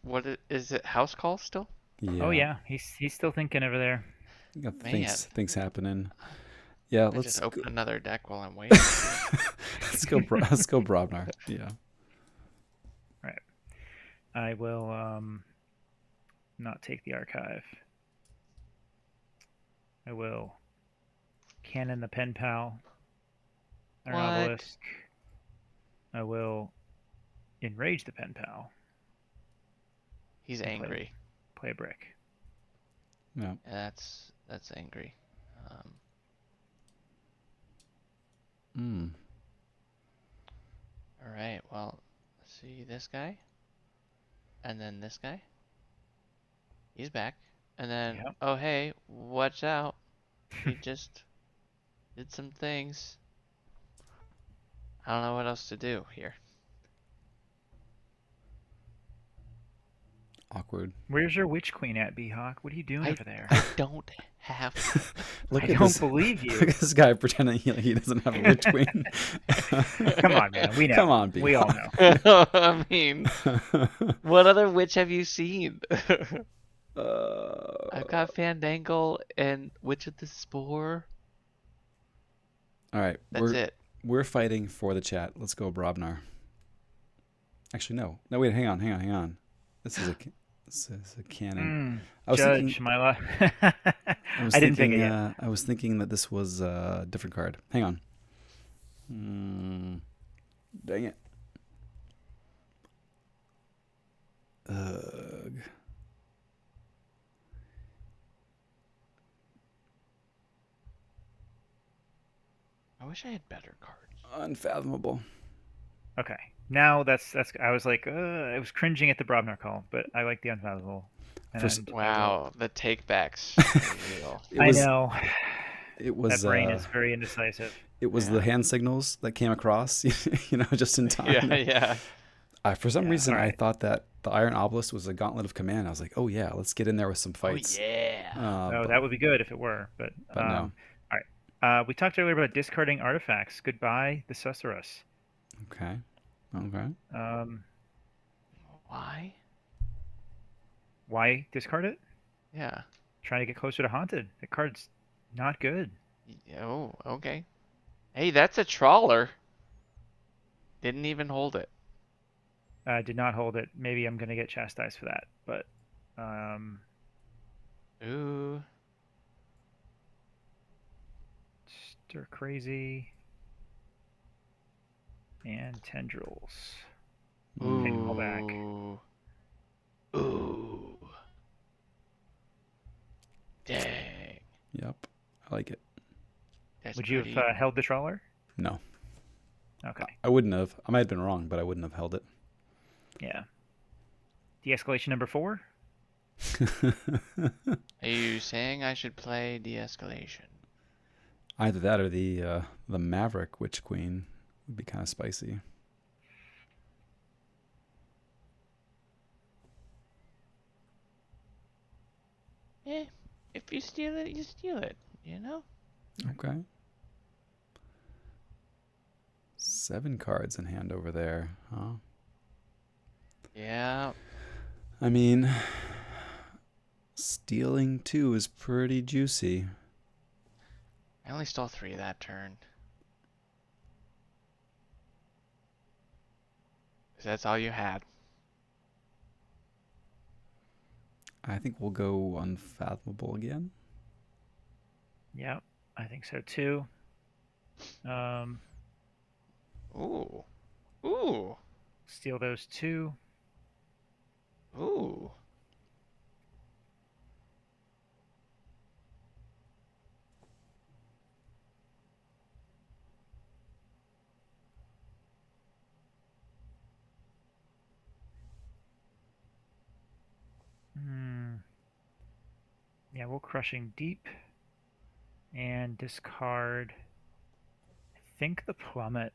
Speaker 3: What is it? House call still?
Speaker 2: Oh
Speaker 1: Yeah.
Speaker 2: yeah, he's still thinking over there.
Speaker 1: You got
Speaker 3: Man,
Speaker 1: things happening. Yeah,
Speaker 3: I
Speaker 1: let's
Speaker 3: just
Speaker 1: go.
Speaker 3: open another deck while I'm waiting.
Speaker 1: Let's go Brobnar. Yeah.
Speaker 2: Right. I will not take the archive. I will cannon the pen pal. Iron
Speaker 3: What?
Speaker 2: obelisk. I will enrage the pen pal.
Speaker 3: He's
Speaker 2: And
Speaker 3: angry.
Speaker 2: play a brick.
Speaker 1: Yeah.
Speaker 3: That's angry.
Speaker 1: Mm.
Speaker 3: All right. Well, let's see this guy, and then this guy. He's back, and then
Speaker 2: Yep.
Speaker 3: oh hey, watch out! He just did some things. I don't know what else to do here.
Speaker 1: Awkward.
Speaker 2: Where's your witch queen at, Beehawk? What are you doing
Speaker 3: I
Speaker 2: over there?
Speaker 3: I don't have.
Speaker 1: Look
Speaker 2: I
Speaker 1: at
Speaker 2: don't
Speaker 1: this.
Speaker 2: believe you.
Speaker 1: Look at this guy pretending he doesn't have a witch queen.
Speaker 2: Come on, man. We know.
Speaker 1: Come on,
Speaker 2: We all know.
Speaker 3: I mean, what other witch have you seen? I've got Fandangle and Witch of the Spore.
Speaker 1: All right,
Speaker 3: That's it.
Speaker 1: we're fighting for the chat. Let's go, Brobnar. Actually, no. Wait, hang on. This is a cannon. I was
Speaker 2: Judge,
Speaker 1: thinking.
Speaker 2: my love.
Speaker 1: I was
Speaker 2: I didn't pick it
Speaker 1: thinking.
Speaker 2: yet.
Speaker 1: I was thinking that this was a different card. Hang on. Dang it. Ugh.
Speaker 3: I wish I had better cards.
Speaker 1: Unfathomable.
Speaker 2: Okay. Now that's. I was like, I was cringing at the Brobnar call, but I like the unfathomable. And
Speaker 3: Wow, the takebacks are real.
Speaker 2: I know.
Speaker 1: It was.
Speaker 2: That brain is very indecisive.
Speaker 1: It was the
Speaker 3: Yeah.
Speaker 1: hand signals that came across, just in time.
Speaker 3: Yeah.
Speaker 1: For some reason,
Speaker 2: all
Speaker 1: I
Speaker 2: right.
Speaker 1: thought that the Iron Obelisk was a gauntlet of command. I was like, oh yeah, let's get in there with some
Speaker 3: Oh
Speaker 1: fights.
Speaker 3: yeah.
Speaker 2: Oh, that would be good if it were, but
Speaker 1: no.
Speaker 2: all right. We talked earlier about discarding artifacts. Goodbye, the Susurrus.
Speaker 1: Okay.
Speaker 3: Why?
Speaker 2: Why discard it?
Speaker 3: Yeah.
Speaker 2: Trying to get closer to Haunted. The card's not good.
Speaker 3: Oh, okay. Hey, that's a trawler. Didn't even hold it.
Speaker 2: Did not hold it. Maybe I'm gonna get chastised for that, but
Speaker 3: Ooh.
Speaker 2: Stir Crazy. And Tendrils. Okay, fall back.
Speaker 3: Ooh. Ooh. Dang.
Speaker 1: Yep. I like it.
Speaker 3: That's
Speaker 2: Would you
Speaker 3: pretty.
Speaker 2: have held the trawler?
Speaker 1: No.
Speaker 2: Okay.
Speaker 1: I wouldn't have. I might have been wrong, but I wouldn't have held it.
Speaker 2: Yeah. De-escalation number 4?
Speaker 3: Are you saying I should play de-escalation?
Speaker 1: Either that or the Maverick Witch Queen would be kind of spicy.
Speaker 3: Eh, if you steal it, you steal it, you know?
Speaker 1: Okay. 7 cards in hand over there, huh?
Speaker 3: Yeah.
Speaker 1: I mean, stealing 2 is pretty juicy.
Speaker 3: I only stole 3 that turn. 'Cause that's all you had.
Speaker 1: I think we'll go Unfathomable again.
Speaker 2: Yep, I think so too.
Speaker 3: Ooh. Ooh.
Speaker 2: Steal those 2.
Speaker 3: Ooh.
Speaker 2: Yeah, we'll Crushing Deep. And discard, I think, the Plummet.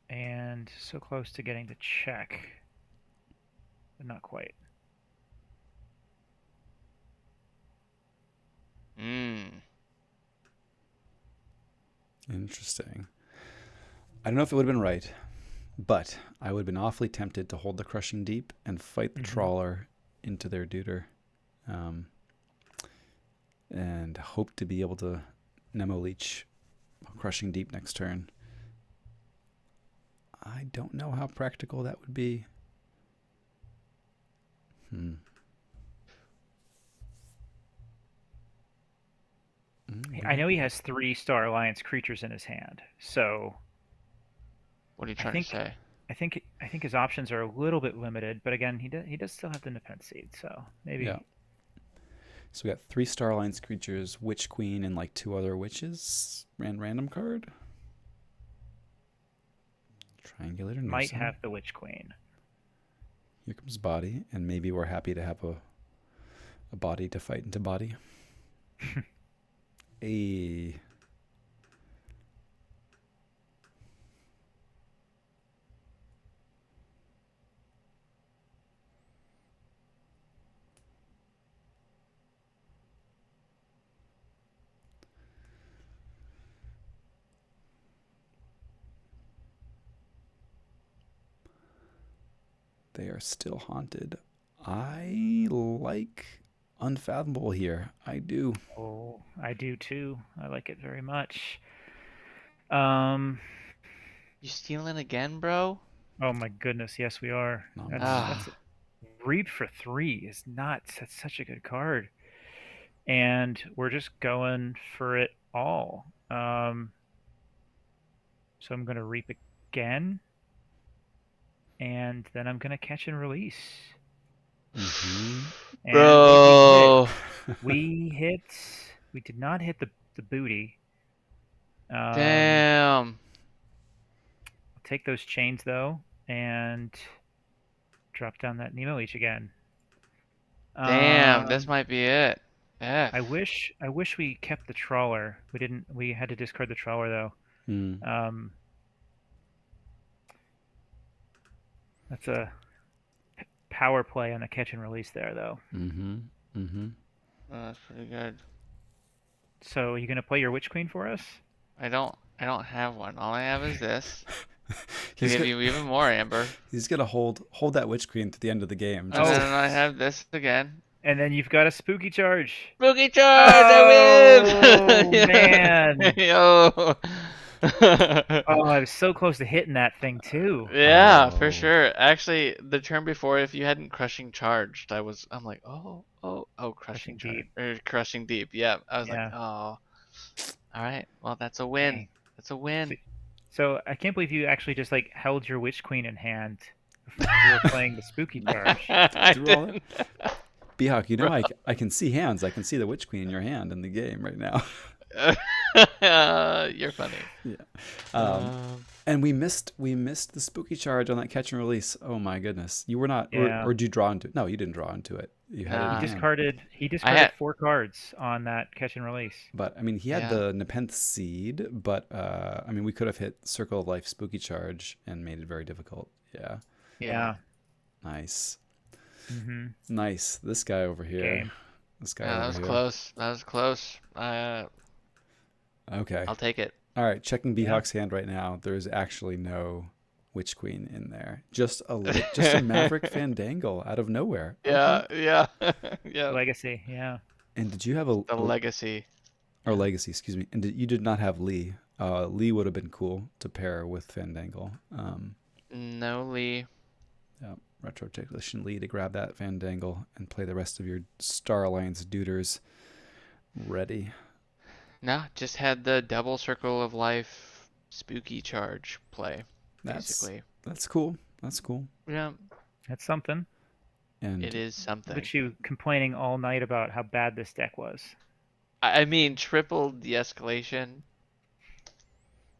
Speaker 2: And so close to getting to check. But not quite.
Speaker 1: Interesting. I don't know if it would have been right, but I would have been awfully tempted to hold the Crushing Deep and fight the trawler into their deuter, and hope to be able to Nemo Leech Crushing Deep next turn. I don't know how practical that would be.
Speaker 2: I know he has 3 Star Alliance creatures in his hand, so
Speaker 3: What are you trying to say?
Speaker 2: I think his options are a little bit limited, but again, he does still have the Defense Seed, so maybe.
Speaker 1: Yeah. So we got 3 Star Alliance creatures, Witch Queen, and like 2 other witches. Random card. Triangulator.
Speaker 2: Might have the Witch Queen.
Speaker 1: Here comes Body, and maybe we're happy to have a body to fight into Body. Hey. They are still haunted. I like Unfathomable here. I do.
Speaker 2: Oh, I do too. I like it very much.
Speaker 3: You stealing again, bro?
Speaker 2: Oh my goodness, yes we are. That's Reap for 3 is nuts. That's such a good card. And we're just going for it all. So I'm going to Reap again. And then I'm going to Catch and Release. And
Speaker 3: Bro.
Speaker 2: we did not hit the booty.
Speaker 3: Damn.
Speaker 2: I'll take those chains though and drop down that Nemo Leech again.
Speaker 3: Damn, this might be it. F.
Speaker 2: I wish we kept the trawler. We didn't. We had to discard the trawler though. That's a power play on the Catch and Release there though.
Speaker 3: Oh, that's pretty good.
Speaker 2: So are you gonna play your Witch Queen for us?
Speaker 3: I don't have one. All I have is this. To give you even more, Amber.
Speaker 1: He's gonna hold that Witch Queen to the end of the game.
Speaker 3: And then I have this again.
Speaker 2: And then you've got a Spooky Charge.
Speaker 3: Spooky Charge! I win!
Speaker 2: Oh man!
Speaker 3: Yo!
Speaker 2: Oh, I was so close to hitting that thing too.
Speaker 3: Yeah, for sure. Actually, the turn before, if you hadn't Crushing Charged, I'm like, Crushing
Speaker 2: Deep.
Speaker 3: Crushing Deep. Yeah, I was
Speaker 2: Yeah.
Speaker 3: like, oh. All right. Well, that's a win.
Speaker 2: Dang.
Speaker 3: That's a win.
Speaker 2: So I can't believe you actually just like held your Witch Queen in hand before playing the Spooky Charge.
Speaker 3: I
Speaker 1: Through all that.
Speaker 3: didn't.
Speaker 1: Behawk, you know,
Speaker 3: Bro.
Speaker 1: I can see hands. I can see the Witch Queen in your hand in the game right now.
Speaker 3: You're funny.
Speaker 1: Yeah. And we missed the spooky charge on that catch and release. Oh my goodness. You were not
Speaker 2: Yeah.
Speaker 1: or did you draw into it? No, you didn't draw into it. You had it
Speaker 3: Nah.
Speaker 1: in
Speaker 2: He
Speaker 1: hand.
Speaker 2: discarded
Speaker 3: had-
Speaker 2: 4 cards on that catch and release.
Speaker 1: But I mean, he had
Speaker 3: Yeah.
Speaker 1: the Nepenthe Seed, but I mean, we could have hit Circle of Life spooky charge and made it very difficult. Yeah.
Speaker 2: Yeah.
Speaker 1: Nice.
Speaker 2: Mm-hmm.
Speaker 1: Nice. This guy over here.
Speaker 2: Game.
Speaker 1: This guy
Speaker 3: Yeah, that
Speaker 1: over
Speaker 3: was
Speaker 1: here.
Speaker 3: close. That was close.
Speaker 1: Okay.
Speaker 3: I'll take it.
Speaker 1: All right, checking
Speaker 2: Yeah.
Speaker 1: Behawk's hand right now. There's actually no Witch Queen in there. Just a Maverick Fandangle out of nowhere.
Speaker 3: Yeah,
Speaker 1: Okay.
Speaker 3: yeah, yeah.
Speaker 2: Legacy. Yeah.
Speaker 1: And did you have a
Speaker 3: The legacy.
Speaker 1: or legacy? Excuse me. And you did not have Lee. Lee would have been cool to pair with Fandangle.
Speaker 3: No, Lee.
Speaker 1: Yeah, retro technician Lee to grab that Fandangle and play the rest of your Star Alliance duders ready.
Speaker 3: No, just had the double Circle of Life spooky charge play, basically.
Speaker 1: That's cool. That's cool.
Speaker 3: Yeah,
Speaker 2: That's something.
Speaker 1: And
Speaker 3: it is something.
Speaker 2: But you complaining all night about how bad this deck was.
Speaker 3: I mean, triple de-escalation.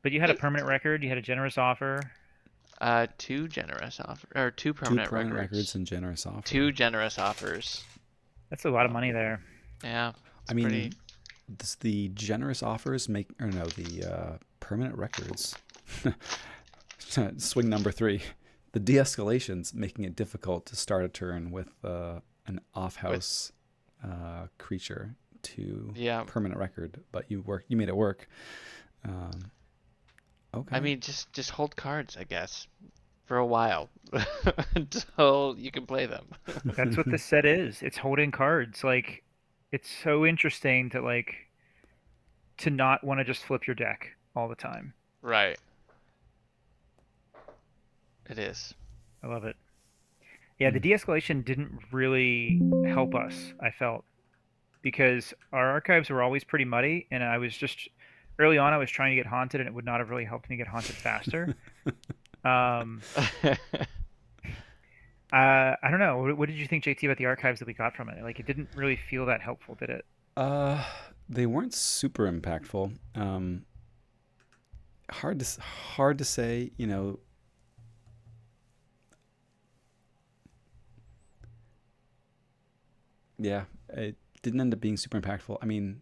Speaker 2: But you had a permanent record. You had a generous offer.
Speaker 3: 2 generous offer or 2
Speaker 1: two
Speaker 3: permanent
Speaker 1: permanent
Speaker 3: records.
Speaker 1: records and generous offer.
Speaker 3: 2 generous offers.
Speaker 2: That's a lot of money there.
Speaker 3: Yeah.
Speaker 1: I mean,
Speaker 3: pretty-
Speaker 1: the generous offers the permanent records. Swing number 3. The de-escalations making it difficult to start a turn with an off-house creature to
Speaker 3: Yeah.
Speaker 1: permanent record, but you made it work. Okay.
Speaker 3: I mean, just hold cards, I guess, for a while until you can play them.
Speaker 2: That's what this set is. It's holding cards. Like, it's so interesting to not want to just flip your deck all the time.
Speaker 3: Right. It is.
Speaker 2: I love it. Yeah, the de-escalation didn't really help us, I felt, because our archives were always pretty muddy, and early on I was trying to get haunted, and it would not have really helped me get haunted faster. I don't know. What did you think, JT, about the archives that we got from it? Like, it didn't really feel that helpful, did it?
Speaker 1: They weren't super impactful. Hard to say, you know. Yeah, it didn't end up being super impactful. I mean,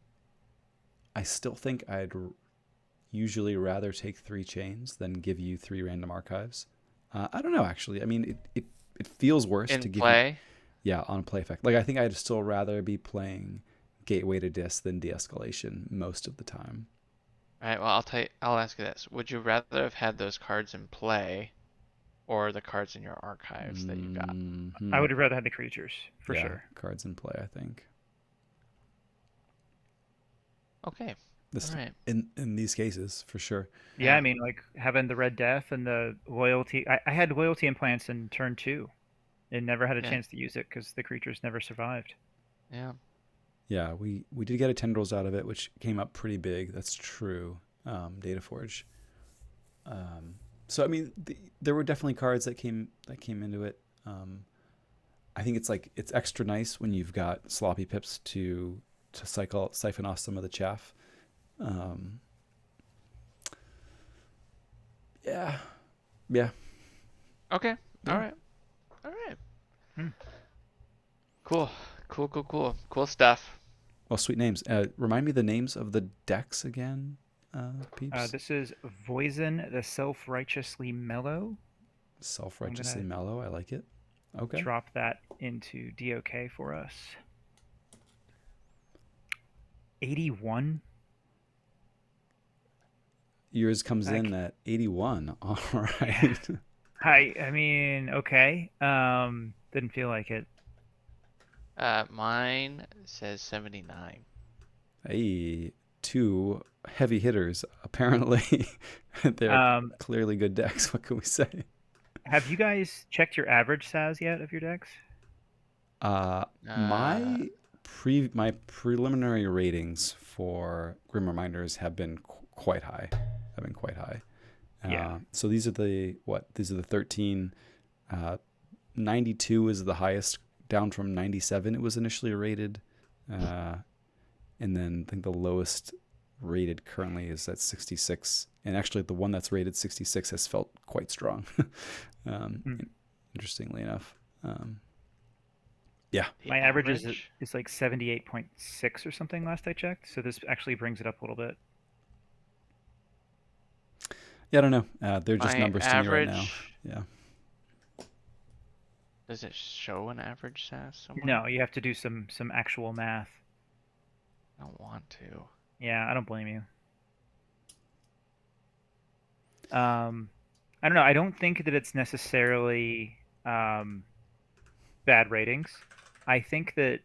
Speaker 1: I still think I'd usually rather take 3 chains than give you 3 random archives. I don't know, actually. I mean, it feels worse
Speaker 3: In
Speaker 1: to give
Speaker 3: play?
Speaker 1: you, yeah, on play effect. Like, I think I'd still rather be playing Gateway to Dis than De-escalation most of the time.
Speaker 3: All right, well, I'll ask you this. Would you rather have had those cards in play or the cards in your archives that you got?
Speaker 1: Mhm.
Speaker 2: I would have rather had the creatures, for
Speaker 1: Yeah,
Speaker 2: sure.
Speaker 1: cards in play, I think.
Speaker 3: Okay.
Speaker 1: This
Speaker 3: All right.
Speaker 1: in these cases, for sure.
Speaker 2: Yeah,
Speaker 3: Yeah.
Speaker 2: I mean, like, having the Red Death and the loyalty. I had loyalty implants in turn 2 and never had a
Speaker 3: Yeah.
Speaker 2: chance to use it because the creatures never survived.
Speaker 3: Yeah.
Speaker 1: Yeah, we did get a tendrils out of it, which came up pretty big. That's true. Data Forge. So I mean, there were definitely cards that came into it. I think it's extra nice when you've got sloppy pips to siphon off some of the chaff. Yeah.
Speaker 3: Okay.
Speaker 1: Yeah.
Speaker 3: All right. All right.
Speaker 2: Hmm.
Speaker 3: Cool. Cool stuff.
Speaker 1: Well, sweet names. Remind me the names of the decks again, peeps.
Speaker 2: This is Voisin the Self-Righteously Mellow.
Speaker 1: Self-righteously mellow. I like it. Okay.
Speaker 2: Drop that into DOK for us. 81.
Speaker 1: Yours comes in at 81. All right.
Speaker 2: I mean, okay. Didn't feel like it.
Speaker 3: Mine says 79.
Speaker 1: Hey, 2 heavy hitters. Apparently, they're clearly good decks. What can we say?
Speaker 2: Have you guys checked your average SAS yet of your decks?
Speaker 1: My my preliminary ratings for Grim Reminders have been quite high.
Speaker 2: Yeah.
Speaker 1: So these are the 13. 92 is the highest, down from 97 it was initially rated. And then I think the lowest rated currently is at 66. And actually the one that's rated 66 has felt quite strong. Interestingly enough. Yeah.
Speaker 2: My average is like 78.6 or something last I checked. So this actually brings it up a little bit.
Speaker 1: Yeah, I don't know. They're just
Speaker 3: My
Speaker 1: numbers to me right now.
Speaker 3: average-
Speaker 1: Yeah.
Speaker 3: Does it show an average SAS somewhere?
Speaker 2: No, you have to do some actual math.
Speaker 3: I don't want to.
Speaker 2: Yeah, I don't blame you. I don't know. I don't think that it's necessarily bad ratings. I think that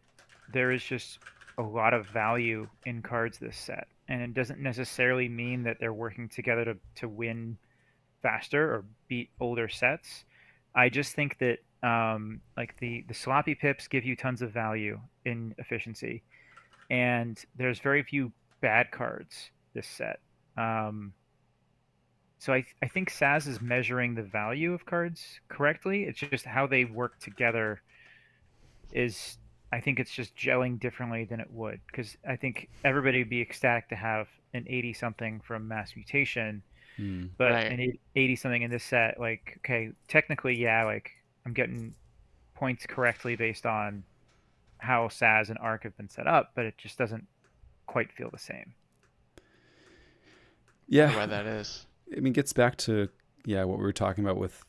Speaker 2: there is just a lot of value in cards this set, and it doesn't necessarily mean that they're working together to win faster or beat older sets. I just think that like the sloppy pips give you tons of value in efficiency, and there's very few bad cards this set. So I think SAS is measuring the value of cards correctly. It's just how they work together is, I think it's just gelling differently than it would, because I think everybody would be ecstatic to have an 80 something from Mass Mutation, but
Speaker 3: Right.
Speaker 2: an 80 something in this set, like, okay, technically, yeah, like I'm getting points correctly based on how SAS and Arc have been set up, but it just doesn't quite feel the same.
Speaker 1: Yeah.
Speaker 3: Why that is.
Speaker 1: I mean, it gets back to, what we were talking about with,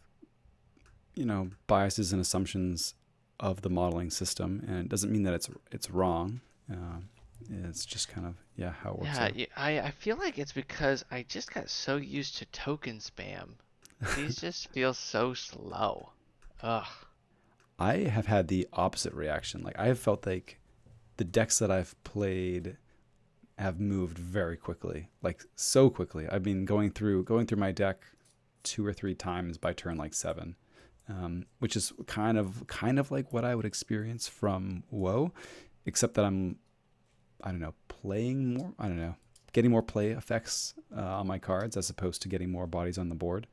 Speaker 1: biases and assumptions of the modeling system. And it doesn't mean that it's wrong. It's just kind of, how it works out.
Speaker 3: I feel like it's because I just got so used to token spam. These just feel so slow. Ugh.
Speaker 1: I have had the opposite reaction. Like, I have felt like the decks that I've played have moved very quickly, like so quickly. I've been going through my deck 2 or 3 times by turn like 7, which is kind of like what I would experience from WoW, except that I don't know, playing more. I don't know, getting more play effects on my cards as opposed to getting more bodies on the board.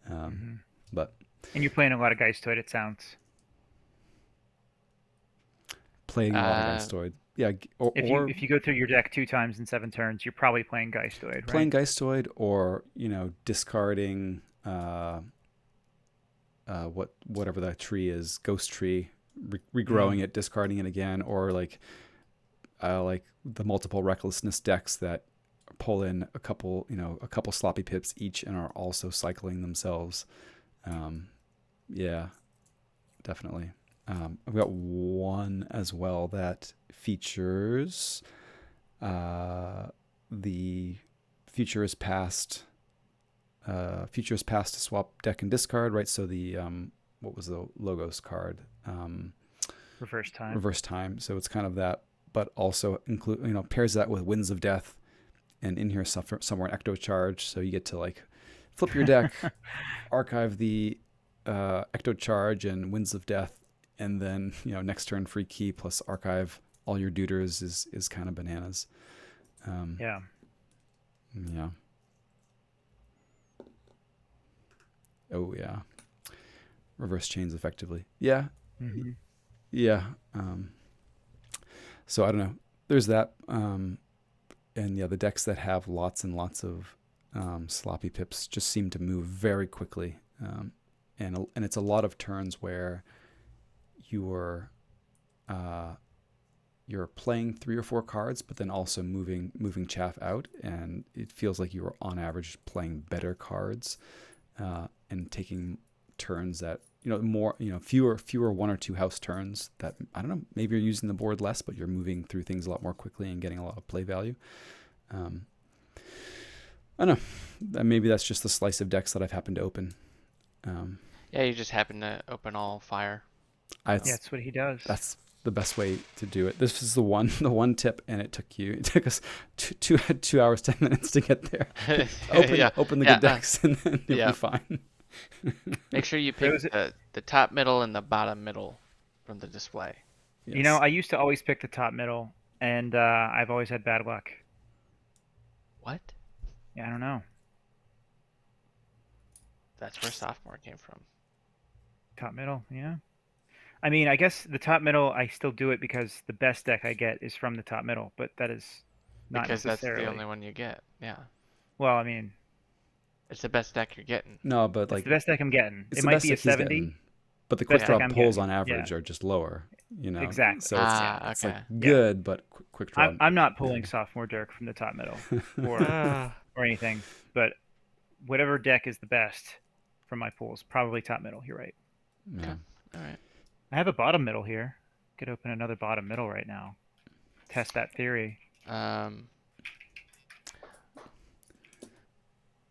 Speaker 1: But
Speaker 2: And you're playing a lot of Geistoid, it sounds.
Speaker 1: playing a lot of Geistoid. Yeah,
Speaker 2: if you go through your deck 2 times in 7 turns, you're probably playing Geistoid, right?
Speaker 1: Playing Geistoid, or discarding whatever that tree is, Ghost Tree, regrowing it, discarding it again, or like the multiple Recklessness decks that pull in a couple sloppy pips each and are also cycling themselves. Yeah, definitely. I've got one as well that features the future is past to swap deck and discard, right? So the what was the Logos card? Reverse time. So it's kind of that, but also pairs that with Winds of Death, and in here somewhere an Ecto Charge. So you get to like flip your deck, archive the Ecto Charge and Winds of Death, and then next turn free key plus archive all your duders is kind of bananas.
Speaker 2: Yeah.
Speaker 1: Oh yeah. Reverse chains effectively. Yeah.
Speaker 2: Mm-hmm.
Speaker 1: Yeah. So I don't know. There's that. And the decks that have lots and lots of sloppy pips just seem to move very quickly. And it's a lot of turns where you're playing 3 or 4 cards, but then also moving chaff out, and it feels like you are on average playing better cards and taking turns that fewer 1 or 2 house turns that, I don't know, maybe you're using the board less, but you're moving through things a lot more quickly and getting a lot of play value. I don't know. Maybe that's just the slice of decks that I've happened to open.
Speaker 3: Yeah, you just happen to open all fire.
Speaker 2: That's what he does.
Speaker 1: That's the best way to do it. This is the one tip, and it took us 2 hours 10 minutes to get there. Open the good decks, and then you'll be fine.
Speaker 3: Make sure you pick the top, middle, and the bottom middle from the display.
Speaker 2: You know,
Speaker 1: Yes.
Speaker 2: I used to always pick the top middle, and I've always had bad luck.
Speaker 3: What?
Speaker 2: Yeah, I don't know.
Speaker 3: That's where sophomore came from.
Speaker 2: Top middle, yeah. I mean, I guess the top middle, I still do it because the best deck I get is from the top middle, but that is not
Speaker 3: Because that's the only
Speaker 2: necessarily.
Speaker 3: one you get. Yeah.
Speaker 2: Well, I mean,
Speaker 3: It's the best deck you're getting.
Speaker 1: No, but
Speaker 2: it's
Speaker 1: like
Speaker 2: the best deck I'm getting.
Speaker 1: it's
Speaker 2: It
Speaker 1: the
Speaker 2: might
Speaker 1: best
Speaker 2: be a
Speaker 1: deck he's
Speaker 2: 70.
Speaker 1: getting. But the quick
Speaker 2: Best
Speaker 3: Yeah.
Speaker 2: deck
Speaker 1: draw
Speaker 2: I'm
Speaker 1: pulls on
Speaker 2: getting. Yeah,
Speaker 1: average are just lower, you know.
Speaker 2: exactly.
Speaker 1: So it's
Speaker 2: Yeah.
Speaker 3: Ah,
Speaker 1: it's like
Speaker 3: okay.
Speaker 2: Yeah.
Speaker 1: good, but quick draw.
Speaker 2: I'm not pulling sophomore Dirk from the top middle or
Speaker 3: Ah,
Speaker 2: or anything, but whatever deck is the best from my pools, probably top middle. You're right.
Speaker 3: okay.
Speaker 1: Yeah.
Speaker 3: All right.
Speaker 2: I have a bottom middle here. Could open another bottom middle right now. Test that theory.
Speaker 3: Um,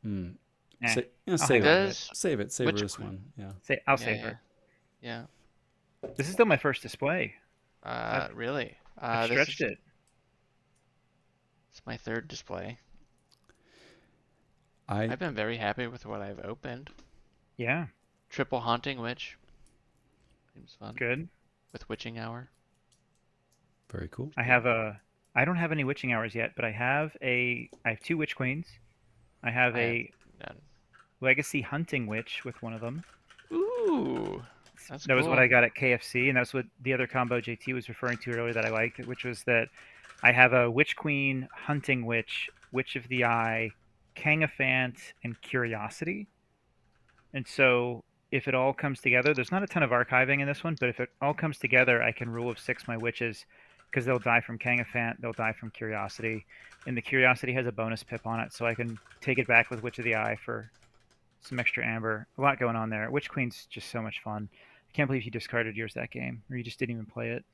Speaker 1: Mm.
Speaker 2: Eh, I'll
Speaker 1: Save
Speaker 2: hang
Speaker 1: it.
Speaker 2: on to it.
Speaker 3: does
Speaker 1: Save it. Save
Speaker 3: which
Speaker 1: this one. Yeah.
Speaker 2: I'll
Speaker 3: yeah,
Speaker 2: save
Speaker 3: yeah,
Speaker 2: her.
Speaker 3: yeah.
Speaker 2: This is still my first display.
Speaker 3: Really?
Speaker 2: I've
Speaker 3: This
Speaker 2: stretched
Speaker 3: is
Speaker 2: it.
Speaker 3: it's my third display.
Speaker 1: I
Speaker 3: I've been very happy with what I've opened.
Speaker 2: Yeah,
Speaker 3: Triple Haunting Witch. Seems fun.
Speaker 2: good.
Speaker 3: With Witching Hour.
Speaker 1: very cool.
Speaker 2: I don't have any witching hours yet, but I have 2 witch queens. I have
Speaker 3: I have
Speaker 2: a
Speaker 3: none.
Speaker 2: legacy hunting witch with one of them.
Speaker 3: Ooh, that's
Speaker 2: That was what
Speaker 3: cool.
Speaker 2: I got at KFC, and that's what the other combo JT was referring to earlier that I liked, which was that I have a witch queen, hunting witch, witch of the eye, Kangaphant, and curiosity. And so if it all comes together, there's not a ton of archiving in this one, but if it all comes together, I can rule of 6 my witches because they'll die from Kangaphant, they'll die from curiosity, and the curiosity has a bonus pip on it, so I can take it back with Witch of the Eye for some extra amber. A lot going on there. Witch Queen's just so much fun. I can't believe you discarded yours that game, or you just didn't even play it.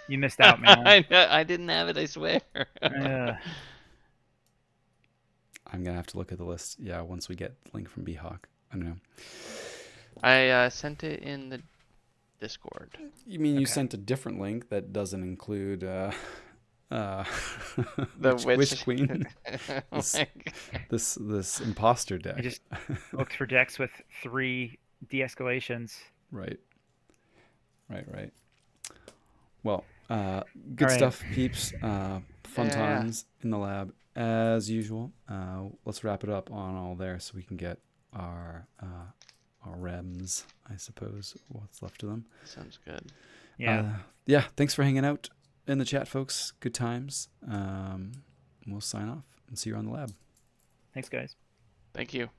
Speaker 2: You missed out, man.
Speaker 3: I didn't have it, I swear.
Speaker 2: Uh,
Speaker 1: I'm gonna have to look at the list. Yeah, once we get the link from Behawk. I don't know.
Speaker 3: I sent it in the Discord.
Speaker 1: You mean you
Speaker 2: Okay.
Speaker 1: sent a different link that doesn't include
Speaker 3: The
Speaker 1: Witch Queen?
Speaker 3: Oh
Speaker 1: This-
Speaker 3: my God.
Speaker 1: this imposter deck.
Speaker 2: I just looked for decks with 3 de-escalations.
Speaker 1: Right. Well, good
Speaker 2: All right.
Speaker 1: stuff, peeps. Fun
Speaker 3: Yeah.
Speaker 1: times in the lab as usual. Let's wrap it up on all there so we can get our rems, I suppose. What's left of them?
Speaker 3: Sounds good.
Speaker 2: Yeah.
Speaker 1: Yeah. Thanks for hanging out in the chat, folks. Good times. We'll sign off and see you on the lab.
Speaker 2: Thanks, guys.
Speaker 3: Thank you.